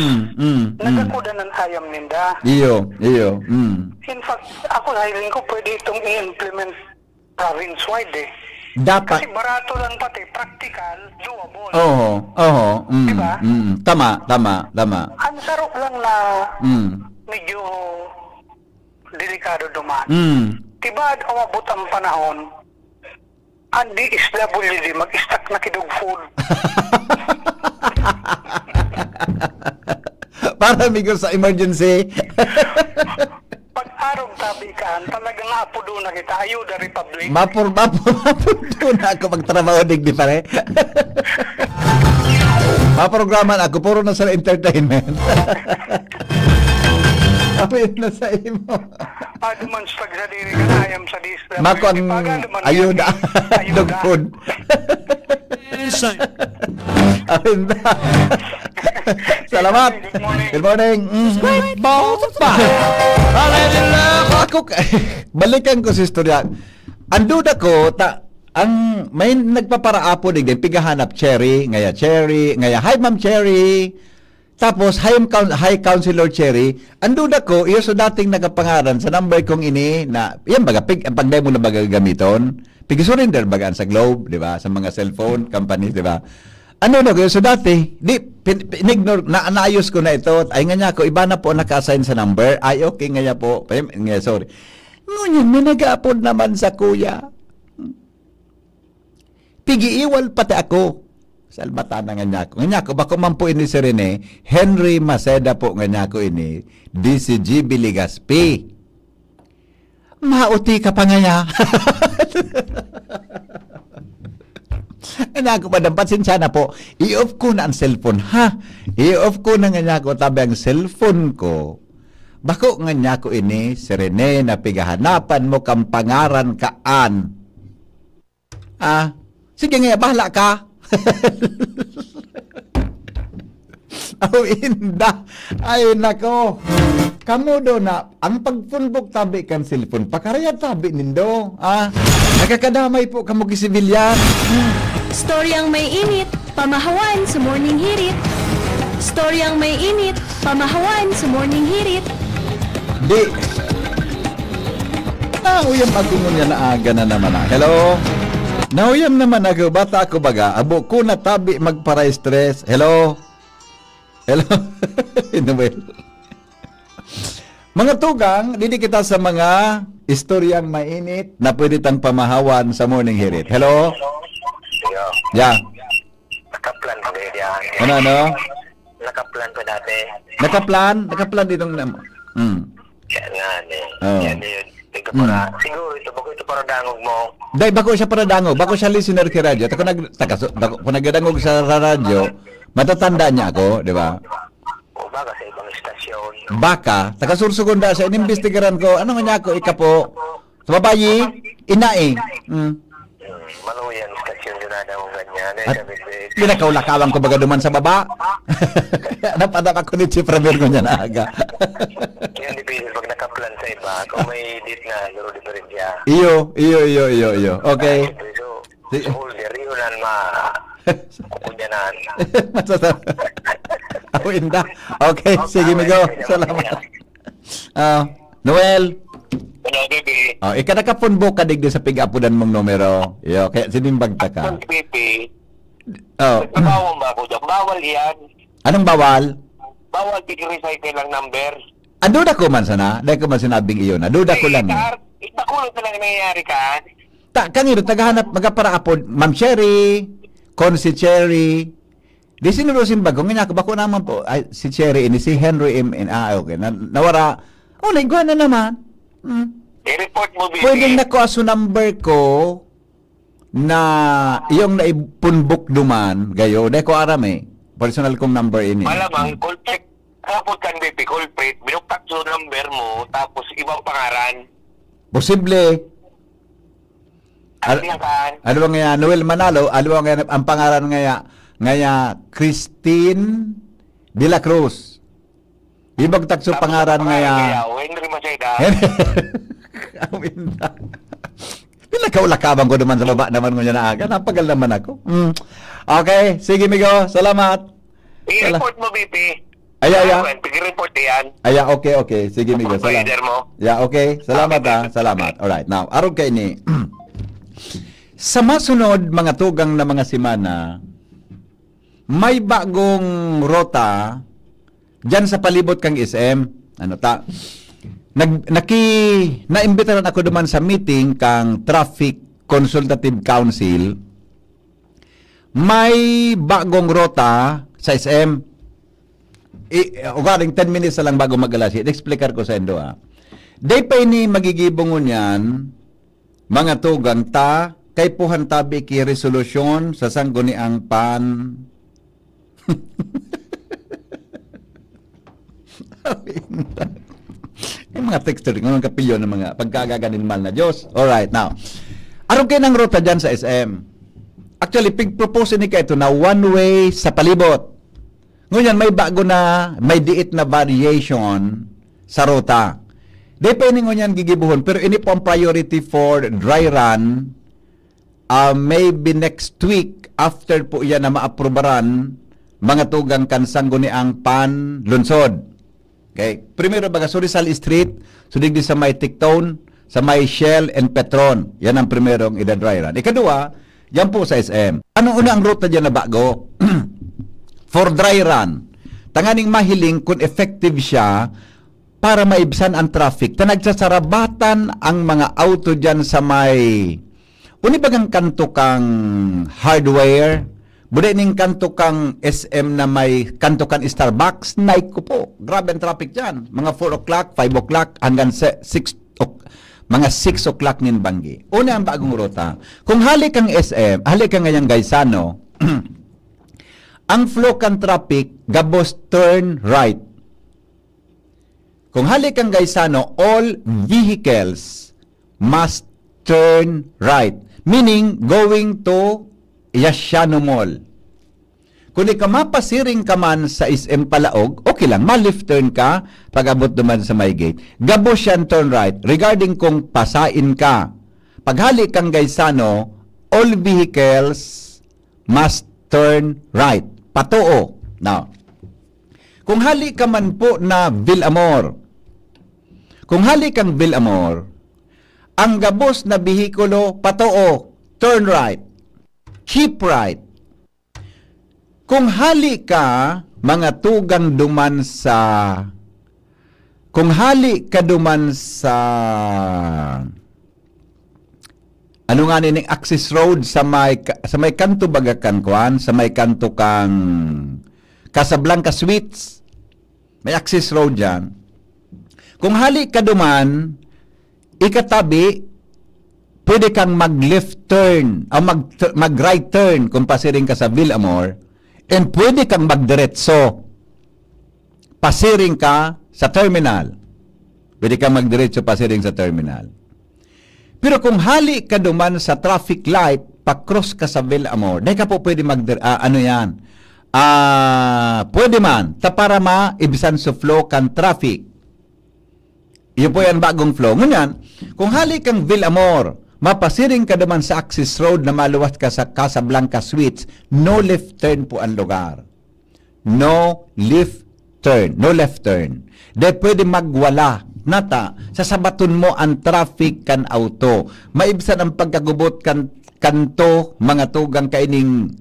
nagakuda ng ayam ninda. Iyo. In fact, ako hiling ko pwede itong i-implement province-wide eh. Dapat. Kasi barato lang pati, practical, doable. Oo. Diba? Tama. Ang sarap lang na medyo delikado duman. Diba umabot ang panahon, andi SWD mag-stack na kidog food. Para amigo sa emergency. Pag-arog tabi kaan, talagang apudo na kita, ayuda Republic. Mapur na ako magtrabaho digdi pare. Maprograman ako, puro na sa entertainment. Apit na sa imo. Aduman sa diri ka ayam sa disla. Mako ang ayuda. Dog food. Salamat. Good morning. Ako, balikan ko sa istorya. Anduda ko, ang may nagpaparaapo din, pigahanap Cherry, ngaya hi Ma'am Cherry. Tapos hi Councilor Cherry. Anduda ko, iyo so dating nagapangaran sa number kong ini na yan baga pag mo na baga gamiton. Pig-surrender baga sa Globe, di ba? Sa mga cellphone companies, di ba? Ano na ko so dati, ignore na naayos ko na ito. Ay nga niya ko iba na po naka-assign sa number. Ay okay nga niya po. Sorry. Ngunyan may nag-upload naman sa kuya. Pigiiwal pati ako. Salbata na nga niya ko. Nga niya ko, bako man po ini si Rene, Henry Maceda po nga niya ko ini, DCGB Ligaspi. Mauti ka pa nga niya. Nga ko, madam, pasensya na po. I-off ko na ang cellphone, ha? I-off ko na nga niya ko, tabi ang cellphone ko. Bako nga niya ko ini, si Rene, na pigahanapan mo kang pangaran kaan. Sige nga, bahala ka. Inda. Ay, nako. Kamu do na, ang pagpunbok tabi kan cellphone, pakaraya tabi nindo. Nakakadamay po kamo kisibilyan. Storyang may init, pamahawan sa morning hirit. Storyang may init, pamahawan sa morning hirit. Di. Uyam ako niya na aga na naman. Hello? Nauyam naman ako, bata ako baga, abo ko na tabi magpara-stress. Hello? Noel. Mga tugang, didi kita sa mga istoryang mainit na pwede tang pamahawan sa morning hirit. Hello? Yeah. Nakaplan ko yan. Ano? Nakaplan ko dati. Nakaplan ditong Yan nga, yan yun. Siguro ito para dangog mo. Dahil bako siya para dangog, bako siya listener kay radyo. Kung nagdangog sa radyo, matatanda niya ako, di ba? O baka sa ibang istasyon. Baka, taga-Sursugunda sa inimbestigaran ko, ano nga niya ako, ikapo, sa babayi, inae. Maluyan, istasyon yun na daw ganyan. Pinakaulakawan ko baga duman sa baba. Napadak ako ni Chief Ramir ko niya na aga. Yan, dipili pag nakaplan sa iba. Kung may date na, laro diferensya. Iyo. Okay. So, holder, yun ang kukunyanan. Ako inda. Okay, sige Migo. Salamat. Noel. Hello, baby. Ika nakapunbo ka digdi sa pigapudan mong numero. Iyo, kaya sinimbagta ka. Baby, Oh. bawal ba ako dyan? Bawal yan. Anong bawal? Bawal tig-recycle ang number. Duda ko man sana. Dahil ko man sinabing iyon. Duda ko lang. Itakulot na lang nangyayari ka. Kangiro, tagahanap, magapara po, Ma'am Sherry, si Cherry. Di sinurusin ba? Kung nga ako, bako naman po, si Cherry, ini si Henry M. Okay, nawara. Naiguan na naman. I-report mo, baby. Pwede na ko aso number ko na yung naipunbok duman, gayo, dahil ko aram personal kong number ini. Malamang, culprit. Kapag kan, baby, culprit, binuktak yung number mo, tapos ibang pangaran. Posible. Ano ba nga, Noel Manalo, ano ba nga, ang pangalan nga Christine de la Cruz. Ibang takso pangalan nga Henry Maceda. Pinakaulakabang ko naman sa baba naman ko niya na aga. Napagal naman ako. Okay, sige Migo, salamat. I-report mo, baby. Pag-report yan. Okay. Sige Migo, salamat. Mo. Okay. Salamat Salamat. Alright, now, aron kay ni sa masunod mga tugang na mga semana, may bagong rota dyan sa palibot kang SM. Naimbitaran ako duman sa meeting kang Traffic Consultative Council. May bagong rota sa SM. Ugaring 10 minutes na lang bago mag-alas. I-explicar ko sa indo. Day pa ini magigibongon yan, mga tugang kay puhan tabi ki resolusyon sa sangguniang pan. Yung mga texter, ng mga kapilyo ng mga pagkagaganin mal na Diyos. Alright, now. Aron kayo ng ruta dyan sa SM? Actually, pig-propose ni kayo ito na one way sa palibot. Ngayon, may bago na, may diit na variation sa ruta. Depending on yan gigibuhon, pero ini po ang priority for dry run. Maybe next week, after po yan na maaprobaran, mga tugang kansanguniang pan lunsod. Okay? Primero baga, Rizal Street, sudig sa may Ticton, sa may Shell and Petron. Yan ang primerong ida-dry run. Ikadua, yan po sa SM. Anong una ang ruta dyan na bago? For dry run. Tanganing mahiling kung effective siya para maibsan ang traffic. Nagsasarabatan ang mga auto dyan sa may unibagang kanto kang hardware, bude ning kanto kang SM na may kanto kang Starbucks, night ko po. Grabe ang traffic dyan. Mga 4 o'clock, 5 o'clock, hanggang 6 mga 6 o'clock nin Banggi. Una ang bagong ruta. Kung halik kang SM, halik kang ngayang Gaisano, ang flow kang traffic, gabos turn right. Kung halik kang Gaisano, all vehicles must turn right. Meaning, going to Yasiano Mall. Kung ikaw mapasiring ka man sa SM Palaog, okay lang, ma-left turn ka pag abot naman sa may gate. Gabos yan turn right. Regarding kung pasain ka, paghali kang Gaisano, all vehicles must turn right. Patoo. Now, kung hali ka man po na Villamor, kung hali kang Villamor, ang gabos na bihikulo, patoo, turn right, keep right. Kung hali ka, mga tugang duman sa, kung hali ka duman sa, ano nga nining access road sa may kanto bagakan kuan, sa may kanto kang Casablanca Suites, may access road dyan. Kung hali ka duman, ikatabi, pwede kang mag-left turn o mag-right turn kung pasiring ka sa Villamor, and pwede kang magdiretso pasiring ka sa terminal. Pwede kang magdiretso pasiring sa terminal. Pero kung hali ka duman sa traffic light, pa-cross ka sa Villamor, dahil ka po pwede pwede man, para maibisan sa flow kan traffic. Iyon po yan bagong flow. Ngunyan, kung hali kang Villamor, mapasiring ka naman sa Axis Road na maluwas ka sa Casablanca Suites, no left turn po ang lugar. No left turn. No left turn. De pwede magwala. Nata, sa sabaton mo ang traffic kan auto. Maibsan ang pagkagubot kanto mga tugang kaining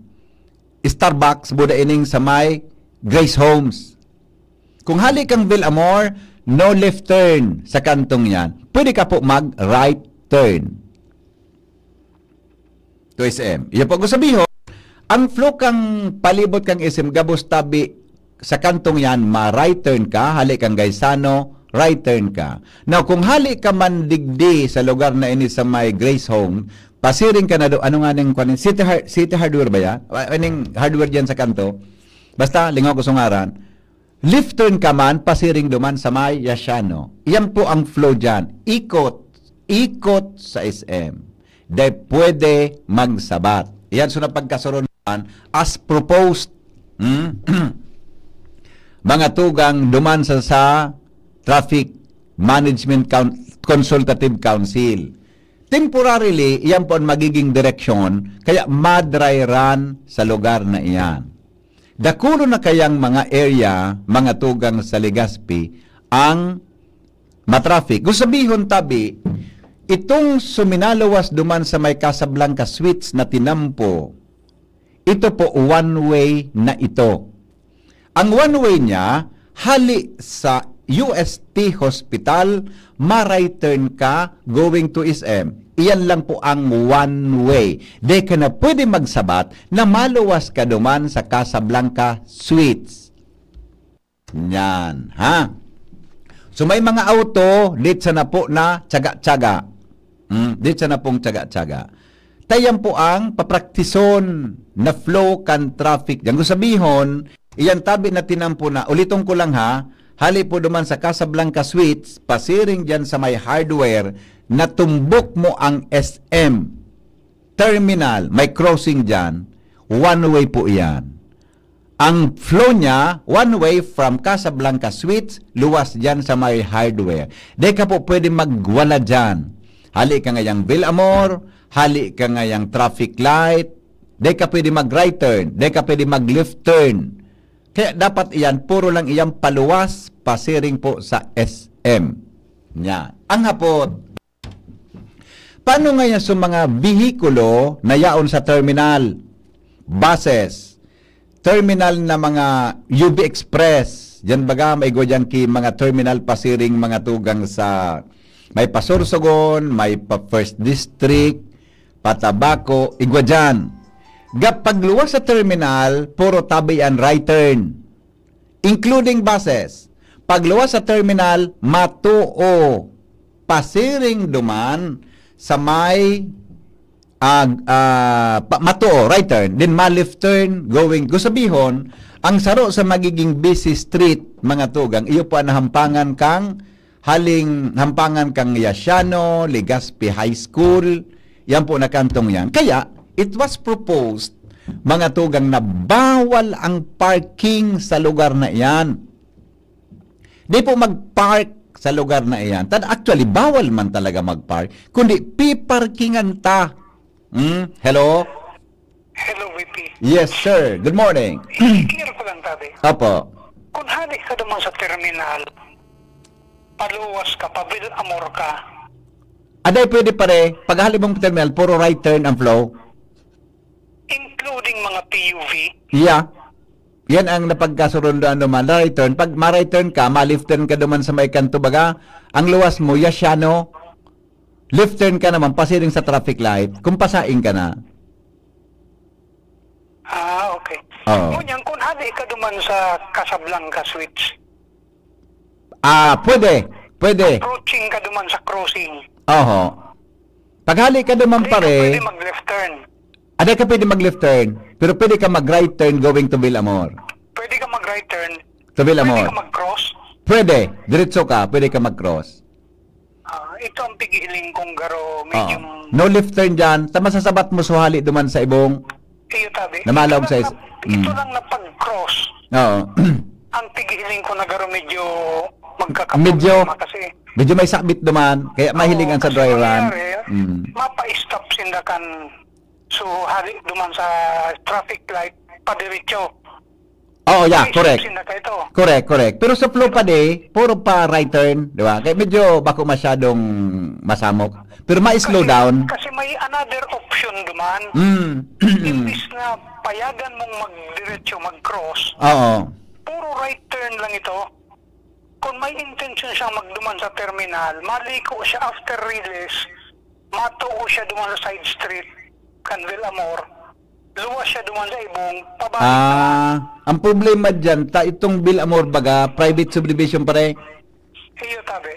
Starbucks, buda ining sa may Grace Homes. Kung hali kang Villamor, no left turn sa kantong yan. Pwede ka po mag right turn. To SM. Iyan po ko sabihin, ang flow kang palibot kang SM, gabos tabi sa kantong yan, ma-right turn ka, hali kang Gaisano, right turn ka. Now, kung hali ka man digdi sa lugar na ini sa may Grace Home, pasiring ka na do, ano nga ning City Hardware ba yan? Aning hardware dyan sa kanto? Basta, lingaw ko sungaran, left turn ka man, pasiring duman sa may Yasiano. Yan po ang flow dyan. Ikot sa SM. Dahil pwede magsabat. Yan so na pagkasunod as proposed. Mga tugang duman sa Traffic Management Consultative Council. Temporarily, iyan po ang magiging direksyon, kaya madry run sa lugar na iyan. Dakulo na kayang mga area, mga tugang sa Legazpi, ang matraffic. Kung sabihin tabi, itong suminalawas duman sa may Casablanca Suites na tinampo, ito po one-way na ito. Ang one-way niya, hali sa UST Hospital, ma-right turn ka going to SM. Iyan lang po ang one-way. Di ka na pwede magsabat na maluwas ka duman sa Casablanca Suites. Yan, ha? So may mga auto, dito na po na tsaga-tsaga. Dito na pong tsaga-tsaga. Tayan po ang papraktison na flow kan traffic. Diyan ko sabihin, iyan tabi na tinampo na, ulitong ko lang ha, hali po duman sa Casablanca Suites, pasiring dyan sa may hardware, na tumbok mo ang SM terminal, may crossing dyan, one way po iyan. Ang flow niya, one way from Casablanca Suites, luwas dyan sa may hardware. Di ka po pwede magwala dyan. Hali ka ngayang Villamor, hali ka ngayang traffic light, di ka pwede mag-right turn, di ka pwede mag-left turn. Kaya dapat iyan, puro lang iyan paluwas, pasiring po sa SM. Yan. Ang hapot, paano ngayon sa mga bihikulo na yaon sa terminal, buses, terminal na mga UB Express, dyan baga may go dyan ki mga terminal pasiring mga tugang sa may Pasursogon, may First District, Patabako, igwa dyan. Pagluwas sa terminal, puro tabian right turn, including buses. Pagluwas sa terminal, matuo, pasiring duman sa may matuo, right turn, then ma-left turn, going. Gusabihon, ang saro sa magiging busy street, mga tugang, iyo po ang hampangan kang hampangan kang Yasiano, Legazpi High School, yan po na kantong yan. Kaya, it was proposed, mga tugang, na bawal ang parking sa lugar na iyan. Di po mag-park sa lugar na iyan. Actually, bawal man talaga mag-park, kundi piparkingan ta. Hello? Hello, VP. Yes, sir. Good morning. Clear ko lang, tabi. Opo. Kung hali ka naman sa terminal, paluwas ka, Villamor ka, Aday, pwede pare, paghali mong terminal, puro right turn ang flow. including mga PUV, Yeah. Yan ang napagkasurundan naman, right turn. Pag ma-right turn ka, ma-left turn ka naman sa may kanto baga, ang luwas mo, Yasiano, left turn ka naman, pasiring sa traffic light, kung pasaing ka na. okay. Oo. Ngunyan, kung hali ka naman sa Casablanca Suites, Pwede. approaching ka naman sa crossing, Oho. Paghali ka naman pare, pwede mag-left turn. aday ka pwede mag-left turn, pero pwede ka mag-right turn going to Villamor. Pwede ka mag-right turn. To Pwede Villamor. ka mag-cross. Pwede. Diretso ka, pwede ka mag-cross. Ito ang pigiling kong garo, Oo. medium, No left turn dyan, tama sasabat mo suhali duman sa ibong iyo tabi. namalawag sa Ito lang na pag-cross. Oo. Ang pigiling ko na garo medyo Medyo magkakaproblema kasi Medyo may sakbit duman, kaya mahilingan sa dry run. Mapa-stop sindakan so hali duman sa traffic light padiretso. Oo, yeah, correct. Sindaka ito. Correct. Pero sa flow pa puro pa right turn, di ba? Kaya medyo bako masyadong masamok. Pero ma-slow down. Kasi may another option duman. Imbis na payagan mong magdiretso, mag-cross, Oo. puro right turn lang ito. Kung may intention siyang magduman sa terminal, maliko siya after release, matuo siya duman sa side street, Canville Amor, luwas siya duman sa ibong, pabalik Ang problema dyan, itong Bill Amor baga, private subdivision pare. iyo tabi.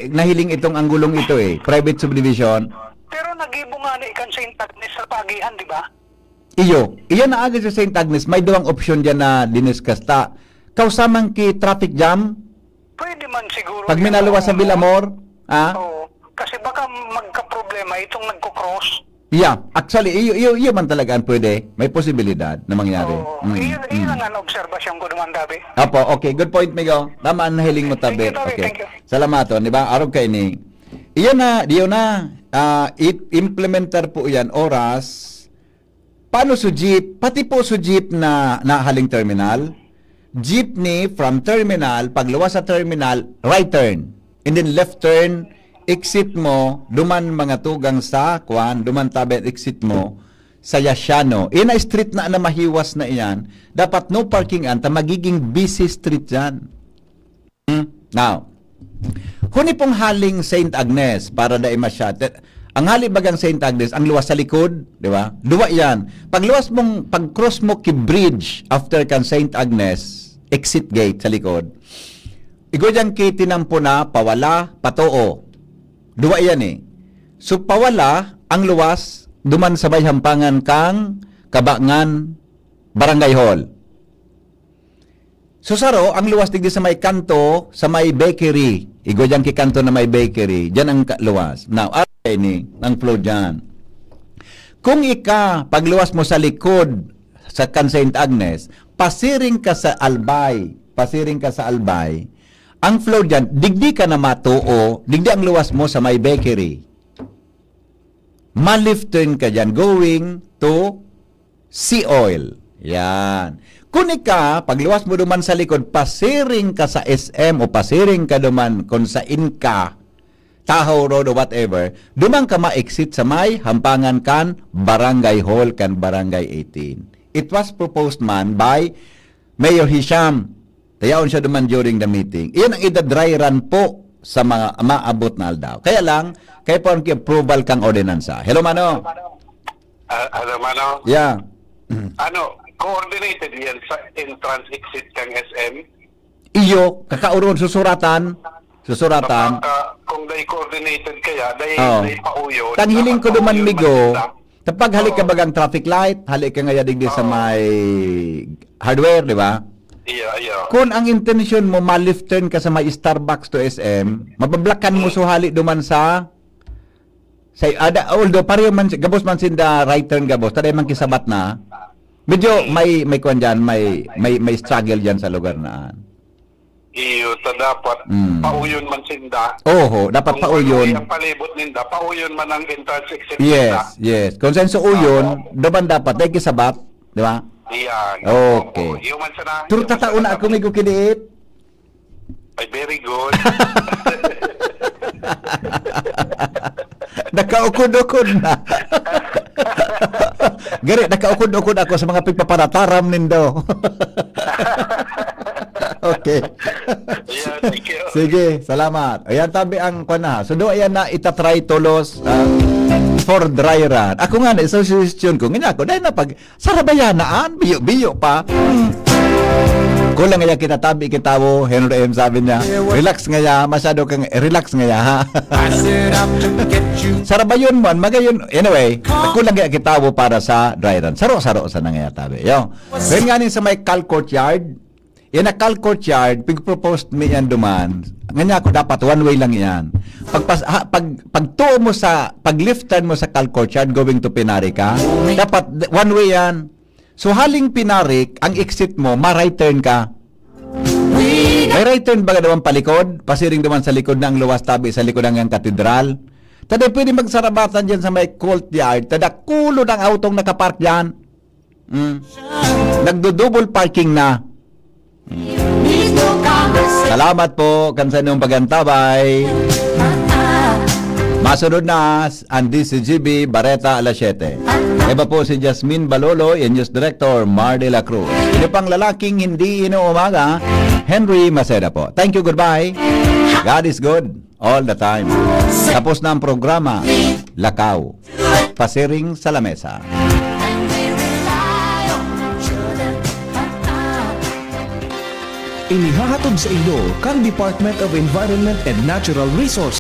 Nahiling itong anggulong ito private subdivision. Pero nagibunga na ikan St. Agnes sa pagihan, di ba? Iyan na agad sa St. Agnes, may duwang opsyon dyan na diniscuss ta. Kausamang ki traffic jam, Pwede man siguro. pag minaluwas sa Bill Amor, Oo. Kasi baka magka-problema itong nagko-cross. Yeah, actually, iyo man talaga ang pwede. May posibilidad na mangyari. Iyon lang ang obserbasyon ko naman, Tabi. Apo, okay. Good point, Migo. Tama ang nahiling mo, Tabi. Thank you, Tabi. Okay. Thank you. Salamaton, di ba? Araw kay ni. Iyan na. Implementer po yan, oras. Paano sa jeep? Pati po sa jeep na haling terminal. Jeepney from terminal, pagluwas sa terminal, right turn. And then left turn, exit mo, duman mga tugang sa duman tabi exit mo sa Yasiano. Ina street na mahiwas na iyan. Dapat no parking anta, magiging busy street yan. Now, huni pong haling St. Agnes para da masyat. Ang hali bagang St. Agnes, ang luwas sa likod, di ba? Duwa yan. Pag-cross mo ki bridge after kan St. Agnes, exit gate sa likod, igo dyan ki tinampo na, pawala, patoo. Duwa yan So, pawala, ang luwas, duman sabay hampangan kang Kabangan Barangay Hall. Susaro, ang luwas digdi sa may kanto, sa may bakery. Igo dyan ki kanto na may bakery. Dyan ang luwas. Now, ang flow dyan. Kung pagluwas mo sa likod sa St. Agnes, pasiring ka sa Albay, ang flow dyan, digdi ka na matuo, digdi ang luwas mo sa may bakery. Ma-left turn ka dyan, going to Sea Oil. Yan. Kung pagluwas mo duman sa likod, pasiring ka sa SM o pasiring ka duman kung sa Inka, Tahoe Road o whatever, duman ka ma-exit sa may hampangan kan Barangay Hall kan Barangay 18. It was proposed man by Mayor Hisham. Tayaon siya duman during the meeting. Iyan ang ida-dry run po sa mga maabot na aldaw. Kaya lang, kaya po ang approval kang ordinansa. Hello, Mano. Hello, Mano. Yeah. Coordinated yan sa entrance-exit kang SM? Iyo, kakauron, susuratan. Kung day coordinated kaya, day pauyo. Tanghiling ko duman migo, kapag halik ka bagang traffic light, halik ka ngayon digdi sa may hardware, di ba? Iya. Kung ang intention mo, ma-left turn ka sa may Starbucks to SM, mabablakan mo suhali duman sa although pareho man, gabos man sinda right turn gabos, taday man kisabat na, medyo may kuwan dyan, may struggle dyan sa lugar na. Iyo, dapat pauyon man sinda. Oho, dapat pauyon. Kung ang palibot ninda, pauyon man ang entrance-exit Yes. Kung saan sa uyon, daban dapat, dahil kisabat, di ba? Iyan. Okay. Iyon man sana. Turo tataon na ako may kukiliit. Ay, very good. Nakaukod-ukod na. Gari, nakaukod-ukod ako sa mga pagpaparataram nindo. Okay. Sige, salamat. Ayan, tabi ang kuna. So, do ayan na itatry tulos for dry run. Ako nga na, association ko, ganyan ako, dahil na pag sarabayanaan, biyo-biyo pa. Kulang nga kita tabi kitawo, Henry M. sabi niya, relax nga ya, masyado kang relax nga ya, ha? Sarabayon mo, magayon, anyway, kulang nga kitawo para sa dry run. Saro-saro sa nga tabi. Yo. Ngayon nga sa may Cal Courtyard, yan na Cal Courtyard, pag-propose mo yan duman, ganyan ako dapat, one way lang yan. Pag-tuo mo pag-liftan mo sa Cal Courtyard, going to Pinarik ka, dapat one way yan. So haling Pinarik, ang exit mo, ma-right turn ka. May right turn ba naman palikod? Pasiring naman sa likod ng luwas tabi sa likod ng katedral. Tada pwede magsarabatan dyan sa may courtyard. Tada kulo ng autong nakapark dyan. Nagdo-double parking na. Salamat po kansa inyong pagantabay. Masunod na ang DCGB Bareta alas 7. Iba po si Jasmine Balolo, yung News Director Mar de la Cruz. Ito pang lalaking hindi inuumaga, Henry Maceda po. Thank you, goodbye. God is good all the time. Tapos na ang programa, Lakaw. Pasiring sa lamesa. Inihahatod sa inyo kang Department of Environment and Natural Resources.